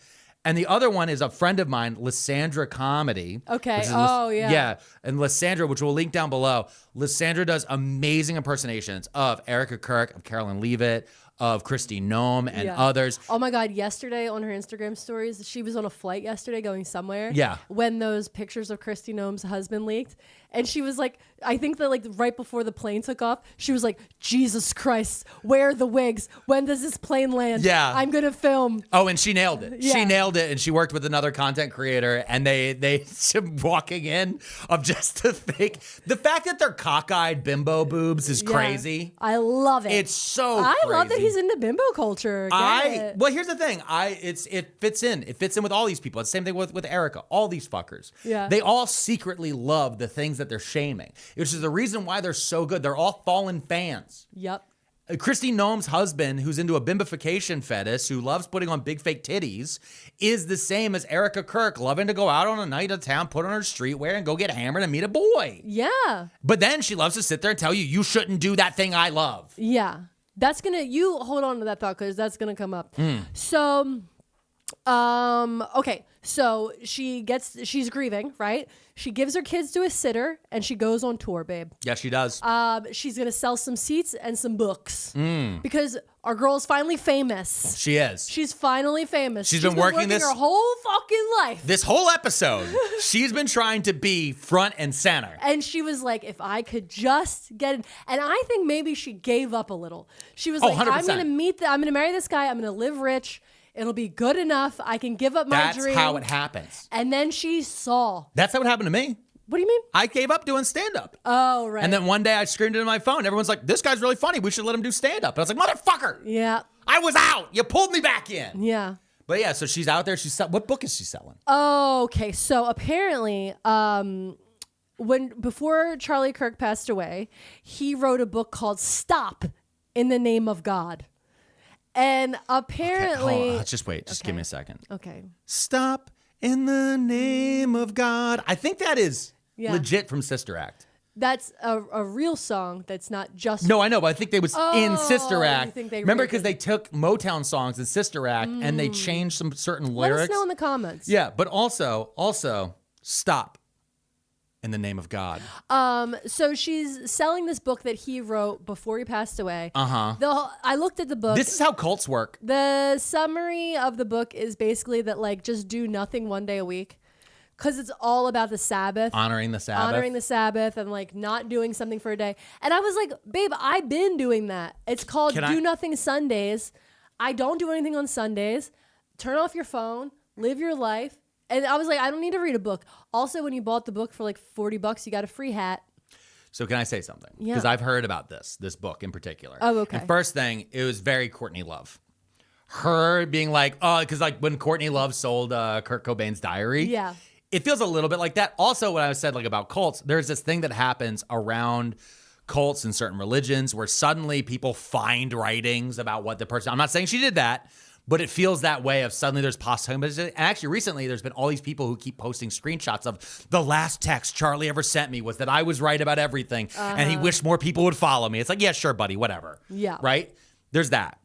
And the other one is a friend of mine, Lysandra Comedy. Okay. Oh, yeah. Yeah. And Lysandra, which we'll link down below, Lysandra does amazing impersonations of Erika Kirk, of Carolyn Leavitt, of Kristi Noem, and others. Oh my God, yesterday on her Instagram stories, she was on a flight yesterday going somewhere. Yeah. When those pictures of Kristi Noem's husband leaked. And she was like, I think that right before the plane took off, she was like, Jesus Christ, where are the wigs? When does this plane land? Yeah. I'm going to film. Oh, and she nailed it. Yeah. She nailed it, and she worked with another content creator, and they walking in of just the fact that they're cockeyed bimbo boobs is crazy. I love it. It's so I crazy. love that he's into bimbo culture. Well, here's the thing. It fits in. It fits in with all these people. It's the same thing with Erika. All these fuckers. Yeah. They all secretly love the things that they're shaming, which is the reason why they're so good. They're all fallen fans. Yep. Kristi Noem's husband, who's into a bimbification fetish, who loves putting on big fake titties, is the same as Erika Kirk, loving to go out on a night of town, put on her streetwear, and go get hammered and meet a boy. Yeah. But then she loves to sit there and tell you shouldn't do that thing I love. Yeah. You hold on to that thought because that's going to come up. So Okay, so she's grieving, right? She gives her kids to a sitter and she goes on tour, babe. Yes, she does. She's gonna sell some seats and some books because our girl is finally famous. She is. She's finally famous. She's been working this her whole fucking life. This whole episode, she's been trying to be front and center. And she was like, if I could just get it. And I think maybe she gave up a little. She was like, 100%. I'm gonna marry this guy. I'm gonna live rich. It'll be good enough. I can give up my dream. That's how it happens. And then she saw. That's how it happened to me. What do you mean? I gave up doing stand-up. Oh, right. And then one day I screamed into my phone. Everyone's like, this guy's really funny. We should let him do stand-up. And I was like, motherfucker. Yeah. I was out. You pulled me back in. Yeah. But yeah, so she's out there. What book is she selling? Okay. So apparently, before Charlie Kirk passed away, he wrote a book called Stop in the Name of God. And apparently... Okay, hold on. Just wait. Just give me a second. Okay. Stop in the name of God. I think that is legit from Sister Act. That's a real song that's not just... No, I know, but I think they was in Sister Act. Remember, because they took Motown songs in Sister Act and they changed some certain lyrics. Let us know in the comments. Yeah, but also, stop in the name of God. So she's selling this book that he wrote before he passed away. I looked at the book. This is how cults work. The summary of the book is basically that, like, just do nothing one day a week. Because it's all about the Sabbath. Honoring the Sabbath. And, like, not doing something for a day. And I was like, babe, I've been doing that. It's called Do Nothing Sundays. I don't do anything on Sundays. Turn off your phone. Live your life. And I was like, I don't need to read a book. Also, when you bought the book for like $40, you got a free hat. So can I say something? Yeah. Because I've heard about this book in particular. Oh, okay. And first thing, it was very Courtney Love. Her being like, oh, because like when Courtney Love sold Kurt Cobain's diary. Yeah. It feels a little bit like that. Also, what I said like about cults, there's this thing that happens around cults and certain religions where suddenly people find writings about what the person, I'm not saying she did that, but it feels that way of suddenly there's possibilities. And actually recently there's been all these people who keep posting screenshots of the last text Charlie ever sent me was that I was right about everything and he wished more people would follow me. It's like, yeah, sure, buddy, whatever. Yeah. Right? There's that.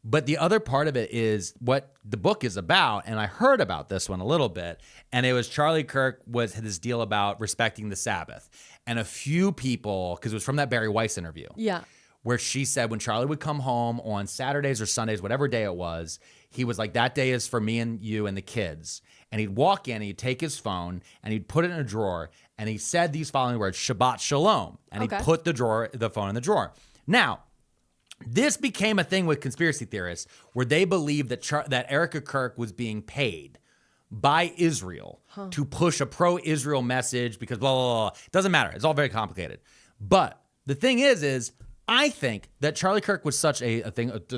But the other part of it is what the book is about, and I heard about this one a little bit, and it was Charlie Kirk had this deal about respecting the Sabbath. And a few people, because it was from that Barry Weiss interview. Yeah. Where she said when Charlie would come home on Saturdays or Sundays, whatever day it was, he was like, that day is for me and you and the kids. And he'd walk in, he'd take his phone, and he'd put it in a drawer, and he said these following words, Shabbat Shalom. And he'd put the phone in the drawer. Now, this became a thing with conspiracy theorists where they believed that Erika Kirk was being paid by Israel to push a pro-Israel message because blah, blah, blah. It doesn't matter. It's all very complicated. But the thing is I think that Charlie Kirk was such a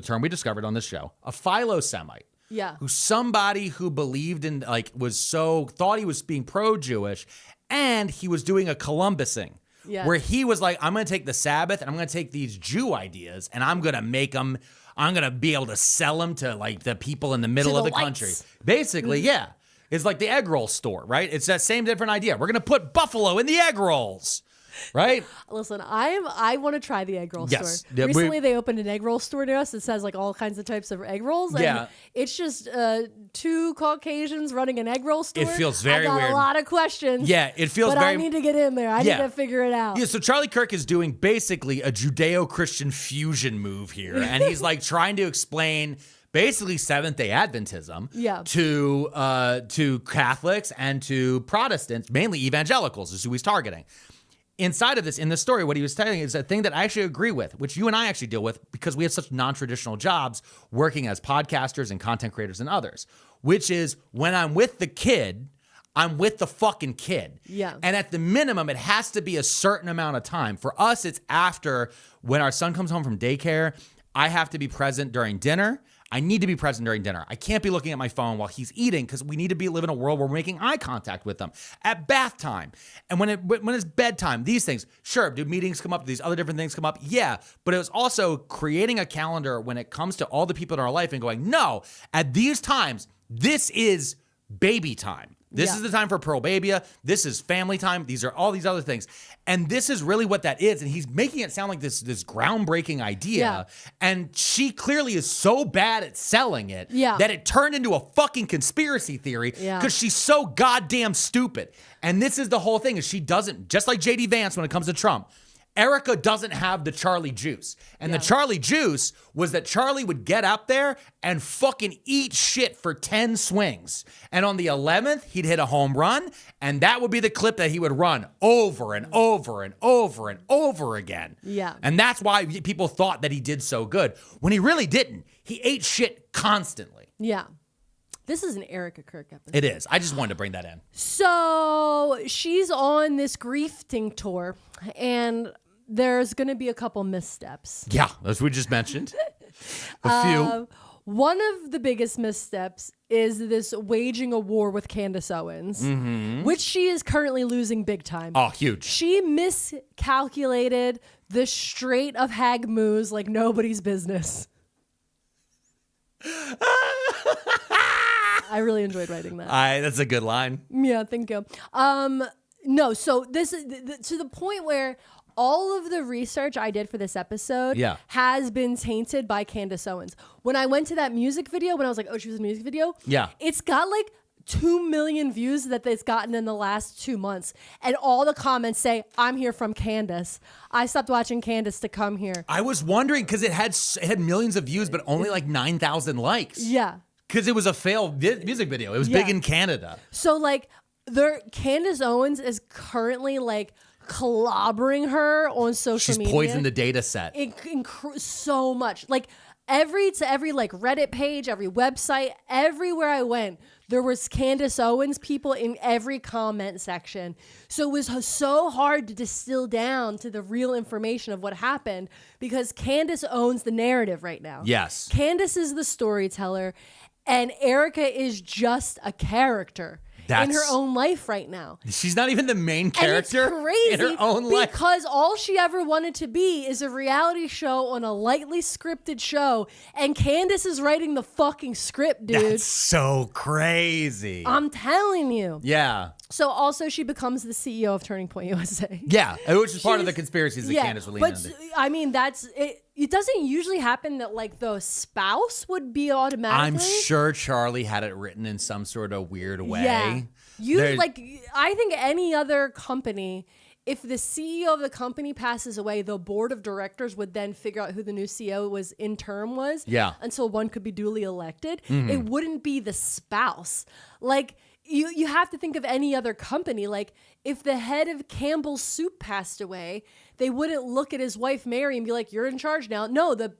term we discovered on this show, a philo-Semite. Yeah. Who's somebody who believed in, like, thought he was being pro-Jewish, and he was doing a Columbusing. Yes. Where he was like, I'm going to take the Sabbath and I'm going to take these Jew ideas and I'm going to make them, I'm going to be able to sell them to like the people in the middle of the country. Basically, yeah. It's like the egg roll store, right? It's that same different idea. We're going to put buffalo in the egg rolls, right? Listen, I want to try the egg roll Yes. store. Yeah, Recently, they opened an egg roll store near us that says like all kinds of types of egg rolls. And Yeah. it's just two Caucasians running an egg roll store. It feels very I got weird. a lot of questions. Yeah, it feels but very... I need to get in there. I need to figure it out. Yeah, so Charlie Kirk is doing basically a Judeo-Christian fusion move here. And he's like trying to explain basically Seventh-day Adventism to Catholics and to Protestants, mainly evangelicals is who he's targeting. Inside of this, in this story, what he was telling is a thing that I actually agree with, which you and I actually deal with because we have such non-traditional jobs working as podcasters and content creators and others, which is when I'm with the kid, I'm with the fucking kid. Yeah. And at the minimum, it has to be a certain amount of time. For us, it's after when our son comes home from daycare, I have to be present during dinner. I need to be present during dinner. I can't be looking at my phone while he's eating because we need to live in a world where we're making eye contact with them. At bath time, and when it's bedtime, these things, sure, do meetings come up? Do these other different things come up? Yeah, but it was also creating a calendar when it comes to all the people in our life and going, no, at these times, this is baby time. This is the time for Pearl Babia. This is family time. These are all these other things. And this is really what that is. And he's making it sound like this groundbreaking idea. Yeah. And she clearly is so bad at selling it that it turned into a fucking conspiracy theory because she's so goddamn stupid. And this is the whole thing is she doesn't, just like JD Vance when it comes to Trump, Erika doesn't have the Charlie juice. And the Charlie juice was that Charlie would get up there and fucking eat shit for 10 swings. And on the 11th, he'd hit a home run, and that would be the clip that he would run over and over and over and over again. Yeah. And that's why people thought that he did so good, when he really didn't. He ate shit constantly. Yeah. This is an Erika Kirk episode. It is. I just wanted to bring that in. So she's on this griefing tour, and there's going to be a couple missteps. Yeah, as we just mentioned. A few. One of the biggest missteps is this waging a war with Candace Owens, which she is currently losing big time. Oh, huge. She miscalculated the straight of hag moves like nobody's business. I really enjoyed writing that. That's a good line. Yeah, thank you. No, so this is to the point where all of the research I did for this episode has been tainted by Candace Owens. When I went to that music video, when I was like, oh, she was in a music video, it's got like 2 million views that it's gotten in the last 2 months. And all the comments say, I'm here from Candace. I stopped watching Candace to come here. I was wondering because it had millions of views, but only like 9,000 likes. Yeah. Because it was a failed music video. It was big in Canada. So like Candace Owens is currently like clobbering her on social media. She's poisoned the data set. So much. Like every like Reddit page, every website, everywhere I went, there was Candace Owens people in every comment section. So it was so hard to distill down to the real information of what happened because Candace owns the narrative right now. Yes. Candace is the storyteller and Erika is just a character. In her own life right now. She's not even the main character and it's crazy in her own life. Because all she ever wanted to be is a reality show on a lightly scripted show. And Candace is writing the fucking script, dude. That's so crazy. I'm telling you. Yeah. So also she becomes the CEO of Turning Point USA. Yeah, which is part of the conspiracies that Candace would lean into. I mean, that's it. It doesn't usually happen that like the spouse would be automatically. I'm sure Charlie had it written in some sort of weird way. Yeah. I think any other company, if the CEO of the company passes away, the board of directors would then figure out who the new CEO was in term was. Yeah. Until one could be duly elected. It wouldn't be the spouse. Like you have to think of any other company. Like if the head of Campbell's Soup passed away, they wouldn't look at his wife Mary and be like, you're in charge now. No, the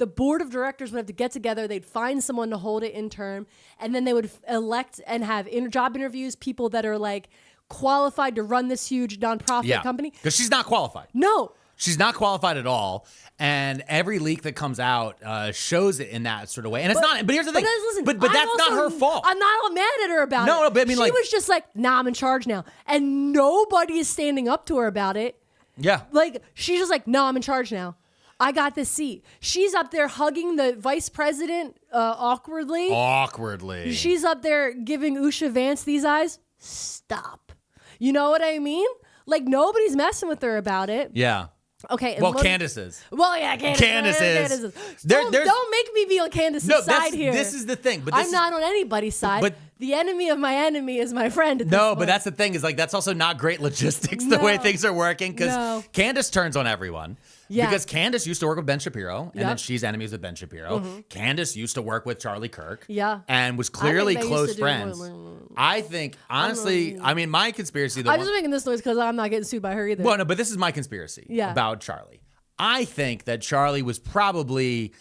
board of directors would have to get together. They'd find someone to hold it in term. And then they would elect and have job interviews, people that are like qualified to run this huge nonprofit company. Because she's not qualified. No. She's not qualified at all. And every leak that comes out shows it in that sort of way. And it's not, but here's the thing. But that's not her fault. I'm not mad at her about it. No, but I mean, she was just like, nah, I'm in charge now. And nobody is standing up to her about it. Yeah. Like, she's just like, no, I'm in charge now. I got this seat. She's up there hugging the vice president awkwardly. Awkwardly. She's up there giving Usha Vance these eyes. Stop. You know what I mean? Like, nobody's messing with her about it. Yeah. Okay. Well, Candace is. Well, yeah, Candace is. Don't make me be on Candace's side here. This is the thing. But I'm not on anybody's side. But the enemy of my enemy is my friend. But that's the thing is like that's also not great logistics the way things are working because Candace turns on everyone. Yeah. Because Candace used to work with Ben Shapiro, and then she's enemies with Ben Shapiro. Candace used to work with Charlie Kirk, and was clearly close friends. I think, honestly, I mean, my conspiracy... I'm just making this noise because I'm not getting sued by her either. Well, no, but this is my conspiracy about Charlie. I think that Charlie was probably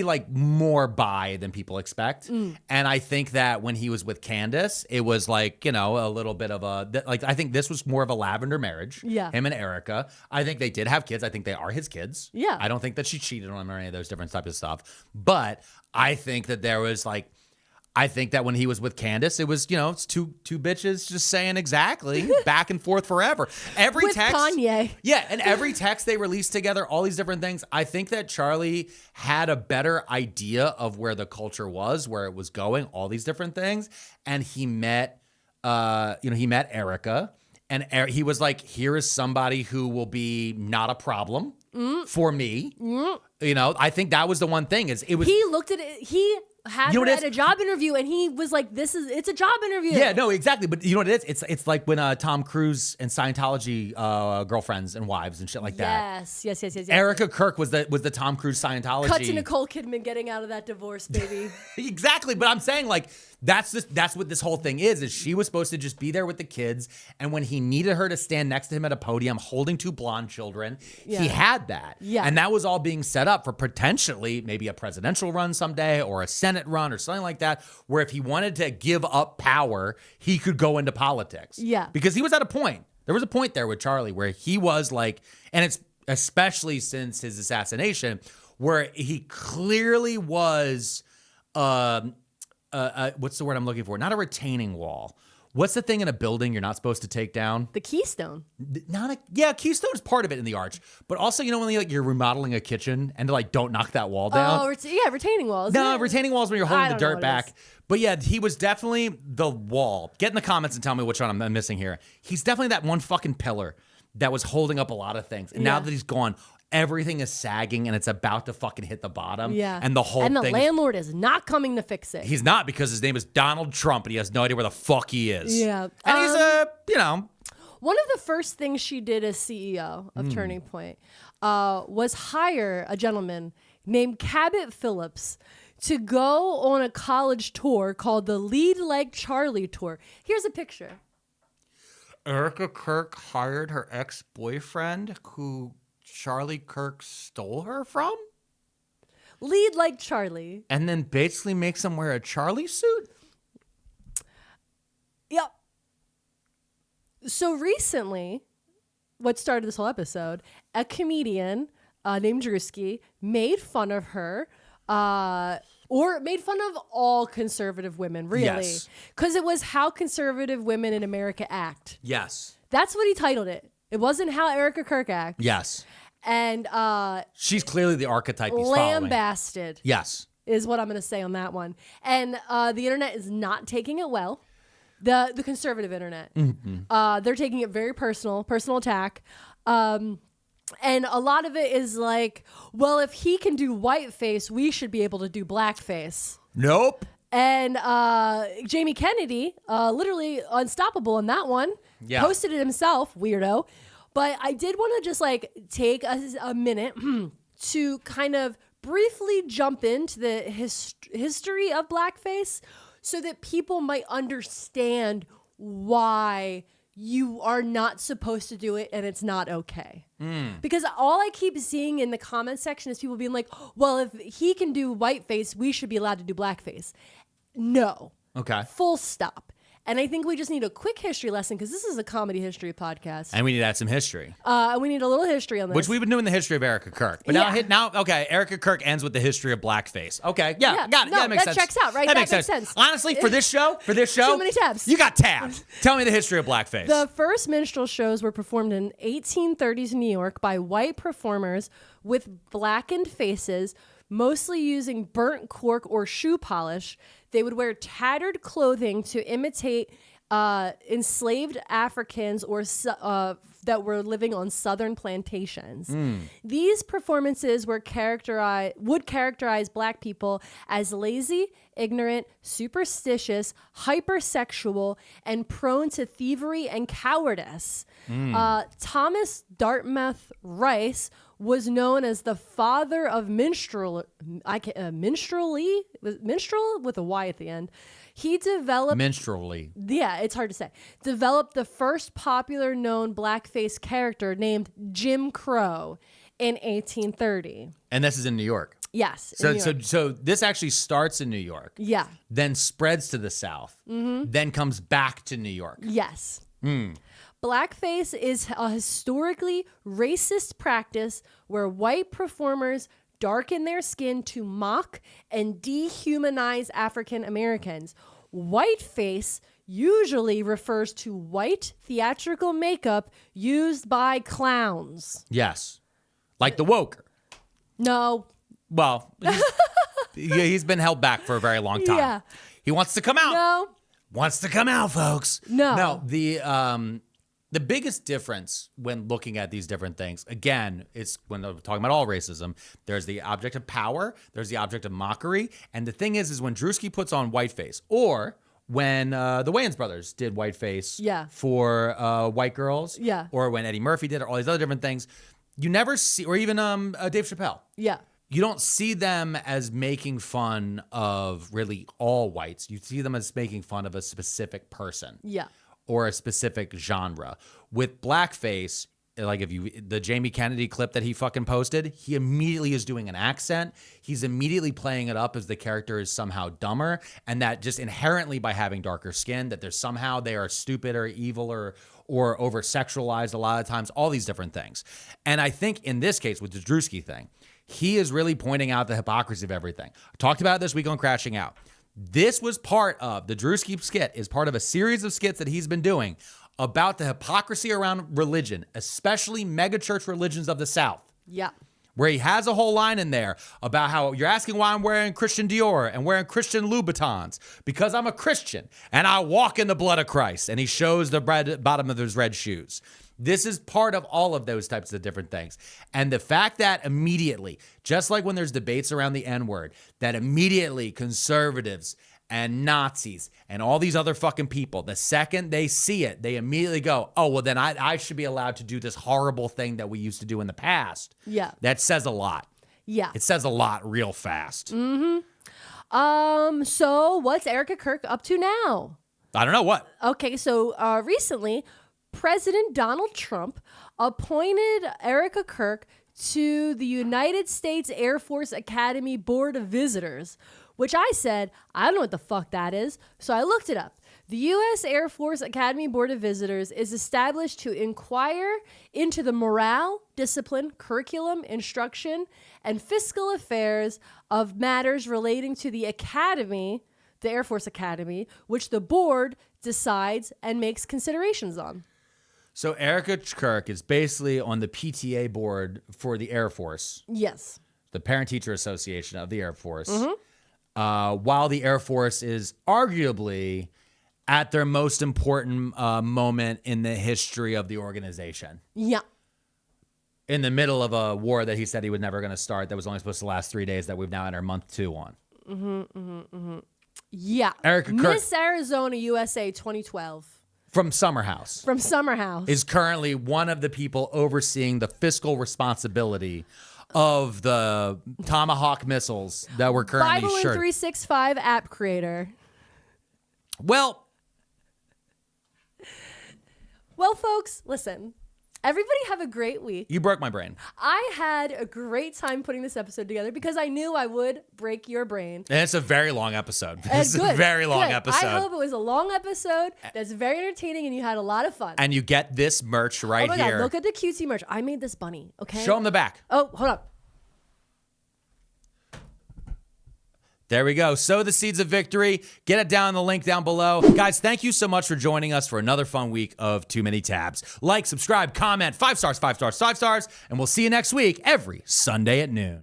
like more bi than people expect. And I think that when he was with Candace, it was like, you know, a little bit of like, I think this was more of a lavender marriage. Yeah. Him and Erika. I think they did have kids. I think they are his kids. Yeah. I don't think that she cheated on him or any of those different types of stuff. But I think that there was like, I think that when he was with Candace, it was, you know, it's two bitches just saying exactly back and forth forever. Every with text. Kanye. Yeah, and every text they released together, all these different things. I think that Charlie had a better idea of where the culture was, where it was going, all these different things. And he met he met Erika, and he was like, here is somebody who will be not a problem for me. I think that was the one thing is it was. He looked at it. He had her at a job interview, and he was like, it's a job interview. Yeah, no, exactly. But you know what it is? It's like when Tom Cruise and Scientology girlfriends and wives and shit like that. Yes. Erika Kirk was the Tom Cruise Scientology. Cut to Nicole Kidman getting out of that divorce, baby. Exactly. But I'm saying like that's what this whole thing is she was supposed to just be there with the kids, and when he needed her to stand next to him at a podium holding 2 blonde children, he had that. Yeah. And that was all being set up for potentially maybe a presidential run someday or a Senate run or something like that, where if he wanted to give up power, he could go into politics. Yeah. Because he was at a point. There was a point there with Charlie where he was like, and it's especially since his assassination, where he clearly was what's the word I'm looking for? Not a retaining wall. What's the thing in a building you're not supposed to take down? The keystone. Keystone is part of it in the arch, but also when you're remodeling a kitchen and don't knock that wall down. Oh, retaining walls. No, retaining walls when you're holding the dirt back. Is. But yeah, he was definitely the wall. Get in the comments and tell me which one I'm missing here. He's definitely that one fucking pillar that was holding up a lot of things. And now that he's gone, everything is sagging and it's about to fucking hit the bottom. Yeah. And the whole thing. And the landlord is not coming to fix it. He's not, because his name is Donald Trump and he has no idea where the fuck he is. Yeah. And he's one of the first things she did as CEO of Turning Point was hire a gentleman named Cabot Phillips to go on a college tour called the Lead Like Charlie Tour. Here's a picture. Erika Kirk hired her ex-boyfriend who Charlie Kirk stole her from? Lead Like Charlie. And then basically makes him wear a Charlie suit? Yep. So recently, what started this whole episode, a comedian named Druski made fun of her, or made fun of all conservative women, really. Yes. Because it was how conservative women in America act. Yes. That's what he titled it. It wasn't how Erika Kirk acts. Yes. And she's clearly the archetype he's following. lambasted. Yes. Is what I'm going to say on that one. And the internet is not taking it well. The conservative internet. Mm-hmm. They're taking it very personal attack. And a lot of it is like, well, if he can do whiteface, we should be able to do blackface. Nope. And Jamie Kennedy, literally unstoppable in that one, posted it himself, weirdo. But I did want to just take a minute to kind of briefly jump into the history of blackface so that people might understand why you are not supposed to do it and it's not okay. Because all I keep seeing in the comment section is people being like, well, if he can do whiteface, we should be allowed to do blackface. No. Okay. Full stop. And I think we just need a quick history lesson because this is a comedy history podcast. And we need to add some history. We need a little history on this. Which we've been doing the history of Erika Kirk. But okay, Erika Kirk ends with the history of blackface. Okay, got it. No, that makes sense. That checks out, right? That makes sense. Honestly, for this show, too many tabs. You got tabs. Tell me the history of blackface. The first minstrel shows were performed in 1830s New York by white performers with blackened faces, mostly using burnt cork or shoe polish. They would wear tattered clothing to imitate enslaved Africans or that were living on southern plantations. These performances would characterize black people as lazy, ignorant, superstitious, hypersexual, and prone to thievery and cowardice. Thomas Dartmouth Rice was known as the father of minstrel with a Y at the end. He developed minstrelly. Yeah, it's hard to say. Developed the first popular known blackface character named Jim Crow in 1830. And this is in New York. Yes. So this actually starts in New York. Yeah. Then spreads to the South. Then comes back to New York. Yes. Blackface is a historically racist practice where white performers darken their skin to mock and dehumanize African Americans. Whiteface usually refers to white theatrical makeup used by clowns. Yes. Like the Woker. No. Well, he's been held back for a very long time. Yeah. He wants to come out. No. wants to come out, folks. No. The biggest difference when looking at these different things, again, it's when we're talking about all racism, there's the object of power, there's the object of mockery, and the thing is when Druski puts on whiteface, or when the Wayans brothers did whiteface for white girls, or when Eddie Murphy did it, all these other different things, you never see, or even Dave Chappelle. Yeah. You don't see them as making fun of really all whites. You see them as making fun of a specific person. Yeah. Or a specific genre. With blackface, like the Jamie Kennedy clip that he fucking posted, he immediately is doing an accent. He's immediately playing it up as the character is somehow dumber, and that just inherently by having darker skin, that there's somehow they are stupid or evil or over sexualized a lot of times, all these different things. And I think in this case with the Druski thing, he is really pointing out the hypocrisy of everything. I talked about it this week on Crashing Out. This was part of the Druski skit, is part of a series of skits that he's been doing about the hypocrisy around religion, especially megachurch religions of the South. Yeah. Where he has a whole line in there about how you're asking why I'm wearing Christian Dior and wearing Christian Louboutins, because I'm a Christian and I walk in the blood of Christ. And he shows the bottom of his red shoes. This is part of all of those types of different things. And the fact that immediately, just like when there's debates around the N-word, that immediately conservatives and Nazis and all these other fucking people, the second they see it, they immediately go, oh, well, then I should be allowed to do this horrible thing that we used to do in the past. Yeah. That says a lot. Yeah. It says a lot real fast. Mm-hmm. So what's Erika Kirk up to now? I don't know what. Okay, so recently, President Donald Trump appointed Erika Kirk to the United States Air Force Academy Board of Visitors, which I said, I don't know what the fuck that is. So I looked it up. The U.S. Air Force Academy Board of Visitors is established to inquire into the morale, discipline, curriculum, instruction, and fiscal affairs of matters relating to the Academy, the Air Force Academy, which the board decides and makes considerations on. So Erika Kirk is basically on the PTA board for the Air Force. Yes. The Parent-Teacher Association of the Air Force. While the Air Force is arguably at their most important moment in the history of the organization. Yeah. In the middle of a war that he said he was never going to start, that was only supposed to last 3 days, that we've now entered month 2 on. Yeah. Erika Kirk, Miss Arizona USA 2012. From Summer House. From Summer House. Is currently one of the people overseeing the fiscal responsibility of the Tomahawk missiles that were currently Bible in 365 app creator. Well, folks, listen. Everybody have a great week. you broke my brain. I had a great time putting this episode together because I knew I would break your brain. And it's a very long episode. And It's a good, very long good. episode. I hope it was a long episode that's very entertaining and you had a lot of fun. And you get this merch right oh my here. God, look at the cutesy merch. I made this bunny, okay? Show them the back. Oh, hold up. There we go. Sow the seeds of victory. Get it down in the link down below. Guys, thank you so much for joining us for another fun week of Too Many Tabs. Like, subscribe, comment, 5 stars, 5 stars, 5 stars, and we'll see you next week every Sunday at noon.